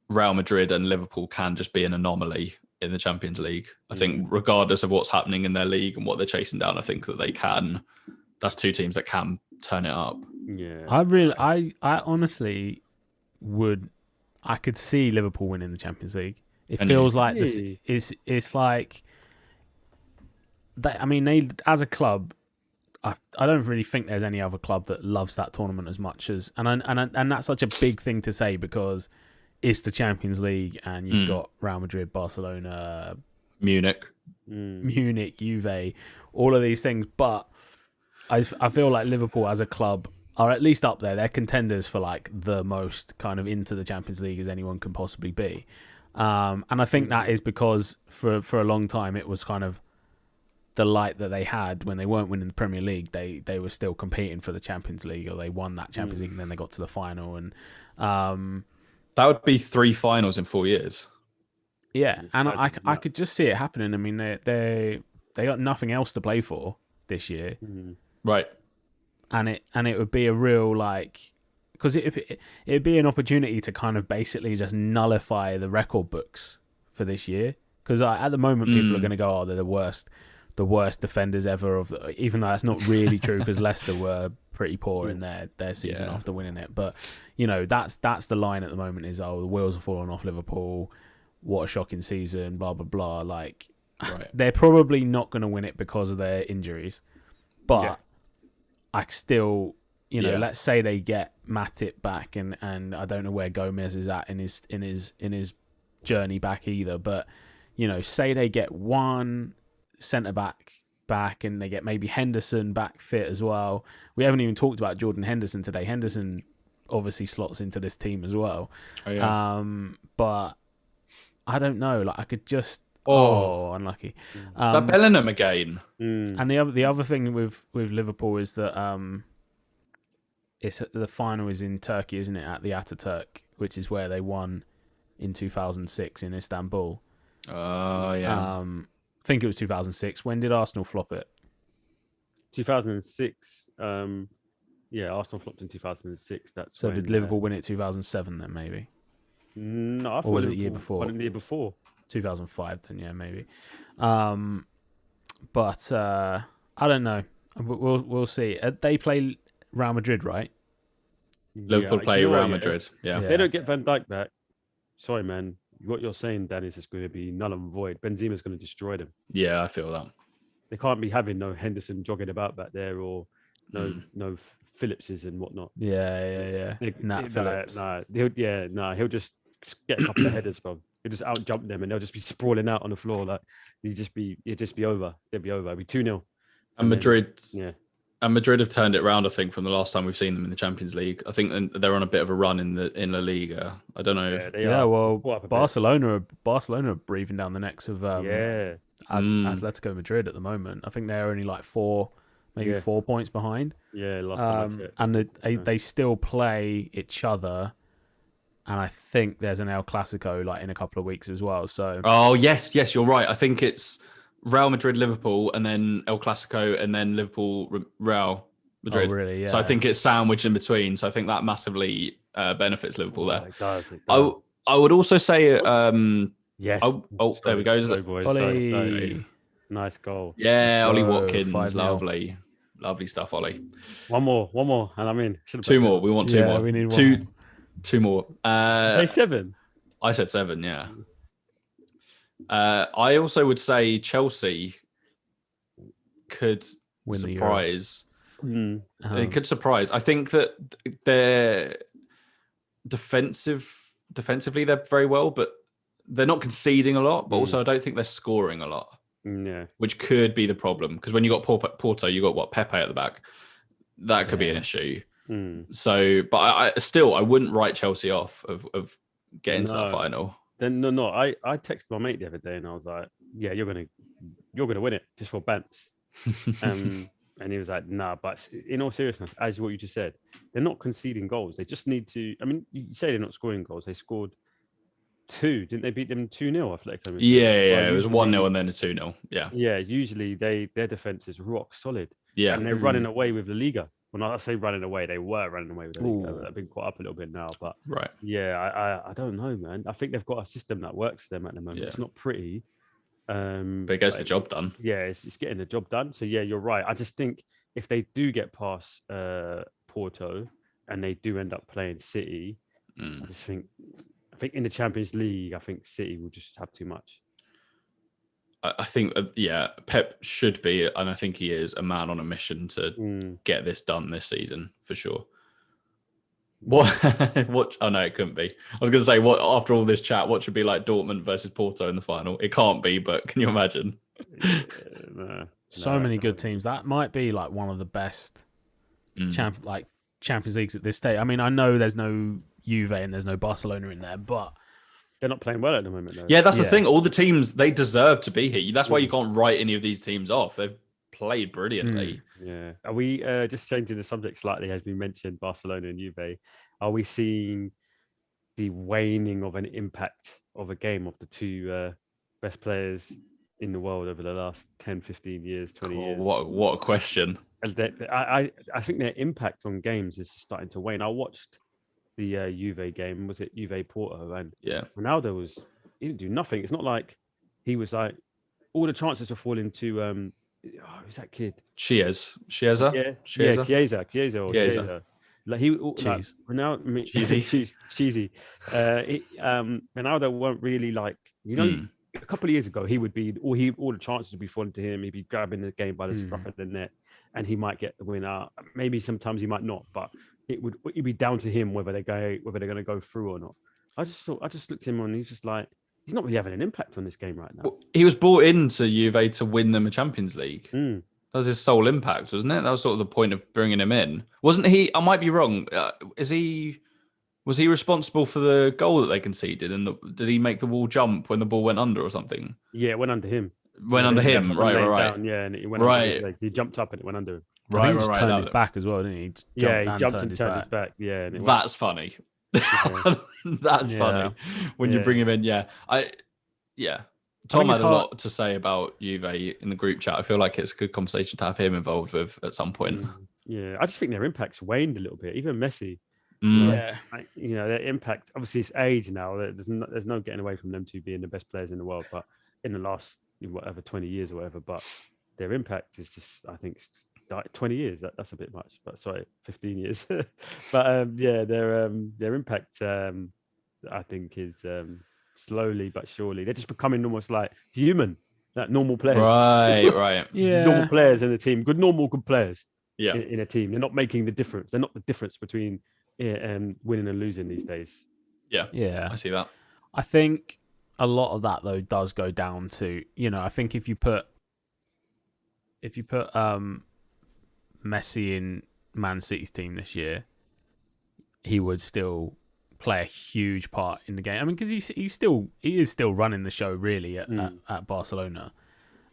Real Madrid and Liverpool can just be an anomaly in the Champions League. I think regardless of what's happening in their league and what they're chasing down, I think that they can. That's 2 teams that can turn it up. Yeah. I honestly I could see Liverpool winning the Champions League. It feels like this. It's like that. I mean, they as a club, I don't really think there's any other club that loves that tournament as much as, and that's such a big thing to say because it's the Champions League and you've got Real Madrid, Barcelona, Munich, Juve, all of these things. But I feel like Liverpool as a club are at least up there. They're contenders for like the most kind of into the Champions League as anyone can possibly be. And I think that is because for a long time it was kind of the light that they had when they weren't winning the Premier League. They were still competing for the Champions League, or they won that Champions League and then they got to the final. And that would be 3 finals in 4 years. Yeah, and I could just see it happening. I mean, they got nothing else to play for this year, right? And it would be a real because it'd be an opportunity to kind of basically just nullify the record books for this year. Because at the moment, people are going to go, "Oh, they're the worst defenders ever." Even though that's not really true, because Leicester were pretty poor in their season after winning it. But that's the line at the moment is, "Oh, the wheels are falling off Liverpool. What a shocking season." Blah blah blah. Right. They're probably not going to win it because of their injuries, but I still, let's say they get Matip back, and I don't know where Gomez is at in his journey back either. But say they get one centre back, and they get maybe Henderson back fit as well. We haven't even talked about Jordan Henderson today. Henderson obviously slots into this team as well. Oh, yeah. But I don't know. I could just unlucky. Is that Bellingham again? And the other thing with Liverpool is that it's the final is in Turkey, isn't it? At the Ataturk, which is where they won in 2006 in Istanbul. Oh yeah. I think it was 2006. When did Arsenal flop it? 2006. Arsenal flopped in 2006. So did Liverpool win it 2007 then maybe? No, I thought or was it Liverpool the year before? won it the year before. 2005 then, maybe. But I don't know. We'll see. They play Real Madrid, right? Liverpool play Real Madrid. Yeah. If they don't get Van Dijk back, sorry, man. What you're saying, Dan, is it's going to be null and void. Benzema's going to destroy them. Yeah, I feel that. They can't be having no Henderson jogging about back there, or no Phillipses and whatnot. Yeah. Nat Phillips. He'll just get a couple of headers, bro. He'll just out jump them, and they'll just be sprawling out on the floor. Like it'd just be over. It'd be over. It'd be 2-0. And Madrid, and Madrid have turned it around. I think from the last time we've seen them in the Champions League, I think they're on a bit of a run in La Liga. I don't know. Well, Barcelona are breathing down the necks of Atletico Madrid at the moment. I think they're only like 4 maybe 4 points behind. Yeah, last time I checked. And they still play each other. And I think there's an El Clasico like in a couple of weeks as well. So yes, you're right. I think it's Real Madrid, Liverpool, and then El Clasico, and then Liverpool, Real Madrid. Oh, really? Yeah. So I think it's sandwiched in between. So I think that massively benefits Liverpool there. It does. I would also say, yes. There we go. Sorry, boys. Ollie. Nice goal. Yeah, Ollie go. Watkins, 5-0. lovely stuff, Ollie. One more, and I'm in. Two more. We want two more. We need two. one. Two more. Say 7. I said 7. Yeah. I also would say Chelsea could Win the surprise. They could surprise. I think that they're defensively they're very well, but they're not conceding a lot. But also, I don't think they're scoring a lot. Yeah, which could be the problem because when you got Porto, you got Pepe at the back. That could be an issue. So, but I wouldn't write Chelsea off of getting to that final. Then no. I texted my mate the other day and I was like, "Yeah, you're gonna win it just for bants." And he was like, "Nah." But in all seriousness, as what you just said, they're not conceding goals. They just need to. I mean, you say they're not scoring goals. They scored 2, didn't they? Beat them 2-0. Athletic. Yeah. It was 1-0 and then a 2-0. Yeah. Yeah. Usually their defense is rock solid. Yeah. And they're running away with La Liga. When I say running away, they were running away with La Liga. They've been caught up a little bit now, but right. Yeah, I don't know, man. I think they've got a system that works for them at the moment. It's not pretty, but it gets the job done. Yeah, it's getting the job done. So yeah, you're right. I just think if they do get past Porto and they do end up playing City, I think in the Champions League, I think City will just have too much. I think, Pep should be, and I think he is, a man on a mission to get this done this season for sure. What? Oh no, it couldn't be. I was going to say, what after all this chat, what should be like Dortmund versus Porto in the final? It can't be, but can you imagine? So many good teams. That might be like one of the best Champions Leagues at this stage. I mean, I know there's no Juve and there's no Barcelona in there, but they're not playing well at the moment, though. Yeah, that's the thing. All the teams, they deserve to be here. That's why you can't write any of these teams off. They've played brilliantly. Yeah. Are we just changing the subject slightly, as we mentioned Barcelona and Juve? Are we seeing the waning of an impact of a game of the two best players in the world over the last 10, 15 years, 20 years? What a question. I think their impact on games is starting to wane. I watched the Juve game, was it Juve Porto? And Ronaldo he didn't do nothing. It's not like he was like, all the chances were falling to, who's that kid? Chiesa. Chiesa. Like Ronaldo, cheesy. Ronaldo weren't really like, a couple of years ago, he would be, all the chances would be falling to him. He'd be grabbing the game by the scruff of the net and he might get the winner. Maybe sometimes he might not, but it'd be down to him whether they're going to go through or not. I just looked at him and he's just like, he's not really having an impact on this game right now. Well, he was brought into Juve to win them a Champions League. That was his sole impact, wasn't it? That was sort of the point of bringing him in. Wasn't he? I might be wrong. Was he responsible for the goal that they conceded? And did he make the wall jump when the ball went under or something? Yeah, it went under him. Right. Down, yeah, and it went under his legs. He jumped up and it went under him. He just turned his back as well, didn't he? He jumped and turned his back. Yeah, and that's funny. That's funny when you bring him in. Tom had a lot to say about Juve in the group chat. I feel like it's a good conversation to have him involved with at some point. Yeah, I just think their impact's waned a little bit. Even Messi, their impact. Obviously, it's age now. There's no getting away from them two being the best players in the world. But in the last 20 years or whatever, but their impact is just, I think, 20 years. That's a bit much. But sorry, 15 years. But their impact, I think, is slowly but surely. They're just becoming almost like human, like normal players. Right. Yeah, normal players in the team. Good players. Yeah, in a team. They're not making the difference. They're not the difference between winning and losing these days. Yeah. I see that. I think a lot of that though does go down to, I think if you put Messi in Man City's team this year, he would still play a huge part in the game. I mean, because he is still running the show really at Barcelona.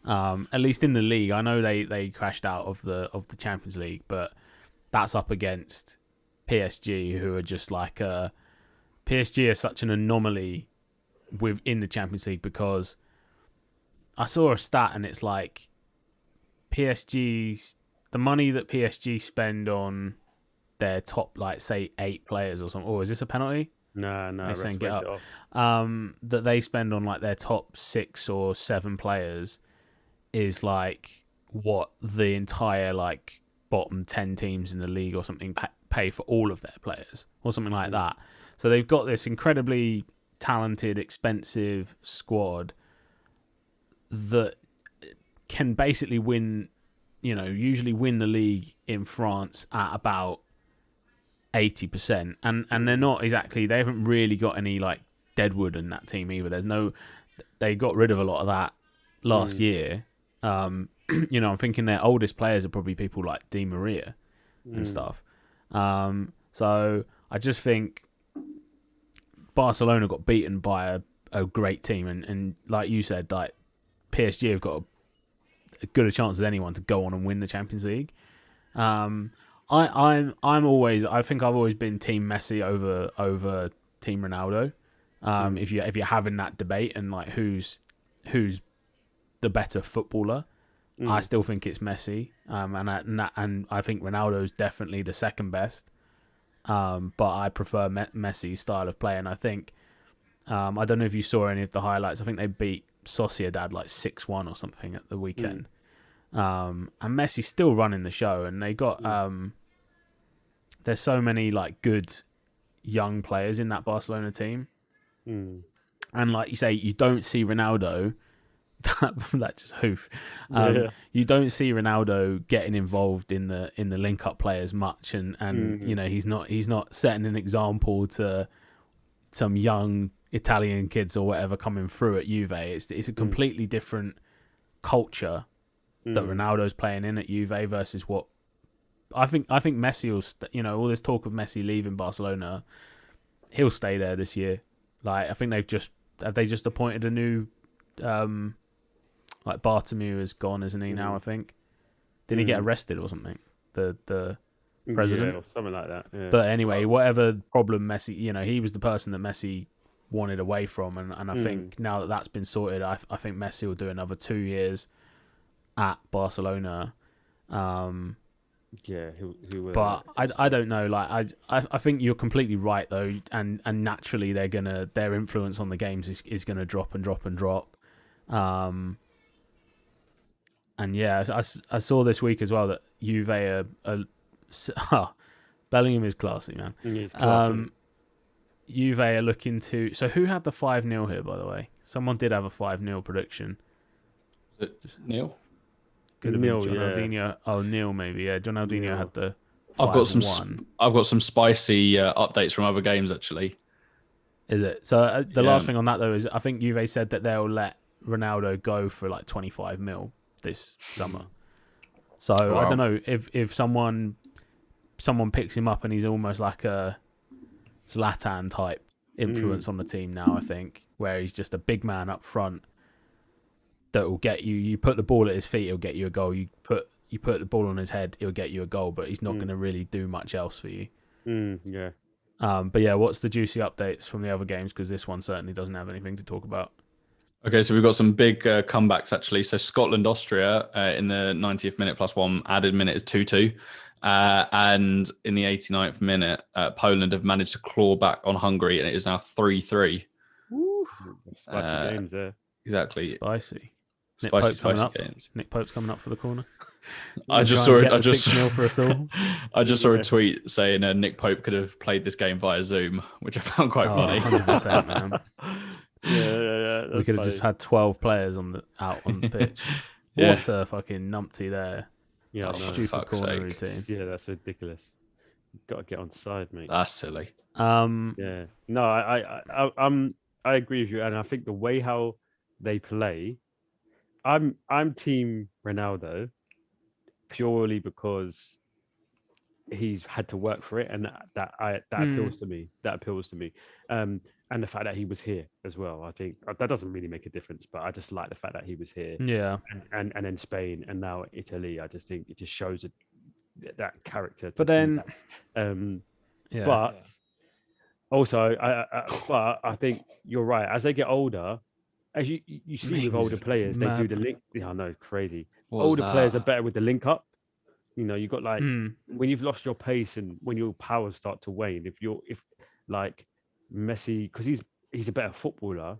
At least in the league. I know they crashed out of the Champions League, but that's up against PSG, who are just like PSG is such an anomaly within the Champions League, because I saw a stat and it's like the money that PSG spend on their top, like, say 8 players or something. Oh, is this a penalty? No, They're saying get up. That they spend on like their top 6 or 7 players is like what the entire like bottom 10 teams in the league or something pay for all of their players or something like that. So they've got this incredibly talented, expensive squad that can basically win, usually win the league in France at about 80%, and they're not exactly, they haven't really got any like deadwood in that team either. They got rid of a lot of that last year. I'm thinking their oldest players are probably people like Di Maria and stuff. So I just think Barcelona got beaten by a great team, and like you said, like PSG have got as good a chance as anyone to go on and win the Champions League. I think I've always been Team Messi over Team Ronaldo. If you're having that debate and like who's the better footballer, I still think it's Messi. And I think Ronaldo's definitely the second best. But I prefer Messi's style of play, and I think I don't know if you saw any of the highlights. I think they beat Sociedad like 6-1 or something at the weekend. And Messi's still running the show, and they got there's so many like good young players in that Barcelona team, and like you say, you don't see Ronaldo. That just hoof. You don't see Ronaldo getting involved in the link up play as much, and he's not setting an example to some young Italian kids or whatever coming through at Juve. It's a completely different culture that Ronaldo's playing in at Juve versus what I think Messi will all this talk of Messi leaving Barcelona, he'll stay there this year. Like I think they just appointed a new like Bartomeu is gone, isn't he now? I think did he get arrested or something? The president, or something like that. Yeah. But anyway, whatever problem Messi, he was the person that Messi wanted away from, and I think now that that's been sorted, I think Messi will do another 2 years at Barcelona. He will. But I don't know. Like I think you're completely right though, and naturally their influence on the games is gonna drop and drop and drop. And yeah, I saw this week as well that Juve Bellingham is classy, man. He's classy. Juve are looking to. So who had the 5-0 here, by the way? Someone did have a 5-0 prediction. Is it Neil? Could have been Neil, Ronaldinho. Oh, Neil maybe. Yeah, Ronaldinho had the 5-1. I've got some spicy updates from other games actually. Is it? So the last thing on that though is I think Juve said that they'll let Ronaldo go for like 25 mil this summer. So I don't know if someone picks him up and he's almost like a Zlatan type influence on the team now, I think, where he's just a big man up front that will get you put the ball at his feet, he'll get you a goal. You put the ball on his head, he'll get you a goal, but he's not going to really do much else for you. Yeah. But yeah, what's the juicy updates from the other games? Because this one certainly doesn't have anything to talk about. Okay, so we've got some big comebacks actually. So Scotland, Austria in the 90th minute +1, added minute is 2-2. And in the 89th minute, Poland have managed to claw back on Hungary, and it is now 3-3. Spicy games there. Exactly. Spicy Spicy games. Nick Pope's coming up for the corner. I just saw it. I 6-0 for us all. I just saw a tweet saying Nick Pope could have played this game via Zoom, which I found quite funny. 100%, man. Yeah. We could have just had 12 players out on the pitch. What a fucking numpty there. Yeah, stupid corner routine. Yeah, that's ridiculous. You've got to get on side, mate. That's silly. Yeah. No, I agree with you, and I think the way how they play, I'm team Ronaldo purely because he's had to work for it, and that appeals to me. That appeals to me. And the fact that he was here as well. I think that doesn't really make a difference, but I just like the fact that he was here. Yeah. And then Spain and now Italy. I just think it just shows that character. But then, yeah. But also, I think you're right. As they get older, as you see with older players, they do the link. Yeah, I know, crazy. Older players are better with the link up. You know, you got like when you've lost your pace and when your powers start to wane. If like Messi, because he's a better footballer,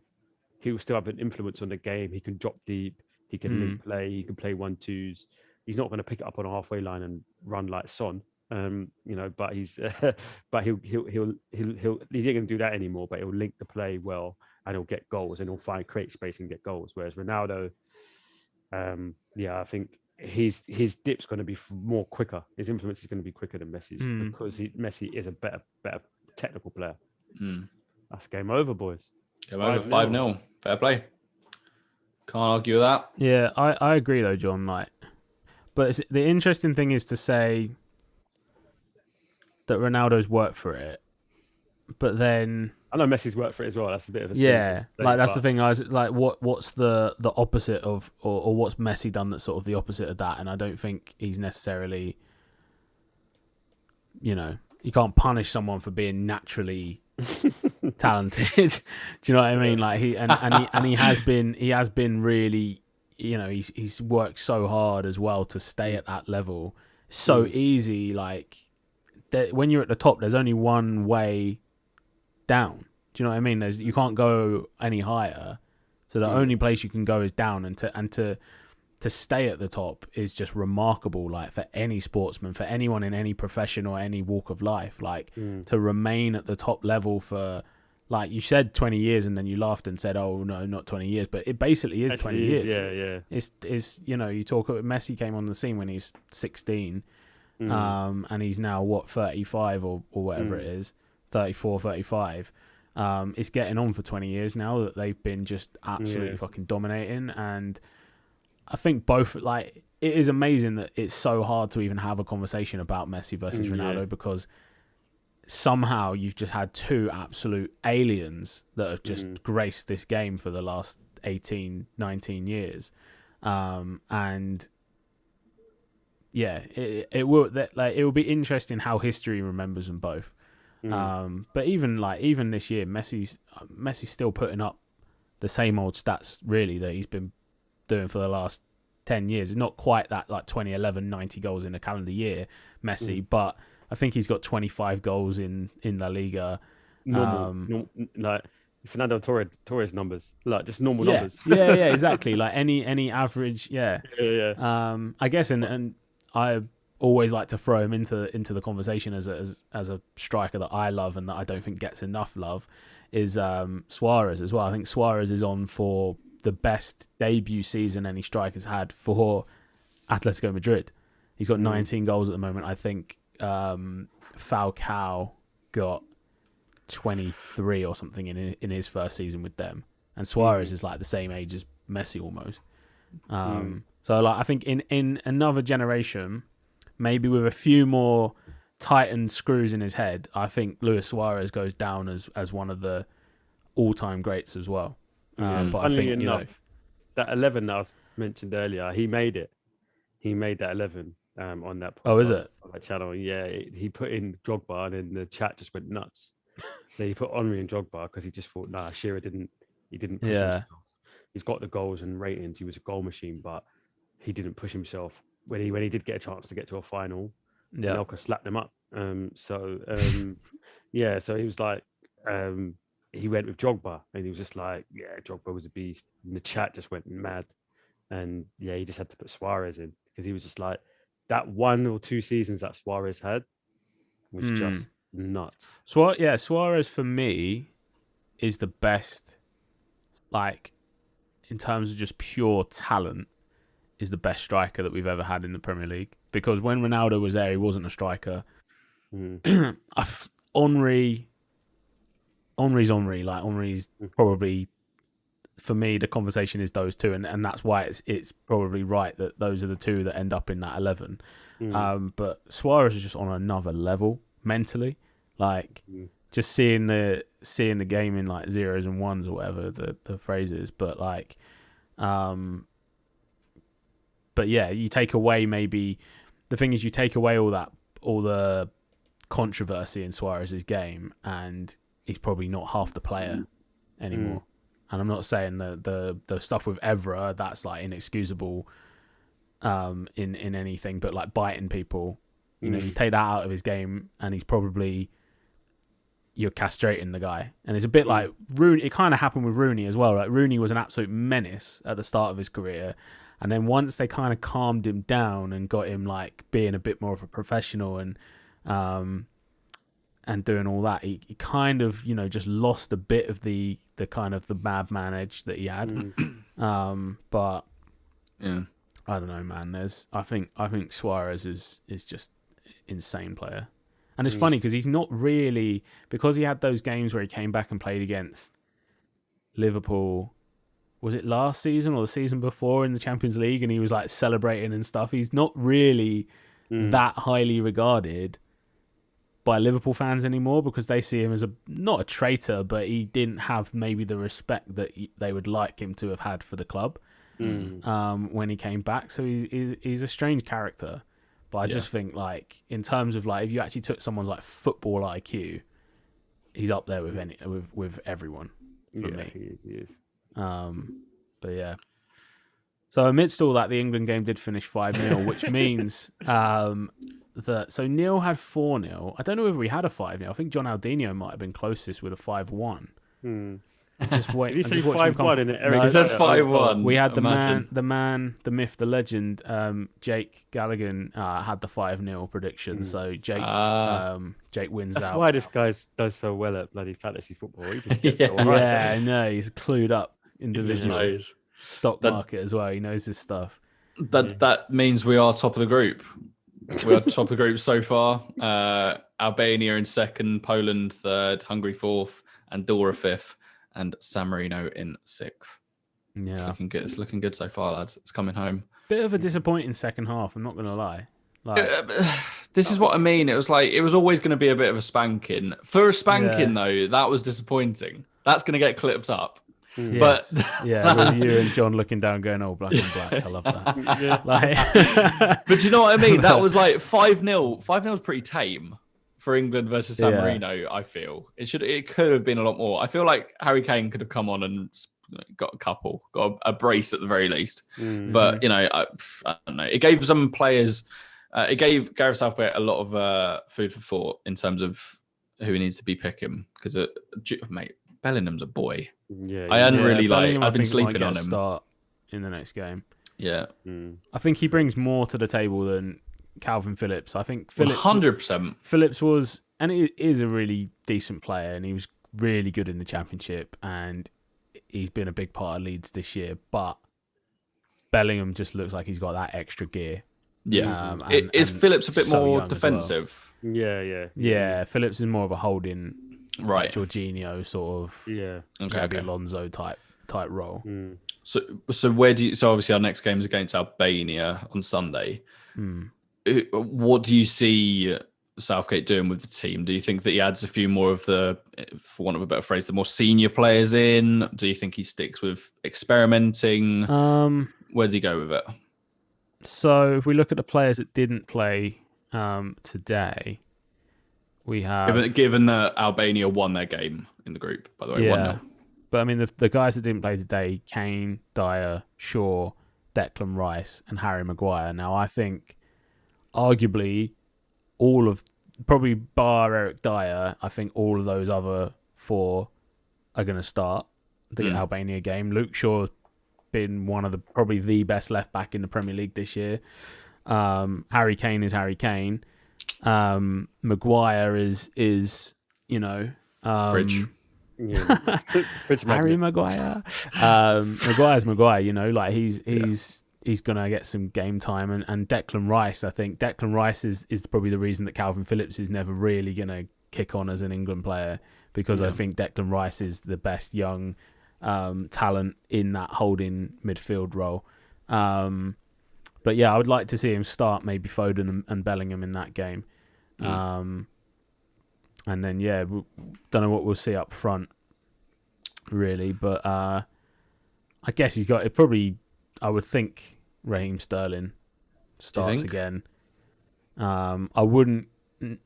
he will still have an influence on the game. He can drop deep. He can link play. He can play 1-2s. He's not going to pick it up on a halfway line and run like Son. You know, but he's but he'll he's not going to do that anymore. But he'll link the play well and he'll get goals and he'll create space and get goals. Whereas Ronaldo, I think his dip's going to be more quicker. His influence is going to be quicker than Messi's because Messi is a better technical player. That's game over, boys. Game over, 5-0. Fair play. Can't argue with that. Yeah, I agree though, John. Like, but the interesting thing is to say that Ronaldo's worked for it, but then I know Messi's worked for it as well. That's a bit of a that's the thing. I was like, what's the opposite of, or what's Messi done that's sort of the opposite of that? And I don't think he's necessarily, you know, you can't punish someone for being naturally talented. Do you know what I mean? Like he has been really, you know, he's worked so hard as well to stay at that level. So easy, like when you're at the top, there's only one way down. Do you know what I mean? You can't go any higher, so the only place you can go is down. And to stay at the top is just remarkable. Like for any sportsman, for anyone in any profession or any walk of life, like to remain at the top level for, like you said, 20 years, and then you laughed and said, "Oh no, not 20 years," but it basically is 20 years. Yeah. It's you know, you talk. Messi came on the scene when he's 16. And he's now 35 or whatever it is, 34, 35. It's getting on for 20 years now that they've been just absolutely fucking dominating. And I think both, like, it is amazing that it's so hard to even have a conversation about Messi versus Ronaldo because somehow you've just had two absolute aliens that have just graced this game for the last 18, 19 years. And yeah, it will be interesting how history remembers them both. But even this year, Messi's still putting up the same old stats really that he's been doing for the last 10 years. It's not quite that, like 2011 90 goals in a calendar year Messi, but I think he's got 25 goals in La Liga. Normal, like Fernando Torres numbers, like just normal numbers. yeah, exactly. Like any average, yeah. I guess, and I always like to throw him into the conversation as a striker that I love and that I don't think gets enough love is Suarez as well. I think Suarez is on for the best debut season any striker's had for Atletico Madrid. He's got 19 goals at the moment. I think Falcao got 23 or something in his first season with them, and Suarez is like the same age as Messi almost. So like I think in another generation, maybe with a few more tightened screws in his head, I think Luis Suarez goes down as one of the all-time greats as well. But I think enough, that 11 that I mentioned earlier, he made it. He made that 11 on that. Oh, is it? On that channel, yeah. He put in Drogba, and then the chat just went nuts. So he put Henry in Drogba because he just thought, nah, Shearer didn't push himself. He's got the goals and ratings. He was a goal machine, but he didn't push himself when he did get a chance to get to a final. Anelka slapped him up. So he was like, he went with Drogba, and he was just like, yeah, Drogba was a beast. And the chat just went mad, and yeah, he just had to put Suarez in because he was just like, that 1 or 2 seasons that Suarez had was just nuts. Suarez for me is the best, like in terms of just pure talent, is the best striker that we've ever had in the Premier League. Because when Ronaldo was there, he wasn't a striker. Henry's Henry. Like Henry's probably for me, the conversation is those two, and that's why it's probably right that those are the two that end up in that 11. But Suarez is just on another level mentally, like just seeing the game in like zeros and ones or whatever the phrase is. But like, but yeah, you take away maybe the thing is you take away all the controversy in Suarez's game, and he's probably not half the player anymore. And I'm not saying the stuff with Evra that's like inexcusable in anything, but like biting people, you know, you take that out of his game, and you're castrating the guy. And it's a bit like Rooney. It kind of happened with Rooney as well. Like Rooney was an absolute menace at the start of his career, and then once they kind of calmed him down and got him like being a bit more of a professional and doing all that, he kind of, you know, just lost a bit of the kind of the madman edge that he had. But yeah, I don't know, man. I think Suarez is just insane player, and it's funny because he's not really, because he had those games where he came back and played against Liverpool. Was it last season or the season before in the Champions League, and he was like celebrating and stuff? He's not really that highly regarded by Liverpool fans anymore, because they see him as not a traitor, but he didn't have maybe the respect that they would like him to have had for the club when he came back. So he's a strange character. But I just think, like, in terms of like, if you actually took someone's like football IQ, he's up there with everyone for me. He is. But yeah. So amidst all that, the England game did finish 5-0, which means so Neil had 4-0. I don't know if we had a 5-0. I think John Aldinho might have been closest with a 5-1. Just wait. Did he say 5-1 in it? No, he said 5-1. We had the man, the myth, the legend, Jake Gallagher had the 5-0 prediction. So Jake wins That's out. why this guy does so well at bloody fantasy football. He just gets so right. Yeah, I know. He's clued up individual stock market as well. He knows his stuff. That means we are top of the group. We are top of the group so far. Albania in second, Poland third, Hungary fourth, Andorra fifth, and San Marino in sixth. Yeah, it's looking good. It's looking good so far, lads. It's coming home. Bit of a disappointing second half. I'm not going to lie. Like, this is what I mean. It was always going to be a bit of a spanking. For a spanking though, that was disappointing. That's going to get clipped up. Yes. But with you and John looking down going, oh, black and black. I love that. But you know what I mean? That was like 5-0. 5-0 is pretty tame for England versus San Marino, I feel. It could have been a lot more. I feel like Harry Kane could have come on and got a brace at the very least. But, you know, I don't know. It gave some players, it gave Gareth Southgate a lot of food for thought in terms of who he needs to be picking. Because, mate, Bellingham's a boy. Yeah, I hadn't really Bellingham, I've been sleeping might get on a him. Start in the next game. Yeah. I think he brings more to the table than Calvin Phillips. I think Phillips 100%. Phillips was, and he is a really decent player, and he was really good in the Championship, and he's been a big part of Leeds this year. But Bellingham just looks like he's got that extra gear. Yeah. Is Phillips a bit more defensive? Well. Yeah. Phillips is more of a holding, right? Jorginho sort of, Xabi Alonso type role. So where do you? So obviously our next game is against Albania on Sunday. What do you see Southgate doing with the team? Do you think that he adds a few more of the, for want of a better phrase, the more senior players in? Do you think he sticks with experimenting? Where does he go with it? So if we look at the players that didn't play today, we have... Given that Albania won their game in the group, by the way, 1-0. But I mean, the guys that didn't play today, Kane, Dyer, Shaw, Declan Rice, and Harry Maguire. Now, I think arguably probably bar Eric Dyer, I think all of those other four are going to start the Albania game. Luke Shaw's been one of probably the best left back in the Premier League this year. Harry Kane is Harry Kane. Maguire is Fridge. Harry Maguire. Maguire's Maguire, like he's gonna get some game time, and Declan Rice, I think Declan Rice is probably the reason that Calvin Phillips is never really gonna kick on as an England player, because I think Declan Rice is the best young talent in that holding midfield role. But yeah, I would like to see him start maybe Foden and Bellingham in that game. And then, don't know what we'll see up front, really. But I guess he's got it. Probably, I would think Raheem Sterling starts again. I wouldn't,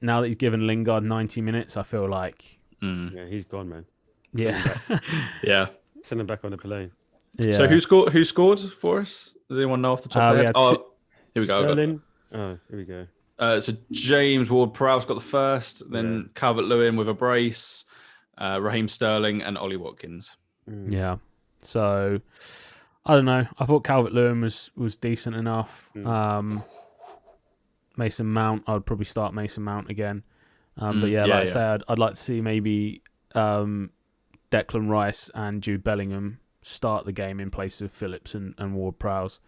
now that he's given Lingard 90 minutes, I feel like... Yeah, he's gone, man. Yeah. Yeah. Send him back on the plane. Yeah. So who scored for us? Does anyone know off the top of their head? Here we go. Sterling. Here we go. So James Ward-Prowse got the first, then Calvert-Lewin with a brace, Raheem Sterling and Ollie Watkins. Yeah. So, I don't know. I thought Calvert-Lewin was decent enough. Mason Mount, I would probably start Mason Mount again. But I said, I'd like to see maybe Declan Rice and Jude Bellingham start the game in place of Phillips and Ward-Prowse.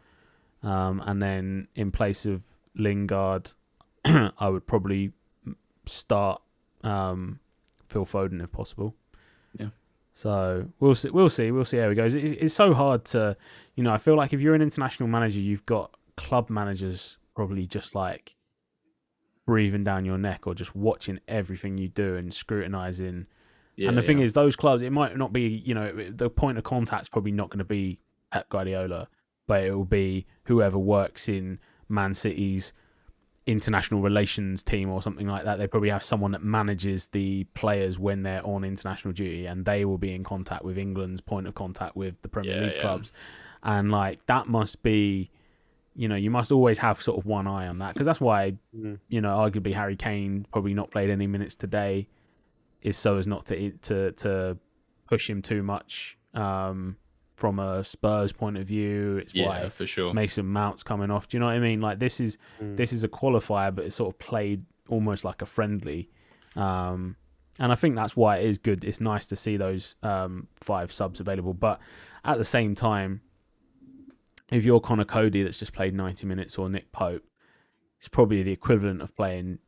And then in place of Lingard, I would probably start Phil Foden if possible. Yeah. So we'll see how it goes. It's so hard to, I feel like if you're an international manager, you've got club managers probably just like breathing down your neck or just watching everything you do and scrutinising. And the thing is, those clubs, it might not be, the point of contact's probably not going to be Pep Guardiola, but it will be whoever works in Man City's international relations team or something like that. They probably have someone that manages the players when they're on international duty, and they will be in contact with England's point of contact with the Premier League clubs. And like that must be, you must always have sort of one eye on that, because that's why, arguably Harry Kane probably not played any minutes today, is so as not to push him too much from a Spurs point of view. It's why for sure Mason Mount's coming off. Do you know what I mean? Like this is a qualifier, but it's sort of played almost like a friendly. And I think that's why it is good. It's nice to see those 5 subs available. But at the same time, if you're Connor Cody that's just played 90 minutes, or Nick Pope, it's probably the equivalent of playing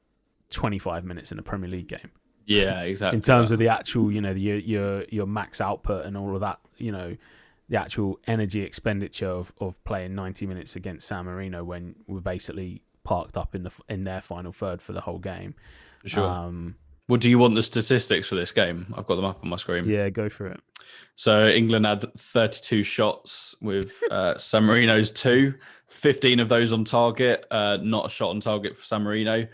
25 minutes in a Premier League game. Yeah, exactly. In terms of the actual, your max output and all of that, the actual energy expenditure of playing 90 minutes against San Marino when we're basically parked up in their final third for the whole game. For sure. Well, do you want the statistics for this game? I've got them up on my screen. Yeah, go for it. So England had 32 shots with San Marino's 2, 15 of those on target, not a shot on target for San Marino.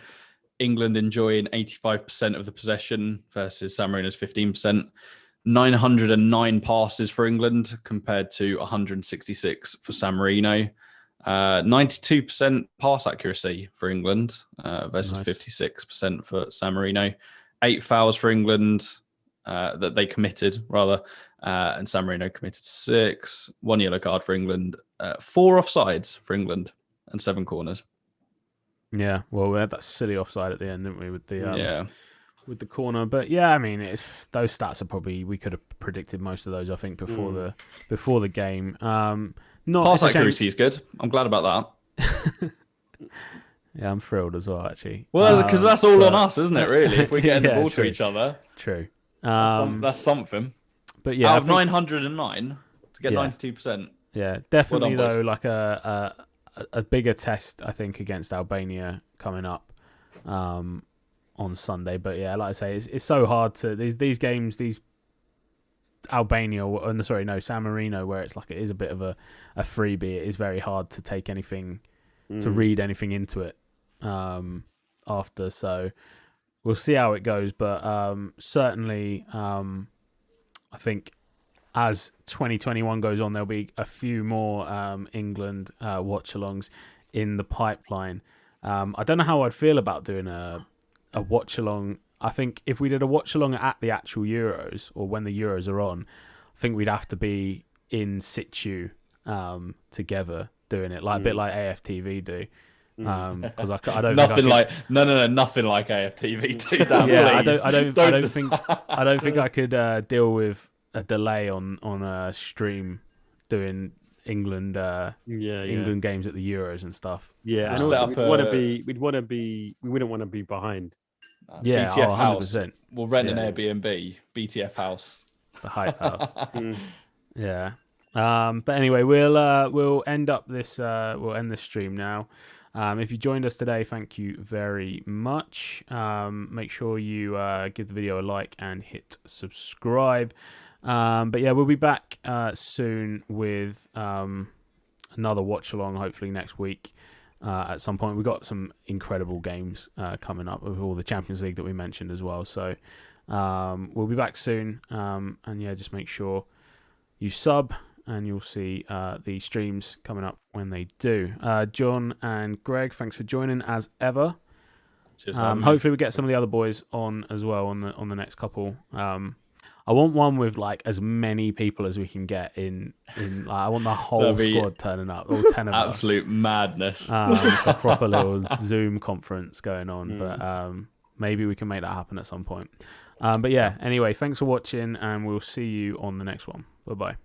England enjoying 85% of the possession versus San Marino's 15%. 909 passes for England compared to 166 for San Marino. 92% pass accuracy for England versus 56% for San Marino. 8 fouls for England that they committed, rather, and San Marino committed 6. 1 yellow card for England. 4 offsides for England and 7 corners. Yeah, well, we had that silly offside at the end, didn't we, with the with the corner? But yeah, I mean, those stats are probably, we could have predicted most of those, I think, before the game. Pass accuracy is good. I'm glad about that. Yeah, I'm thrilled as well, actually. Well, because that's all on us, isn't it? Really, if we're getting the ball to each other, true. That's something. But yeah, out of 909 to get 92%. Yeah, definitely though, like a bigger test, I think, against Albania coming up on Sunday. But yeah, like I say, it's so hard to these games, these Albania, San Marino, where it's like it is a bit of a freebie. It is very hard to take anything, to read anything into it after. So we'll see how it goes. But certainly, I think as 2021 goes on, there'll be a few more England watch-alongs in the pipeline. I don't know how I'd feel about doing a watch-along. I think if we did a watch-along at the actual Euros, or when the Euros are on, I think we'd have to be in situ together doing it, like a bit like AFTV do. Because I don't nothing think like nothing like AFTV do that. Yeah, please. I don't think I could deal with a delay on a stream doing England England games at the Euros and stuff. Yeah, and also we wouldn't want to be behind. Yeah, BTF house. 100%. We'll rent an Airbnb, BTF house, the hype house. Yeah. But anyway, we'll end this stream now. If you joined us today, thank you very much. Make sure you give the video a like and hit subscribe. But yeah, we'll be back soon with another watch along, hopefully next week. At some point, we've got some incredible games coming up with all the Champions League that we mentioned as well. So we'll be back soon. And yeah, just make sure you sub, and you'll see the streams coming up when they do. John and Greg, thanks for joining as ever. Cheers, hopefully we get some of the other boys on as well on the next couple. I want one with like as many people as we can get in I want the whole squad turning up, all 10 of us. Absolute madness. A proper little Zoom conference going on. But maybe we can make that happen at some point. But yeah, anyway, thanks for watching, and we'll see you on the next one. Bye-bye.